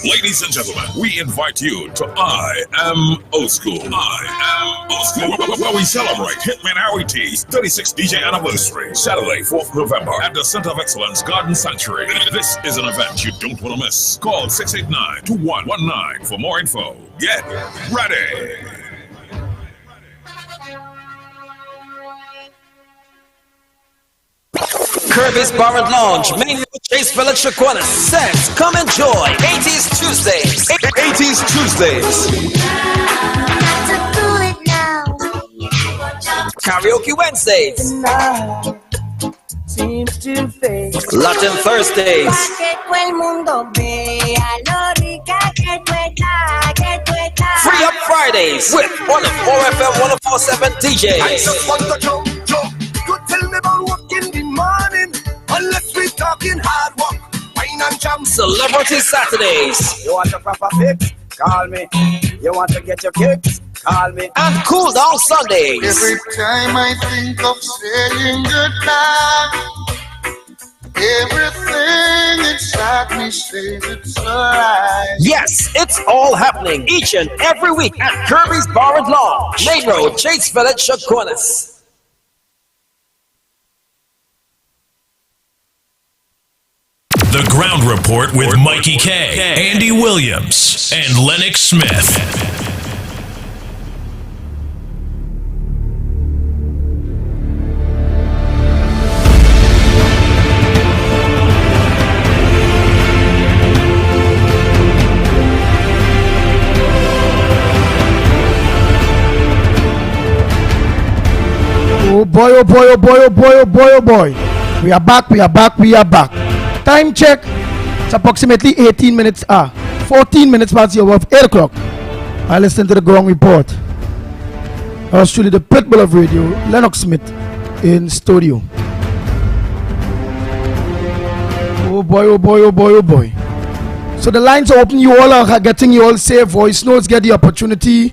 Ladies and gentlemen, we invite you to I Am Old School. I Am Old School, where we celebrate Hitman Harry T's 36th DJ anniversary, Saturday, 4th November, at the Center of Excellence Garden Sanctuary. This is an event you don't want to miss. Call 689-2119 for more info. Get ready. Kirby's Bar and Lounge, Main Road, Chase Village, Shaquana. Sex, come enjoy. 80s Tuesdays. 80s Tuesdays. Karaoke Wednesdays. seems to fade. Latin Thursdays. Free Up Fridays with one of 4FM 104.7 DJs. I just want to jump. You tell me about work in the morning. Unless we talking hard work. Wine and jam. Celebrity Saturdays. You want a proper fix? Call me. You want to get your kicks? Call me. And Cool Down Sundays. Every time I think of saying goodbye, everything inside me says it's a lie. Yes, it's all happening each and every week at Kirby's Bar and Lounge, Main Road, Chase Village, Chaguanas. The Ground Report with Mikey K, Andy Williams, and Lennox Smith. Oh boy, oh boy, oh boy, oh boy, oh boy, oh boy. We are back. Time check. It's approximately 14 minutes past the hour of 8 o'clock. I listen to the Ground Report. I was truly the pitbull of radio, Lennox Smith, in studio. Oh boy, oh boy, oh boy, oh boy. So the lines are open. You all are getting your all say voice notes. Get the opportunity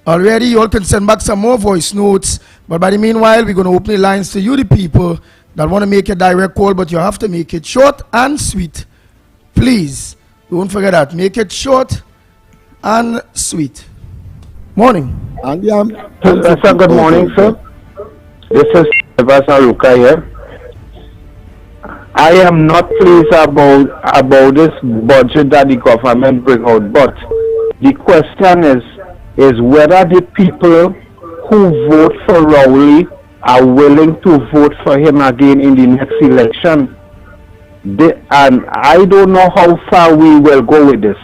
already. You all can send back some more voice notes. But by the meanwhile, we're going to open the lines to you, the people that want to make a direct call, but you have to make it short and sweet. Please, don't forget that. Make it short and sweet. Morning. Sir, good morning, sir. This is Aruka here. I am not pleased about this budget that the government bring out, but the question is whether the people who vote for Rowley are willing to vote for him again in the next election. And I don't know how far we will go with this.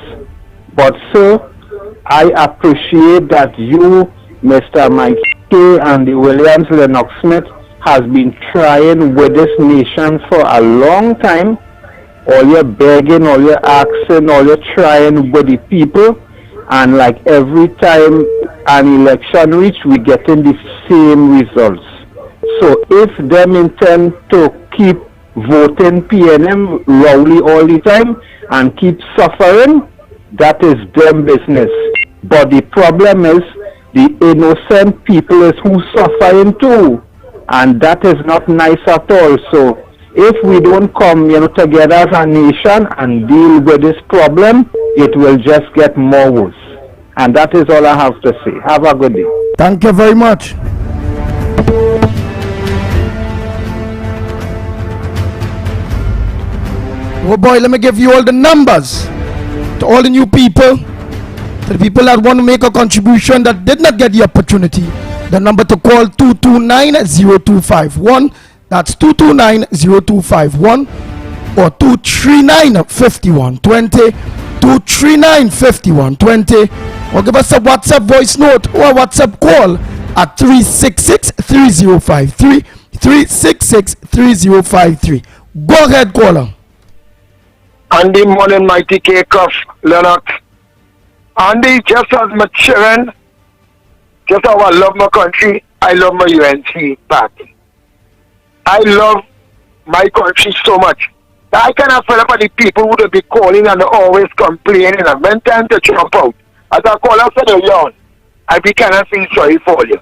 But sir, I appreciate that you, Mr. Mike K. and the Williams Lennox Smith has been trying with this nation for a long time. All you're begging, all you're asking, all you're trying with the people. And like every time an election reach, we getting the same results. So if them intend to keep voting PNM Rowley all the time and keep suffering, that is them business. But the problem is the innocent people is who suffering too, and that is not nice at all. So if we don't come, together as a nation and deal with this problem, it will just get more worse. And that is all I have to say. Have a good day. Thank you very much. Oh boy, let me give you all the numbers to all the new people, to the people that want to make a contribution that did not get the opportunity. The number to call 229-0251. That's 229-0251 or 239-5120. 239-5120, or give us a WhatsApp voice note or a WhatsApp call at 366-3053. 366-3053. Go ahead, caller. Andy morning, Mighty K. Cuff, Lennox. Andy, just as my children, just how I love my country, I love my UNC party. I love my country so much. I cannot feel about the people who will be calling and always complaining and when time to jump out. As I call us for yawn, I cannot feel sorry for you.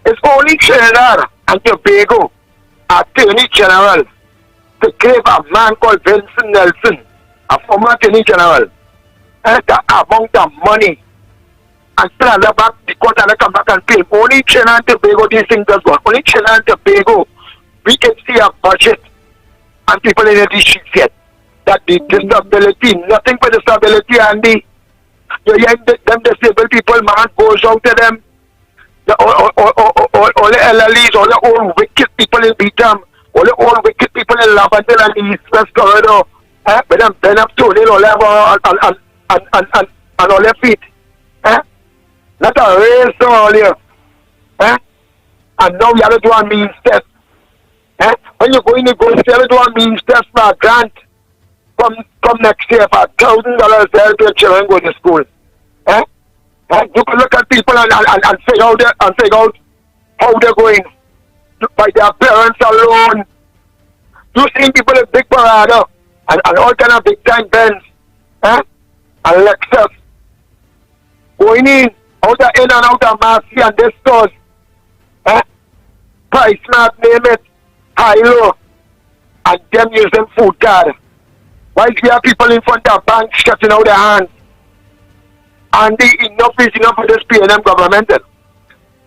It's only Trinidad and Tobago Attorney General to give a man called Vincent Nelson, a former Attorney General, and the amount of money and plan back the court and come back and pay. Only Trinidad and Tobago these things does go. Only Trinidad and Tobago we can see a budget. And people in the streets yet that the disability, nothing but disability, Andy. Them disabled people, man, goes out to them. All the LLEs, all the old wicked people in Beatham, all the old wicked people in Lavendale and the East West Corridor, with them bend up to it, all and all their feet. Not a race to all here. And now we have to do a mean step. When you go in, you go sell to a means test for a grant. Come next year for $1,000 to help your children go to school. You can look at people and figure out how they're going by their parents alone. You see people in big Parada and all kind of big time Benz, and Lexus going in and out of Massey and their stores, Price Smart, name it, high-low, and them using food card. While we have people in front of banks stretching out their hands. And enough is enough for this PNM governmental.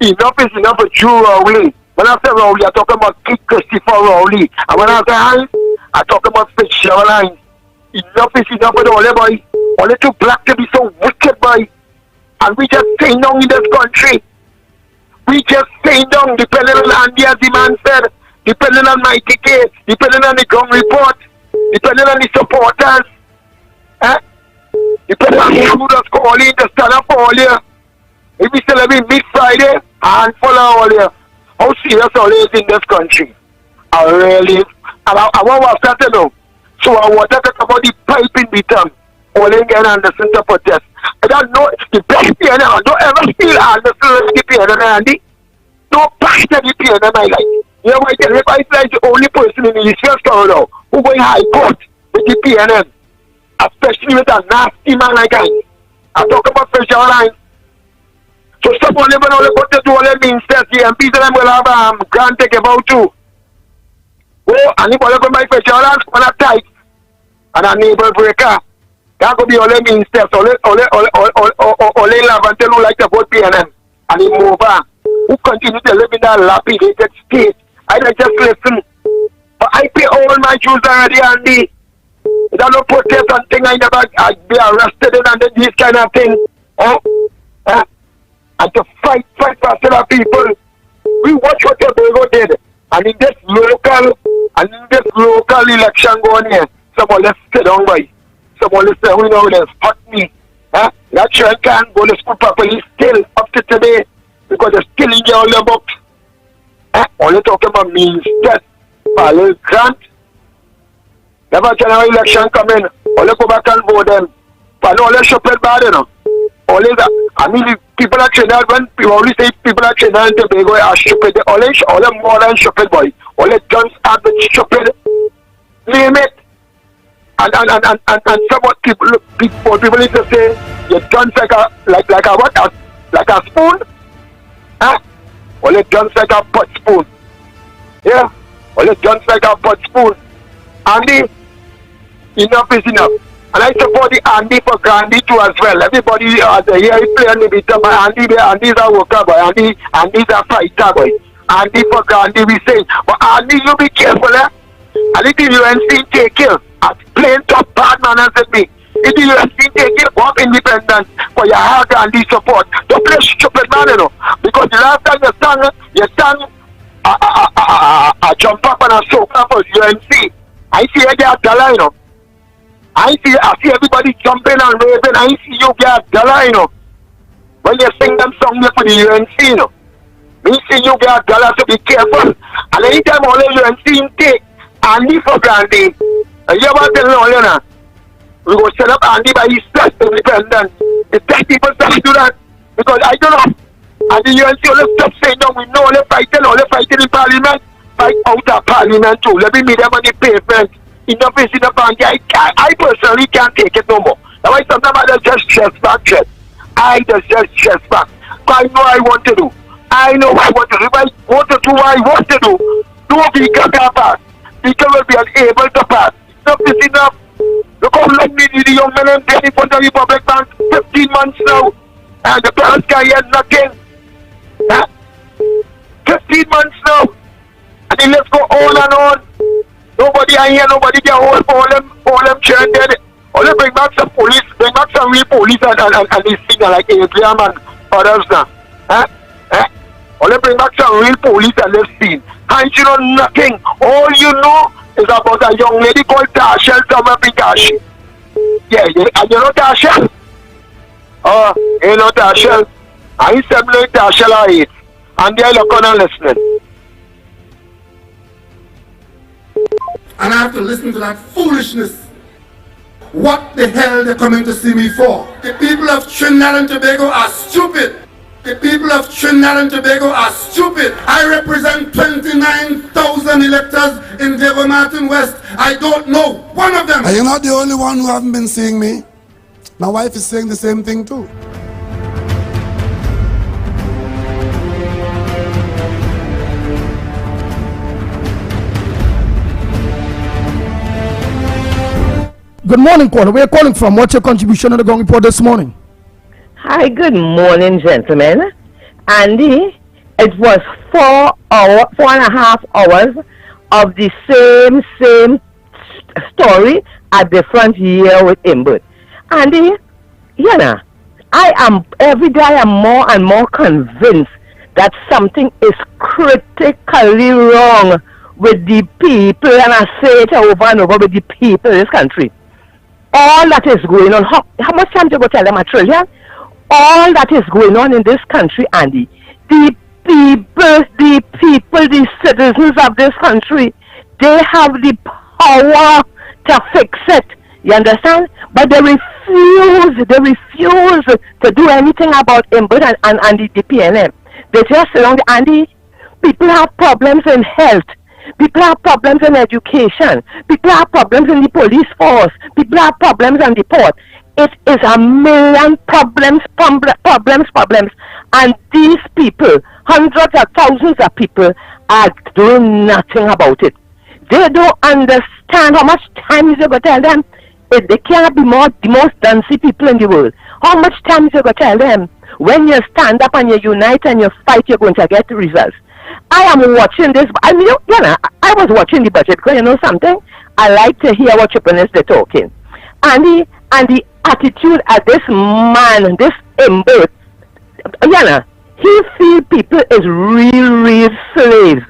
Enough is enough for Drew Rowley. When I say Rowley, I talk about Christopher Rowley. And when I say Hines, I talk about Fitzgerald Hines. Enough is enough for the only boy. Only too black to be so wicked, boy. And we just staying down in this country. We just staying down, depending on Andy, as the man said, depending on Mikey K, depending on the ground report, depending on the supporters. Depending on who does call in, the stand up for all year. If we celebrate Mid Friday, and follow all year. How serious all is in this country? I really, and I want to start to know. So I want to talk about the piping beaten. All in again Anderson to protest. I don't know the best PNM. I don't ever feel Anderson the PNM, Andy. Don't pass the PNM I like. You know why? Everybody is the only person in the East corridor who going high court with the PNM. Especially with a nasty man like I. I talk about Fitzgerald Hines. So someone even only put to do all the means that the MPs and them will have grant take about too. Oh, and if all of them by Fitzgerald Hines on a tight and a neighbor breaker, that could be all the means that only Lavante who like to vote PNM and he move on. Who continue to live in that lapidated state. I don't just listen. But I pay all my dues already, Andy. There's no protest and thing I never be arrested in and these kind of things. And to fight for other people. We watch what Tobago did. And in this local election going here, someone let's sit down by. Someone let's say, we know there's hot me. That sure can't go to school properly still up to today because they're still in all the books. Only talking about means that for a little grant. Never general election come in, only go back and vote them. But only shopper bad, you know. Only that. I mean, the people are Trinidad, when people only say people are Trinidad and Tobago are stupid, they only more than stupid, boy. Only guns are the stupid. Name it. And somewhat people need to say, your guns like a what? Like a spoon? Only guns like a pot spoon. Yeah? Only guns like a pot spoon. Andy, enough is enough. And I support the Andy for Gandhi too as well. Everybody here play on the beat, but Andy's a worker boy. Andy's a fighter boy. Andy for Gandhi we say. But Andy, you be careful, And if the UNC take you, as plain top bad manners with me. If the UNC take you, walk independent for your hard Gandhi support. Don't play stupid man, you know. Because the last time you sang a jump up and a soak up for UNC. I see you get $1, you know. I see everybody jumping and raving. I see you get $1, you know. When you sing them songs for the UNC, you know. Me see you get $1, so be careful. And anytime all the UNC take Andy for Gandhi, and you ever tell all you know, we go set up Andy by his trust independent. The tech people stop to do that. Because I don't know. And the UNC only stop saying no, we know only fighting in parliament. Fight out of parliament too. Let me meet them on the pavement. Enough is enough, Andy. I personally can't take it no more. That's why sometimes I just stress back. I just stress back. I know I want to do. I know what I want to do. If I want to do what I want to do, no vehicle can pass. Vehicle will be unable to pass. Enough is enough. Look how long the young men and in front of the public bank 15 months now. And the parents can't hear nothing. 15 months now. And then let's go on and on. Nobody I hear, nobody get hold for all them children dead. Only bring back some police, bring back some real police and these things like Adrian and others now. Only bring back some real police and they've seen. And you know nothing. All you know is about a young lady called Tasha somewhere in Kashi. Yeah, and you know Tasha? You know Tasha? I said like Tasha 8. And they look on and listening. and I have to listen to that foolishness. What the hell they're coming to see me for? The people of Trinidad and Tobago are stupid. The people of Trinidad and Tobago are stupid. I represent 29,000 electors in Devon Martin West. I don't know one of them. And you're not the only one who haven't been seeing me. My wife is saying the same thing too. Good morning, caller. Where are you calling from? What's your contribution on the Gong Report this morning? Hi, good morning, gentlemen. Andy, it was 4.5 hours of the same story at the front here with Imbert. Andy, you know, every day I am more and more convinced that something is critically wrong with the people, and I say it over and over, with the people in this country. All that is going on, how much time do you go tell them, a trillion? All that is going on in this country, Andy, the people, the citizens of this country, they have the power to fix it. You understand? But they refuse to do anything about Imbert and the PNM. They just say, Andy, people have problems in health. People have problems in education. People have problems in the police force. People have problems on the port. It is a million problems. And these people, hundreds of thousands of people, are doing nothing about it. They don't understand how much time is it going to tell them. They can't be the most dancey people in the world. How much time is it going to tell them? When you stand up and you unite and you fight, you're going to get the results. I am watching this. I mean, you know, I was watching the budget because, you know something, I like to hear what Chipperness they're talking. And the attitude of this man, this Imbert, you know, he feel people is real slaves.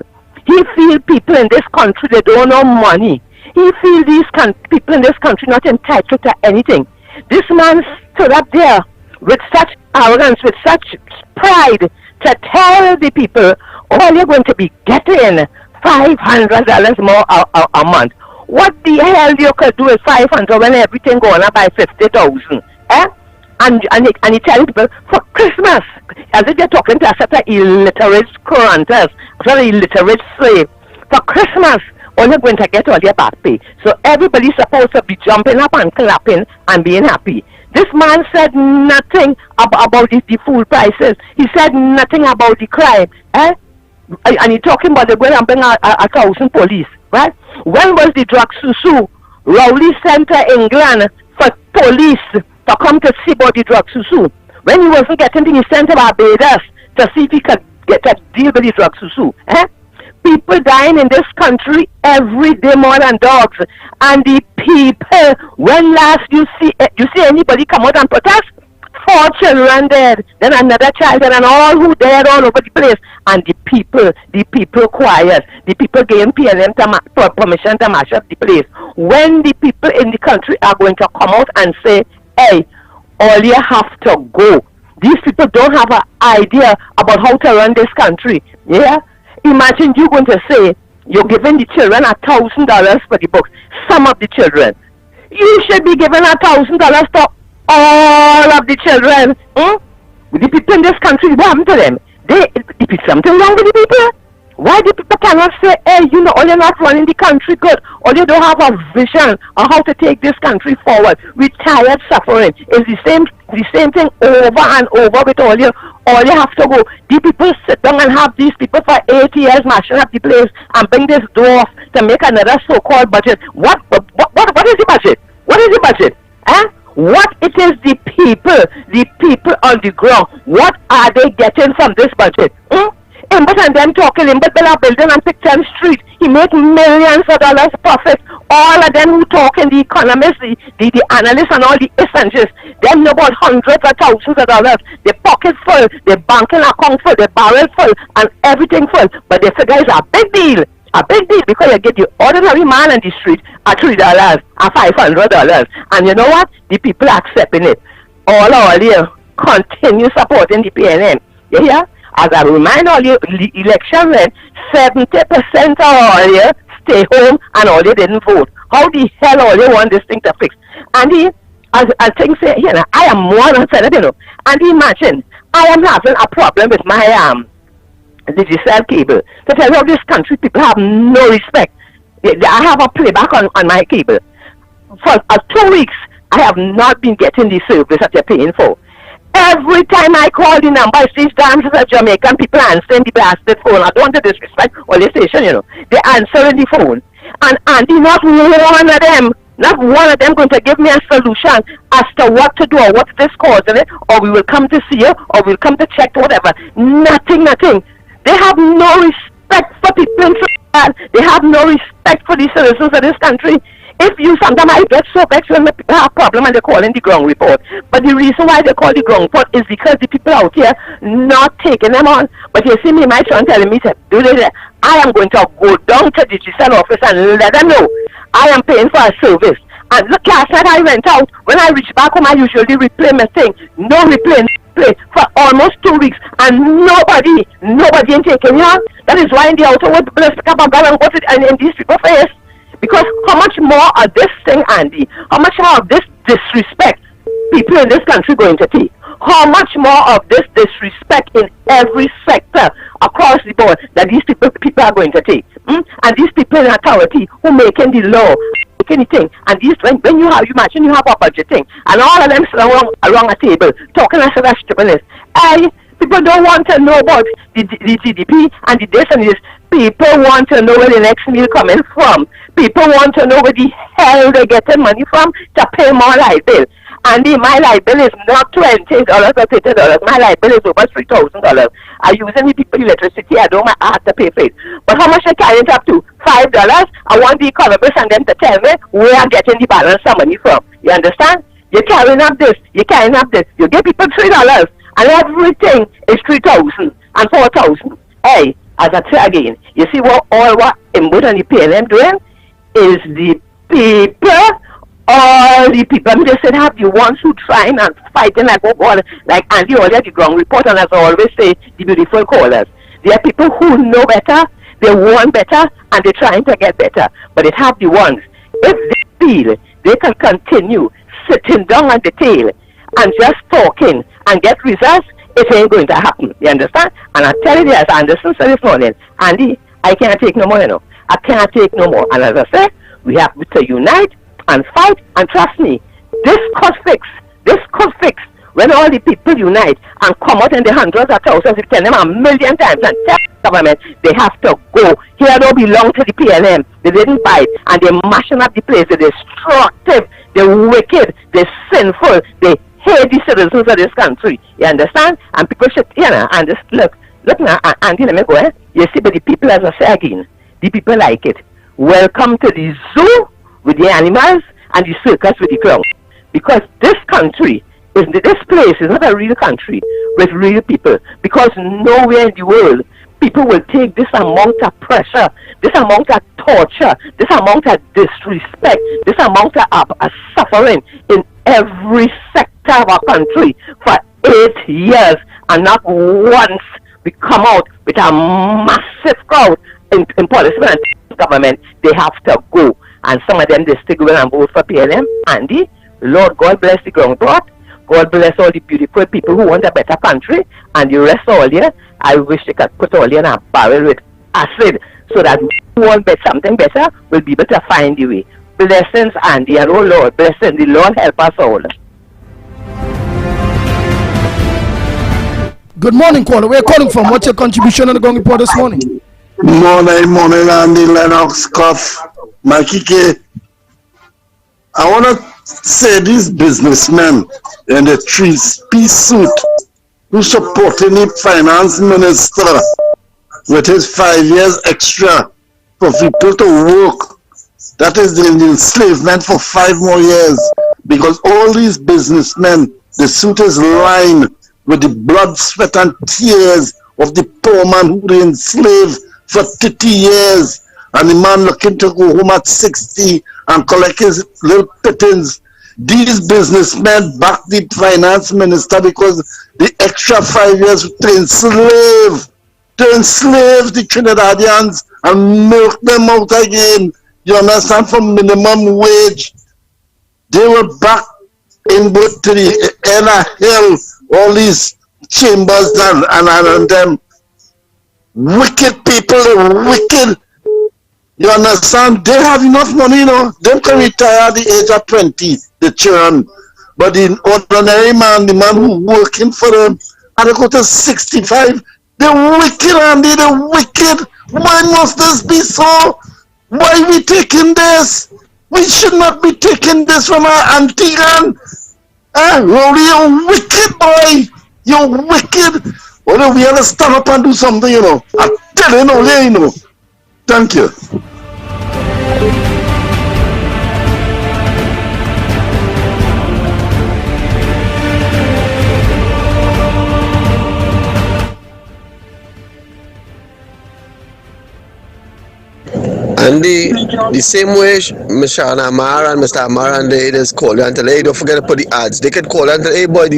He feel people in this country, they don't know money. He feel these people in this country not entitled to anything. This man stood up there with such arrogance, with such pride, to tell the people, oh, you're going to be getting $500 more a month. What the hell you could do with $500 when everything going up by 50,000? Eh? And he telling people for Christmas, as if you're talking to such an illiterate currenters, such an illiterate slave. For Christmas, only going to get all your back pay. So everybody's supposed to be jumping up and clapping and being happy. This man said nothing about the food prices. He said nothing about the crime. Eh? And he's talking about they're going to bring 1,000 police. Right? When was the drug susu? Rowley Center, England, for police to come to see about the drug susu. When he wasn't getting the sent to Barbados to see if he could get a deal with the drug susu. Eh? People dying in this country every day more than dogs. And the people, when last you see anybody come out and protest? 4 children dead, then another child dead, and all who dead all over the place. And the people quiet. The people giving PNM permission to mash up the place. When the people in the country are going to come out and say, hey, all you have to go. These people don't have an idea about how to run this country. Yeah? Imagine you going to say, you're giving the children $1,000 for the books. Some of the children. You should be giving $1,000 to all of the children. The people in this country, what happened to them? Is something wrong with the people? Why the people cannot say, hey, you know, you're not running the country good, or you don't have a vision on how to take this country forward. We're tired suffering. It's the same thing over and over with all you have to go. The people sit down and have these people for 8 years mashing up the place and bring this dwarf to make another so-called budget. What is the budget? What is the budget? Eh? What it is the people on the ground, what are they getting from this budget? Imbert and them talking, Imbert build a building on Picton Street. He make millions of dollars profit. All of them who talk in the economists, the analysts and all the essentials, them know about hundreds of thousands of dollars. Their pocket full, their banking account full, their barrel full, and everything full. But they figure it's a big deal. A big deal because you get the ordinary man on the street at $3 or $500. And you know what? The people are accepting it. All you continue supporting the PNM. You hear? As I remind all you, the election when 70% of all you stay home and all they didn't vote. How the hell all they want this thing to fix? And he, as things say, you know, I am one on Senate, you know. And imagine, I am having a problem with my Digicel cable. To tell you, this country people have no respect. I have a playback on my cable. For 2 weeks, I have not been getting the service that they're paying for. Every time I call the number, I see dances at Jamaican people answering the blasted phone. I don't want to disrespect all the station, you know. They answering the phone. And Andy, not one of them going to give me a solution as to what to do or what is causing it, or we will come to see you, or we'll come to check, whatever. Nothing. They have no respect for people in Trinidad. They have no respect for the citizens of this country. If you sometimes I get so vexed when people have a problem and they call in the ground report. But the reason why they call the ground report is because the people out here not taking them on. But you see me, my son telling me, do this. I am going to go down to the Digicel office and let them know I am paying for a service. And look, last night I went out. When I reach back home, I usually replay my thing. No replay for almost 2 weeks. And nobody ain't taking me on. That is why in the outer world, people stick up a gun and go to in these people's face. Because how much more of this thing, Andy, how much more of this disrespect people in this country going to take? How much more of this disrespect in every sector across the board that these people are going to take? And these people in authority who making the law, anything, and these when you imagine you have a budget thing, and all of them sit around a table talking as a stupidness. People don't want to know about the GDP and the this and this. People want to know where the next meal coming from. People want to know where the hell they're getting money from to pay more light bill. And my light bill is not $20 or $30. My light bill is over $3,000. I using the people electricity. I don't have to pay for it. But how much I carry it up to? $5. I want the economists and them to tell me where I'm getting the balance of money from. You understand? You're carrying up this. You're carrying up this. You give people $3. And everything is 3,000 and 4,000. Hey, as I say again, you see what Inwood and the PLM doing is the people, all the people, they said have the ones who trying and fighting like Andy earlier, the ground report, and as I always say, the beautiful callers. They are people who know better, they want better, and they're trying to get better. But it have the ones, if they feel they can continue sitting down on the tail and just talking and get results, it ain't going to happen. You understand? And I tell you, as Anderson said this morning, Andy, I can't take no more, you know. I can't take no more. And as I said, we have to unite and fight, and trust me, this could fix, when all the people unite and come out in the hundreds of thousands, we tell them a million times and tell the government they have to go. Here don't belong to the PLM. They didn't buy it, and they're mashing up the place. They're destructive, they're wicked, they're sinful, they hate the citizens of this country. You understand? And people should, you know, and just look now, Andy, let me go, eh? You see, but the people, as I say again, the people like it. Welcome to the zoo with the animals and the circus with the clowns. Because this country, this place is not a real country with real people. Because nowhere in the world people will take this amount of pressure, this amount of torture, this amount of disrespect, this amount of suffering in every sector of our country for 8 years, and not once we come out with a massive crowd in policemen and government. They have to go, and some of them they stick well and vote for PLM. Andy, Lord God bless the ground plot. God bless all the beautiful people who want a better country, and the rest all here, I wish they could put all in a barrel with acid so that who want something better will be able to find the way. Blessings, Andy, and oh Lord, blessings. The Lord help us all. Good morning, caller. Where are you calling from? What's your contribution on the Gong Report this morning? Morning, Andy, Lennox, Cuff, Mikey K. I want to say these businessmen in the three-piece suit who supporting the finance minister with his 5 years extra for people to work. That is the enslavement for 5 more years, because all these businessmen, the suit is lined with the blood, sweat and tears of the poor man who they enslaved for 30 years, and the man looking to go home at 60 and collect his little pittance. These businessmen back the finance minister because the extra 5 years to enslave to enslave the Trinidadians and milk them out again. You understand? For minimum wage. They were back in both to the inner hill, all these chambers and them wicked people, wicked. You understand? They have enough money, you know. They can retire at the age of 20, the children. But the ordinary man, the man who working for them, and they go to 65. They're wicked, Andy, they're wicked. Why must this be so? Why are we taking this? We should not be taking this from our auntie Ann. Rolly, you're wicked, boy. You're wicked. Well, we have to stand up and do something, you know. I'm telling you, you know. Thank you. And the same way Mr. Amar and Mr. Amar and they just call you and tell you, hey, don't forget to put the ads. They can call you and tell, hey boy,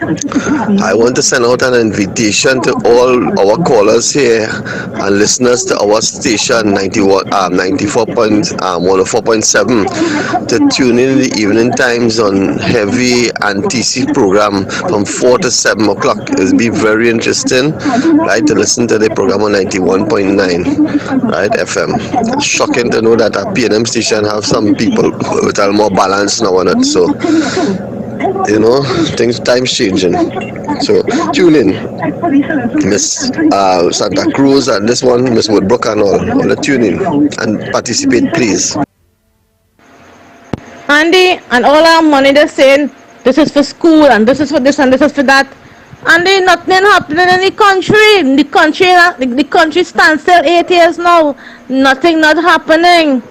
I want to send out an invitation to all our callers here and listeners to our station 104.7 to tune in the evening times on heavy and TC program from 4 to 7 o'clock. It'll be very interesting, right, to listen to the program on 91.9, right, FM. It's shocking to know that our PNM station have some people with a more balance now on it. So, you know, time's changing. So tune in, Miss Santa Cruz and this one, Miss Woodbrook and all the tune in and participate, please. Andy, and all our money they're saying this is for school and this is for this and this is for that. Andy, nothing happening in the country. The country stands still 8 years now. Nothing not happening.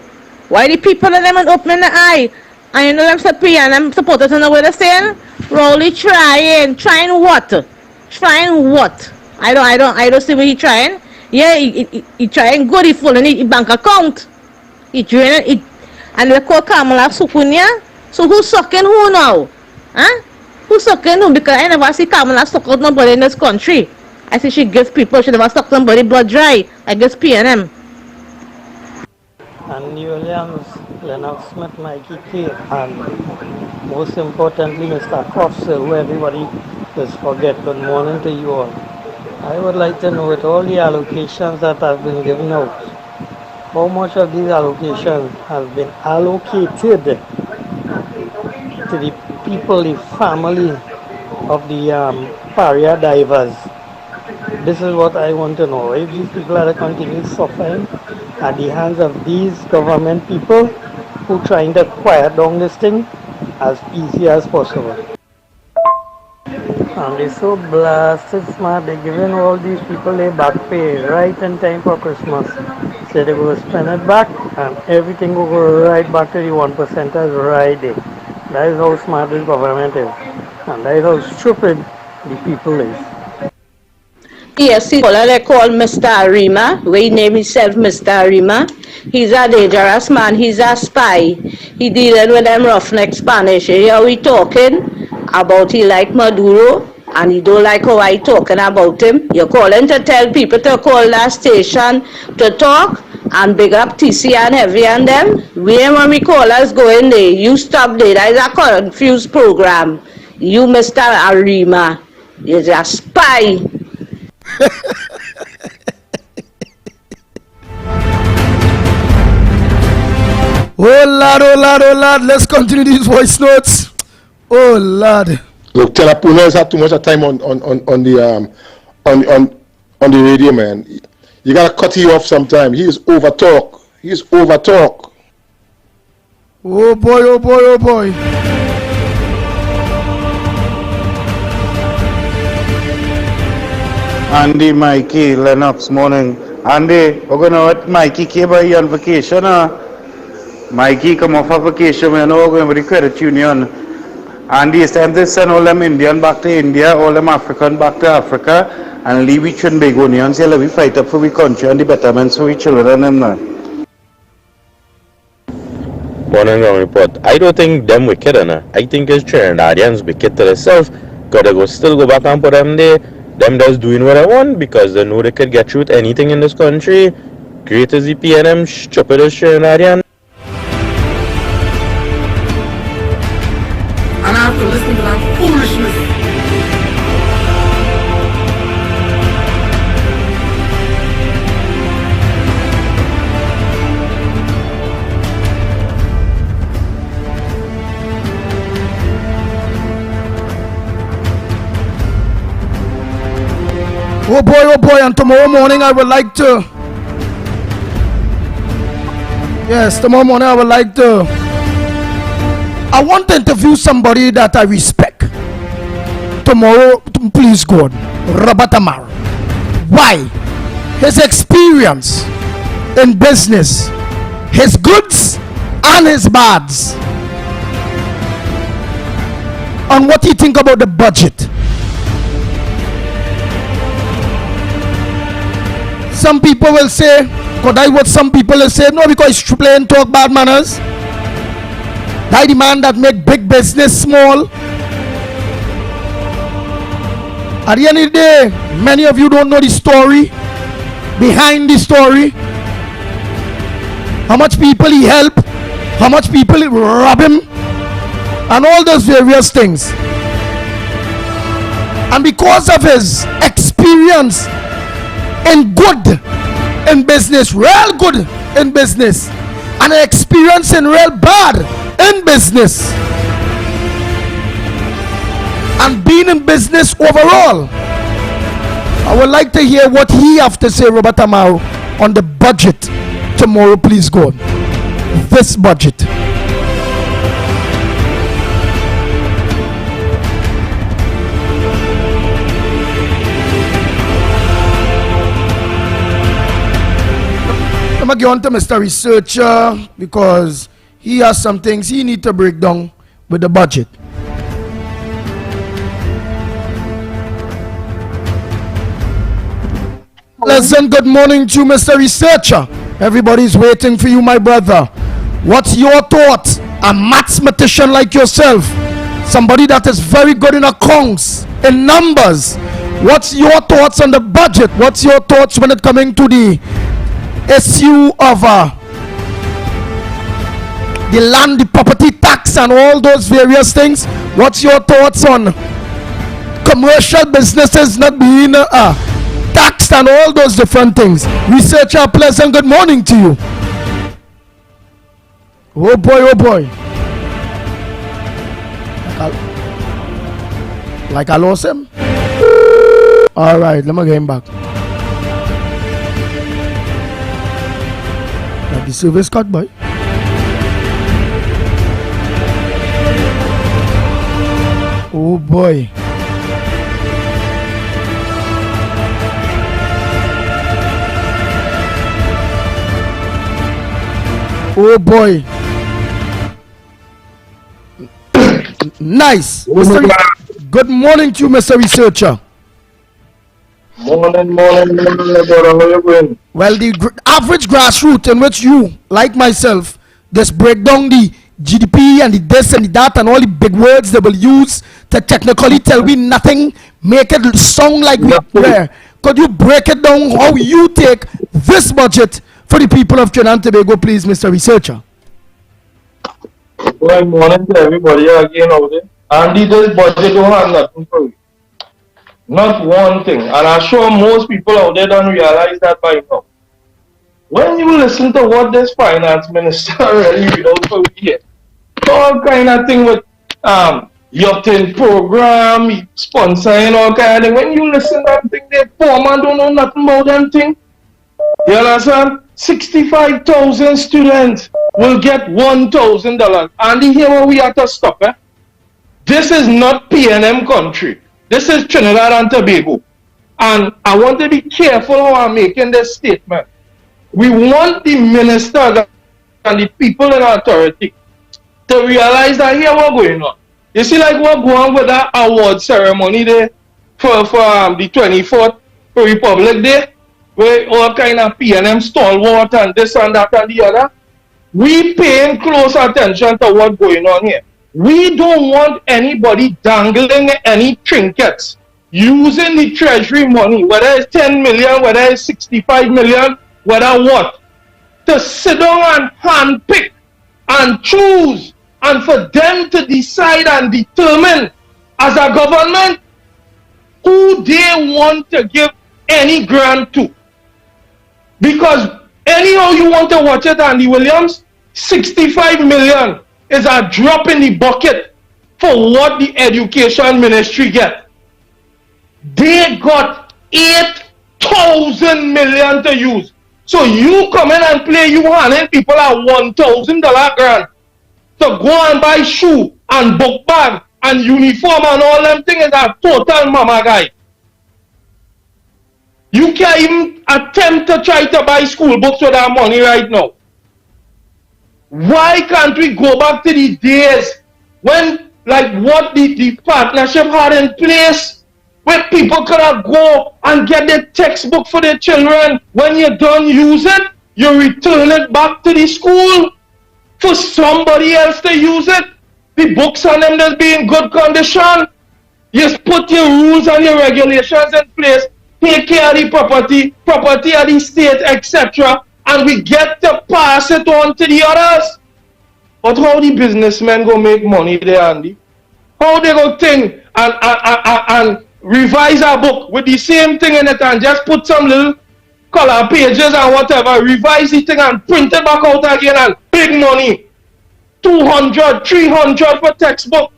Why the people in them and opening the eye? And you know them Cyprian and them supporters in the way they're saying, Rowley trying what? Trying what? I don't see what he trying. Yeah, he trying good, he full in his bank account. He draining it and they call Kamala Sukunya. So who's sucking who now? Huh? Who's sucking who? Because I never see Kamala suck out nobody in this country. I see she gives people, she never suck somebody blood dry. I guess PNM. Andy Williams, Lennox Smith, Mikey K, and most importantly, Mr. Coffs, who everybody does forget. Good morning to you all. I would like to know, with all the allocations that have been given out, how much of these allocations have been allocated to the people, the family of the pariah divers? This is what I want to know. If these people are continuing suffering at the hands of these government people who trying to quiet down this thing as easy as possible. And they're so blasted smart, they're giving all these people their back pay right in time for Christmas. So they will spend it back and everything will go right back to the 1%ers right there. That is how smart this government is. And that is how stupid the people is. Yes, he they call Mr. Arima. We name himself Mr. Arima. He's a dangerous man. He's a spy. He dealing with them roughneck Spanish. Here we talking about he like Maduro and he don't like how I talking about him. You're calling to tell people to call that station to talk and big up TC and Heavy and them. When we call us going there, you stop there. That is a confused program. You Mr. Arima, you're a spy. Oh lad, let's continue these voice notes. Oh lad. Look, Telapuna has had too much time on the radio, man. You gotta cut him off sometime. He's over talk. Oh boy. Andy, Mikey, Lennox, morning. Andy, we're going to let Mikey came by on vacation. Mikey come off of vacation, we're now going with the credit union. Andy, it's time to send all them Indian back to India, all them African back to Africa, and leave each and Begonians here, let we fight up for the country and the betterments for the children and them. Morning Ground Report. I don't think them wicked, I think it's Trinidadians wicked to themselves. Gotta still go back and put them there. Them just doing what I want because they know they could get through with anything in this country. Great as the PNM, stupid as Trinidadian. And I have to listen to that foolishness. Oh boy, and tomorrow morning I would like to... Yes, tomorrow morning I would like to... I want to interview somebody that I respect. Tomorrow, please God, Robert Amaro. Why? His experience in business, his goods and his bads. And what do you think about the budget? Some people will say, could I what some people will say? No, because he's playing talk bad manners. That the man that make big business small. At the end of the day, many of you don't know the story behind the story. How much people he helped, how much people rob him, and all those various things. And because of his experience in good in business, real good in business, and an experience in real bad in business, and being in business overall, I would like to hear what he have to say, Robert Amaro, on the budget tomorrow, please God. This budget. I'm going to go on to Mr. Researcher because he has some things he need to break down with the budget. Pleasant good morning to Mr. Researcher. Everybody's waiting for you, my brother. What's your thoughts? A mathematician like yourself, somebody that is very good in accounts, in numbers. What's your thoughts on the budget? What's your thoughts when it coming to the issue of the land, the property tax, and all those various things? What's your thoughts on commercial businesses not being taxed and all those different things? Researcher, pleasant good morning to you. Oh boy. Like I lost him? Alright, let me get him back. The service cut, boy. Oh boy. Oh boy. Nice. Good morning to you, Mr. Researcher. Morning, brother. How you going? Well, the average grassroots in which you, like myself, just break down the GDP and the this and the that and all the big words they will use to technically tell me nothing, make it sound like we were. Could you break it down how you take this budget for the people of Trinidad and Tobago, please, Mr. Researcher? Good morning to everybody again out there. And this budget don't have nothing for you. Not one thing. And I'm sure most people out there don't realize that by now. When you listen to what this finance minister really read out for here, all kind of thing with yachting program, sponsoring, all kind of thing. When you listen to that thing, they poor man don't know nothing about them thing. You understand? 65,000 students will get $1,000. And here where we have to stop. This is not PNM country. This is Trinidad and Tobago. And I want to be careful how I'm making this statement. We want the ministers and the people in authority to realize that here what's going on. You see, like what's going on with that award ceremony there for the 24th Republic Day, where all kind of PNM stalwart and this and that and the other. we paying close attention to what's going on here. We don't want anybody dangling any trinkets, using the treasury money, whether it's 10 million, whether it's 65 million, whether what, to sit down and handpick and choose, and for them to decide and determine as a government who they want to give any grant to. Because anyhow you want to watch it, Andy Williams, 65 million is a drop in the bucket for what the education ministry get. They got 8,000 million to use. So you come in and play, you handing people a $1,000 grant to go and buy shoe and book bag and uniform and all them things is a total mama guy. You can't even attempt to try to buy school books with that money right now. Why can't we go back to the days when, like what the partnership had in place, where people could have go and get their textbook for their children. When you're done use it, you return it back to the school for somebody else to use it. The books on them just be in good condition. You put your rules and your regulations in place, take care of the property of the state, etc. And we get to pass it on to the others. But how the businessmen go make money there, Andy? How they go think and revise a book with the same thing in it and just put some little color pages and whatever, revise the thing and print it back out again and big money. 200, 300 for textbook.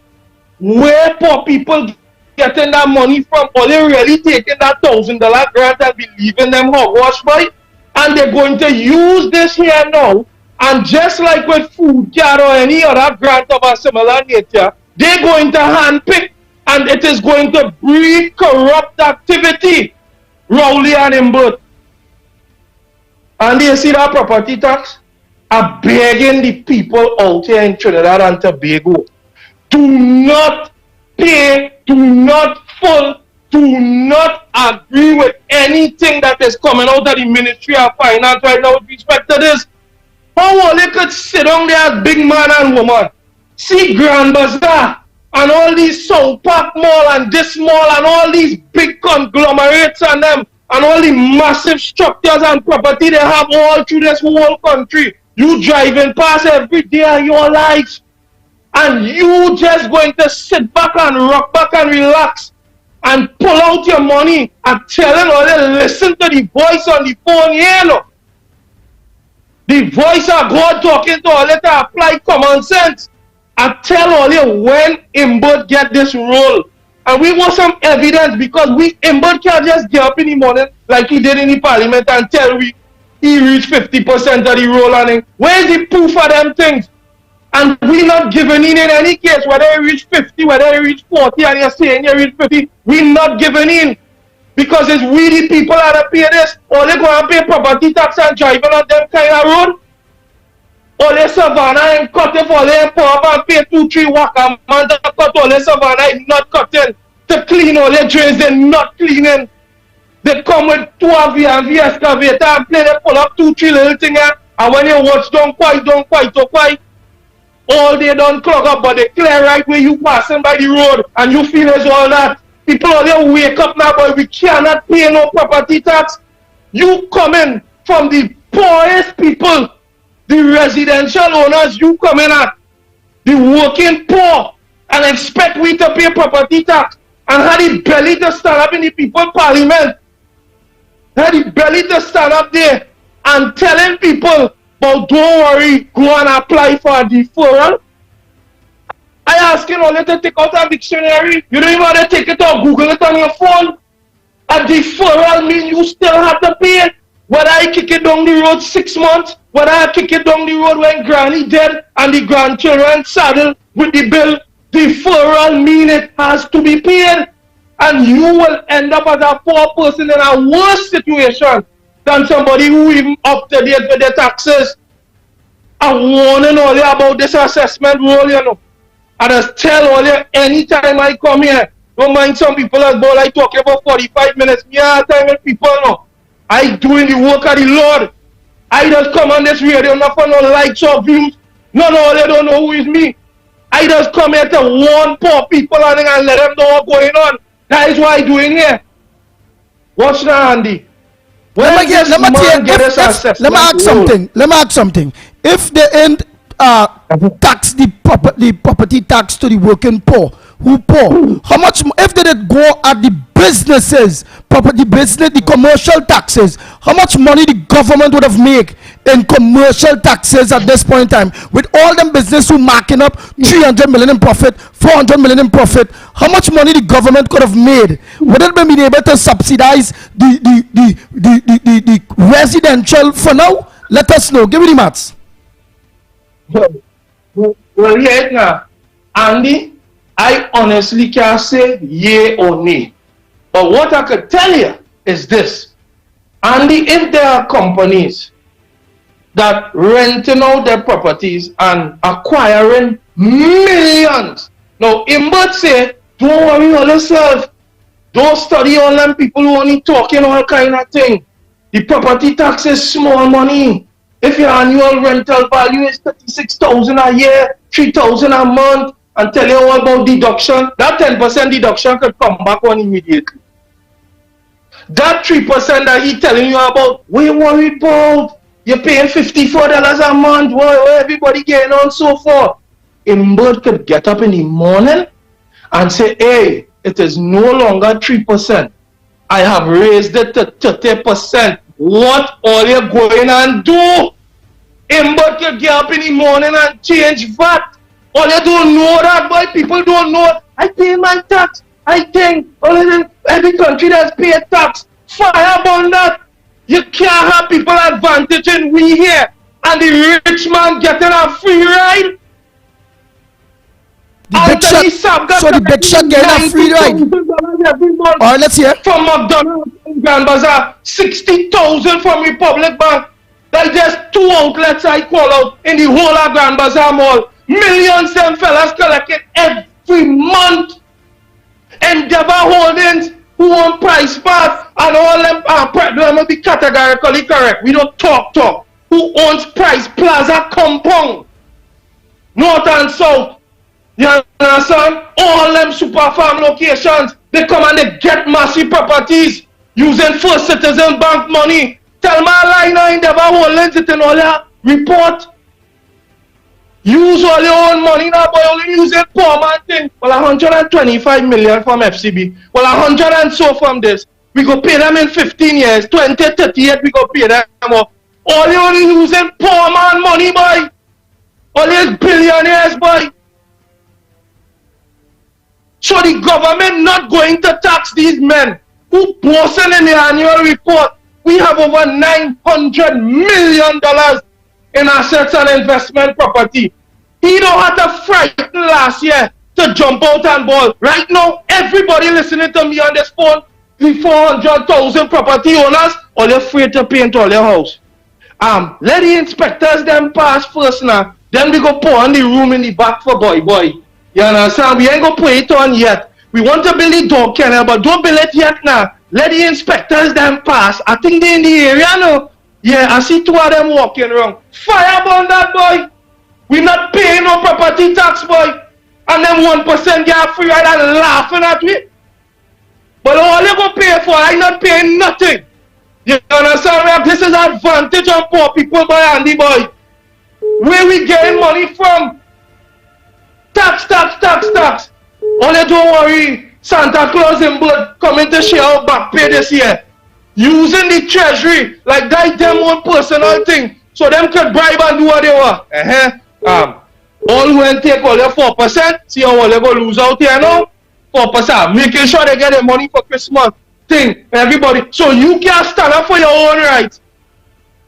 Where poor people getting that money from? Or they really taking that $1,000 grant and be leaving them hogwash by? And they're going to use this here now, and just like with food card or any other grant of a similar nature, they're going to handpick, and it is going to breed corrupt activity. Rowley and Imbert. And you see that property tax? Are begging the people out here in Trinidad and Tobago, do not pay, do not do not agree with anything that is coming out of the Ministry of Finance right now with respect to this. How they could sit down there as big man and woman, see Grand Bazaar and all these South Park Mall and this mall and all these big conglomerates and them and all the massive structures and property they have all through this whole country. You driving past every day of your life, and you just going to sit back and rock back and relax and pull out your money and telling all them listen to the voice on the phone here, no? The voice of God talking to all them to apply common sense and tell all you when Imbert get this role. And we want some evidence, because Imbert can't just get up in the morning like he did in the parliament and tell we he reached 50% of the role on him. Where's the proof of them things? And we not giving in any case, whether he reach 50, whether he reach 40, and you're saying you reach 50, we not giving in. Because it's we the people that pay this. Or they go and pay property tax and driving on them kind of road. Or they Savannah and cut it for them poor and pay 2-3 waka man to cut all the Savannah is not cutting. To clean all the drains, they're not cleaning. They come with 2 V excavator and play, they pull up 2-3 little things, and when you watch don't quite, all they don't clog up, but they clear right where you passing by the road, and you feel as all that. People only wake up now, but we cannot pay no property tax. You coming from the poorest people, the residential owners, you coming at the working poor, and expect we to pay property tax, and have the belly to stand up in the people parliament. Had the belly to stand up there and telling people, but don't worry, go and apply for a deferral. I asking all you to take out a dictionary. You don't even want to take it or Google it on your phone. A deferral means you still have to pay it. Whether I kick it down the road 6 months, whether I kick it down the road when granny dead and the grandchildren saddle with the bill, deferral means it has to be paid. And you will end up as a poor person in a worse situation than somebody who even up to date with their taxes. I'm warning all you about this assessment rule, you know. I just tell all you anytime I come here, don't mind some people that go like talking about 45 minutes. Me all the time with people know. I doing the work of the Lord. I just come on this radio, not for no likes or views. No, they don't know who is me. I just come here to warn poor people and let them know what's going on. That is what I'm doing here. Watch now, Andy. Let me ask something. If they ain't tax the property tax to the working poor, who poor? How much if they did go at the businesses, property business, the commercial taxes? How much money the government would have made in commercial taxes at this point in time? With all them business who marking up 300 million in profit, 400 million in profit, how much money the government could have made? Would it have been able to subsidize the residential for now? Let us know. Give me the maths. Well, yeah, now, Andy, I honestly can't say yay or nay. But what I could tell you is this. Andy, if there are companies that renting out their properties and acquiring millions. Now, Imbert say, don't worry all yourself. Don't study all them people who only talking all kind of thing. The property tax is small money. If your annual rental value is 36,000 a year, 3,000 a month, and tell you all about deduction, that 10% deduction could come back on immediately. That 3% that he telling you about, we worry about, you're paying $54 a month, where everybody getting on so forth. Imbert could get up in the morning and say, hey, it is no longer 3%. I have raised it to 30%. What are you going and do? Imbert could get up in the morning and change VAT. All you don't know that, boy. People don't know. I pay my tax. I think every country that's paid tax. Fire on that. You can't have people advantaging we here and the rich man getting a free ride. The big shot getting a free ride. All right, let's hear. From McDonald's in Grand Bazaar, 60,000 from Republic Bank. That's just 2 outlets I call out in the whole of Grand Bazaar Mall. Millions them fellas collected every month. Endeavor Holdings, who own Price Pass, and all them let me be categorically correct. We don't talk. Who owns Price Plaza Compound? North and South. You understand? All them super farm locations, they come and they get massive properties using First Citizen Bank money. Tell my line now, Endeavor Holdings it in all your report. Use all your own money now, boy. Only using poor man thing. Well, 125 million from FCB. Well, 100 and so from this. We go pay them in 15 years. 20, 38, we go pay them off. All you only using poor man money, boy. All these billionaires, boy. So the government not going to tax these men who boasting in the annual report. We have over $900 million in assets and investment property. He don't have to frighten last year to jump out and ball. Right now, everybody listening to me on this phone, the 400,000 property owners, all you're afraid to paint all your house. Let the inspectors them pass first now. Then we go pour on the room in the back for boy. You understand? We ain't gonna put it on yet. We want to build the dog kennel, but don't build it yet now. Let the inspectors them pass. I think they in the area now. Yeah, I see 2 of them walking around. Fire on that, boy. We not paying no property tax, boy. And then 1% get free ride and laughing at me. But all you go pay for, I not paying nothing. You understand? This is advantage on poor people, boy, Andy, boy. Where we getting money from? Tax. All you don't worry. Santa Claus in blood coming to share our back pay this year. Using the treasury like that them one personal thing. So them could bribe and do what they want. All who and take all your 4%, see how all they go lose out here now? 4%. Making sure they get their money for Christmas thing. Everybody. So you can't stand up for your own rights.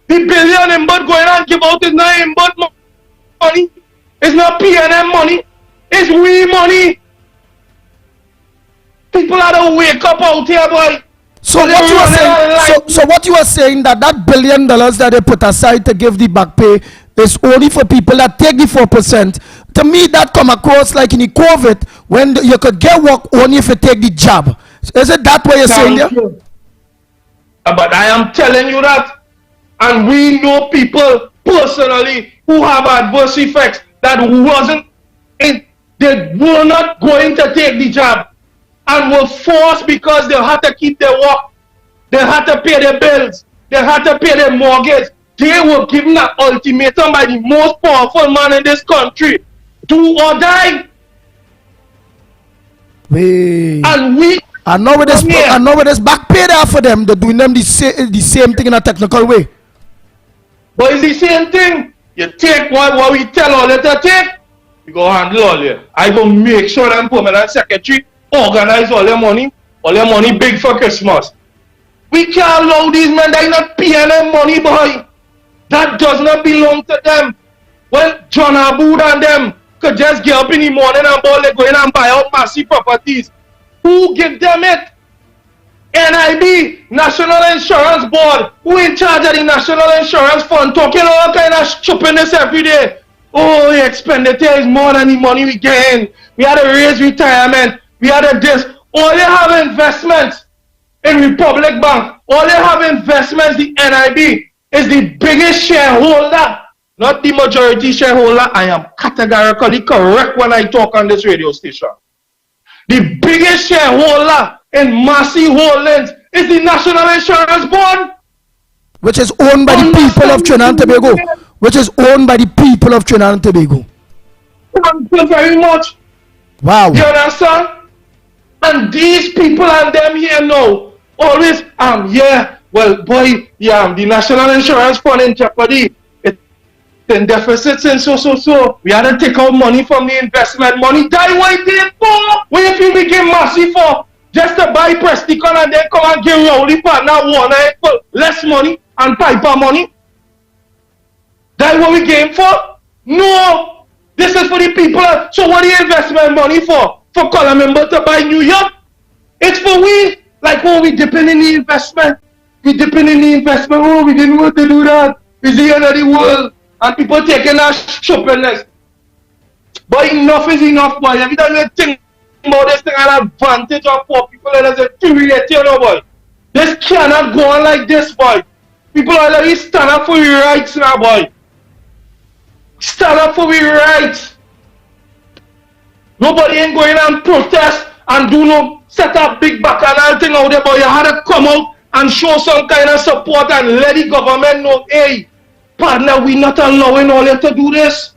The billion in Imbert going and give out is not Imbert money. It's not PNM money. It's we money. People have to wake up out here, boy. So what you are saying? So what you are saying that $1 billion that they put aside to give the back pay is only for people that take the 4%. To me, that come across like in the COVID when you could get work only if you take the job. Is it that way you're saying there? But I am telling you that And we know people personally who have adverse effects that they were not going to take the job and were forced because they had to keep their work. They had to pay their bills. They had to pay their mortgage. They were given an ultimatum by the most powerful man in this country. Do or die. And now with this back pay there for them, they're doing them the same thing in a technical way. But it's the same thing. You take what we tell all you to take, you go handle all you. I go make sure that permanent secretary organize all your money big for Christmas. We can't allow these men that are not paying them money, boy. That does not belong to them. Well, John Aboud and them could just get up in the morning and go in and buy out massive properties. Who give them it? NIB, National Insurance Board. Who in charge of the National Insurance Fund? Talking all kind of stupidness every day. Oh, the expenditure is more than the money we get. We had to raise retirement. We had to this. All they have investments in Republic Bank. All they have investments, the NIB, is the biggest shareholder, not the majority shareholder. I am categorically correct when I talk on this radio station. The biggest shareholder in Massey Holdings is the National Insurance Board, which is owned by the people of Trinidad and Tobago. Which is owned by the people of Trinidad and Tobago. Thank you very much. Wow. You understand? And these people and them here now always yeah. Well, boy, yeah, the National Insurance Fund in jeopardy. It's in deficits and so. We had to take out money from the investment money. That what it did for? What if you became massive for? Just to buy Presticon and then come and give Rowley partner one for less money and Piper money? That what we came for? No! This is for the people. So what the investment money for? For Colombo to buy New York? It's for we. Like, oh, we depend in the investment. We depend in the investment. Oh, we didn't want to do that. It's the end of the world. And people taking our stupidness. But enough is enough, boy. Every time you think about this thing, an advantage of poor people, there's a theory, you know, boy. This cannot go on like this, boy. People are already stand up for your rights now, boy. Stand up for your rights. Nobody ain't going and protest and do no set up big bacchanal thing out there, but you had to come out and show some kind of support and let the government know, hey, partner, we not allowing all you to do this.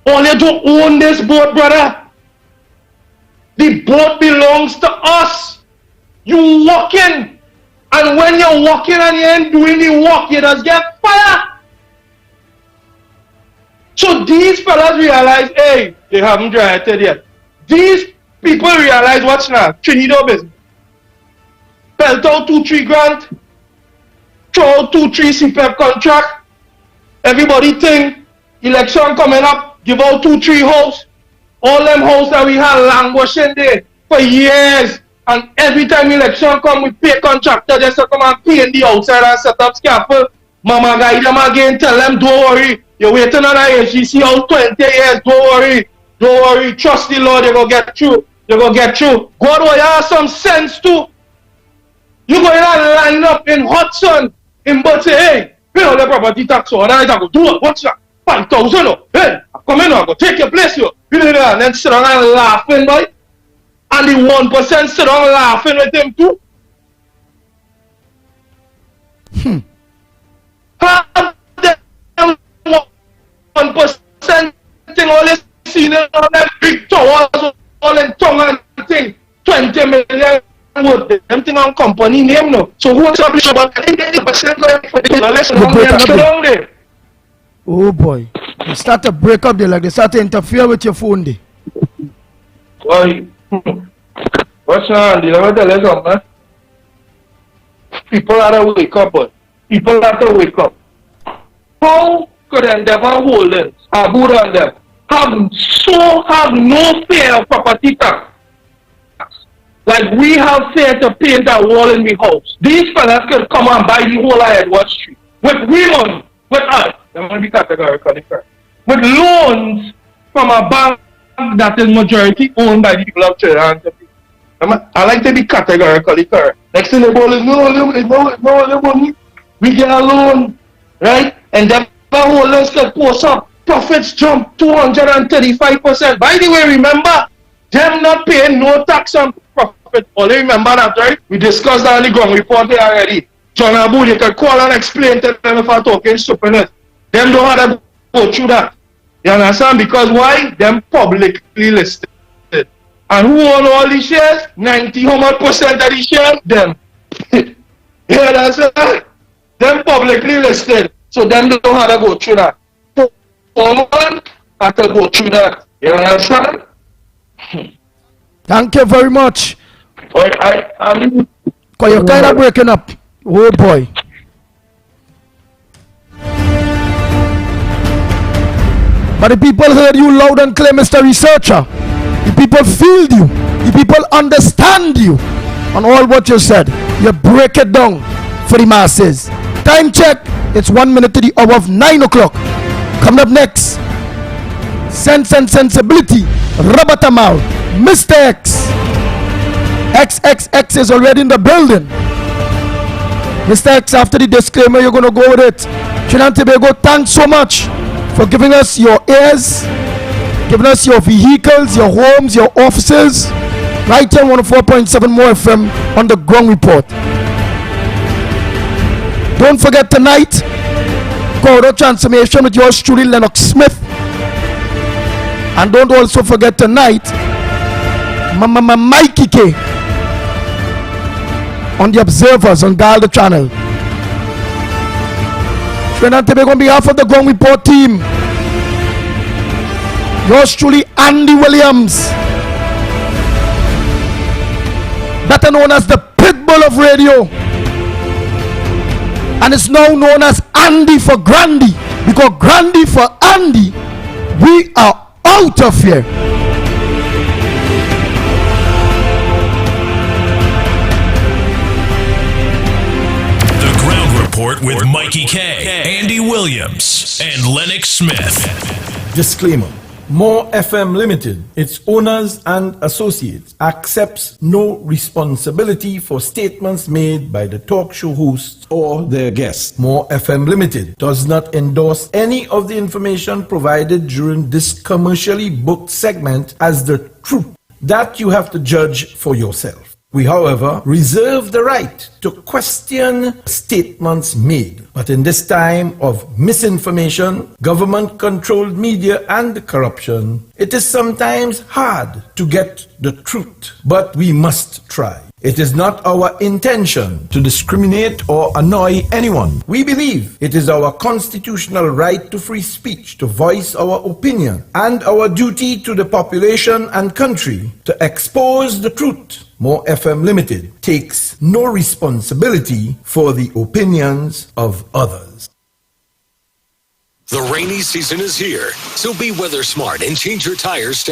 All you to own this boat, brother. The boat belongs to us. You walk in, and when you're walking and you ain't doing the work, you just get fired. So these fellas realize, hey, they haven't graduated yet. These people realize what's now Trinidad business. Belt out 2-3 grand, throw out 2-3 CPEP contract. Everybody think election coming up, give out 2-3 house. All them house that we had languishing there for years. And every time election come, we pay contractor just to come and paint the outside and set up scaffold. Mama guide them again, tell them, don't worry. You're waiting on a HGC out 20 years, don't worry. Don't worry, trust the Lord, you're going to get through. You're going to get through. God will have some sense too. You go in and line up in Hudson, in but say, hey, pay all the property tax, and I go do it. What's that? 5,000. Hey, I come in, I go take your place, you. And then sit down and laughing, boy. And the 1% sit down laughing with him too. Have them 1% thing, all this seen on them big towers, all in tongue and thing, 20 million. Them thing on company name no. So who establish about 80% going for the there? Oh boy. They start to break up there, like they start to interfere with your phone there. Boy, what's now? Let me tell you something. People have to wake up, boy. People have to wake up. How could Endeavor Holdings, Aboud and them, have no fear of property tax? Like we have fear to paint a wall in the house. These fellas could come and buy the whole of Edward Street. With women, with us, I'm going to be categorically correct. With loans from a bank that is majority owned by the people of Trinidad and Tobago. I like to be categorically correct. Next thing the ball is no money. We get a loan right? And them holders could post up. Profits jump 235%. By the way, remember, them not paying no tax on profit. Only remember that, right? We discussed that in the ground report here already. John Abu, you can call and explain to them if I'm talking stupidness. Them don't have to go through that. You understand? Because why? Them publicly listed. And who own all the shares? 90% of the shares? Them. You understand? Them publicly listed. So them don't have to go through that. Someone have to go through that. You understand? Thank you very much. I'm Because you're kind of breaking up. Oh boy. But the people heard you loud and clear, Mr. Researcher. The people feel you. The people understand you on all what you said. You break it down for the masses. Time check. It's 1 minute to the hour of 9 o'clock. Coming up next, Sense and Sensibility, Robert Amal, Mr. X. XXX is already in the building. Mr. X, after the disclaimer, you're going to go with it. Trinidad and Tobago, thanks so much for giving us your ears, giving us your vehicles, your homes, your offices. Right here, 104.7 More FM on the Ground Report. Don't forget tonight, Corridor Transformation with yours truly, Lennox Smith. And don't also forget tonight, Mikey K on the Observers on Dial the Channel. Trinidad and Tobago, on behalf of the Ground Report team, yours truly, Andy Williams, better known as the Pitbull of radio, and it's now known as Andy for Grandy, because Grandy for Andy, we are out of here. The Ground Report with Mikey K, Andy Williams, and Lennox Smith. Disclaimer. More FM Limited, its owners and associates, accepts no responsibility for statements made by the talk show hosts or their guests. More FM Limited does not endorse any of the information provided during this commercially booked segment as the truth. That you have to judge for yourself. We, however, reserve the right to question statements made. But in this time of misinformation, government-controlled media, and corruption, it is sometimes hard to get the truth. But we must try. It is not our intention to discriminate or annoy anyone. We believe it is our constitutional right to free speech, to voice our opinion, and our duty to the population and country to expose the truth. More FM Limited takes no responsibility for the opinions of others. The rainy season is here, so be weather smart and change your tires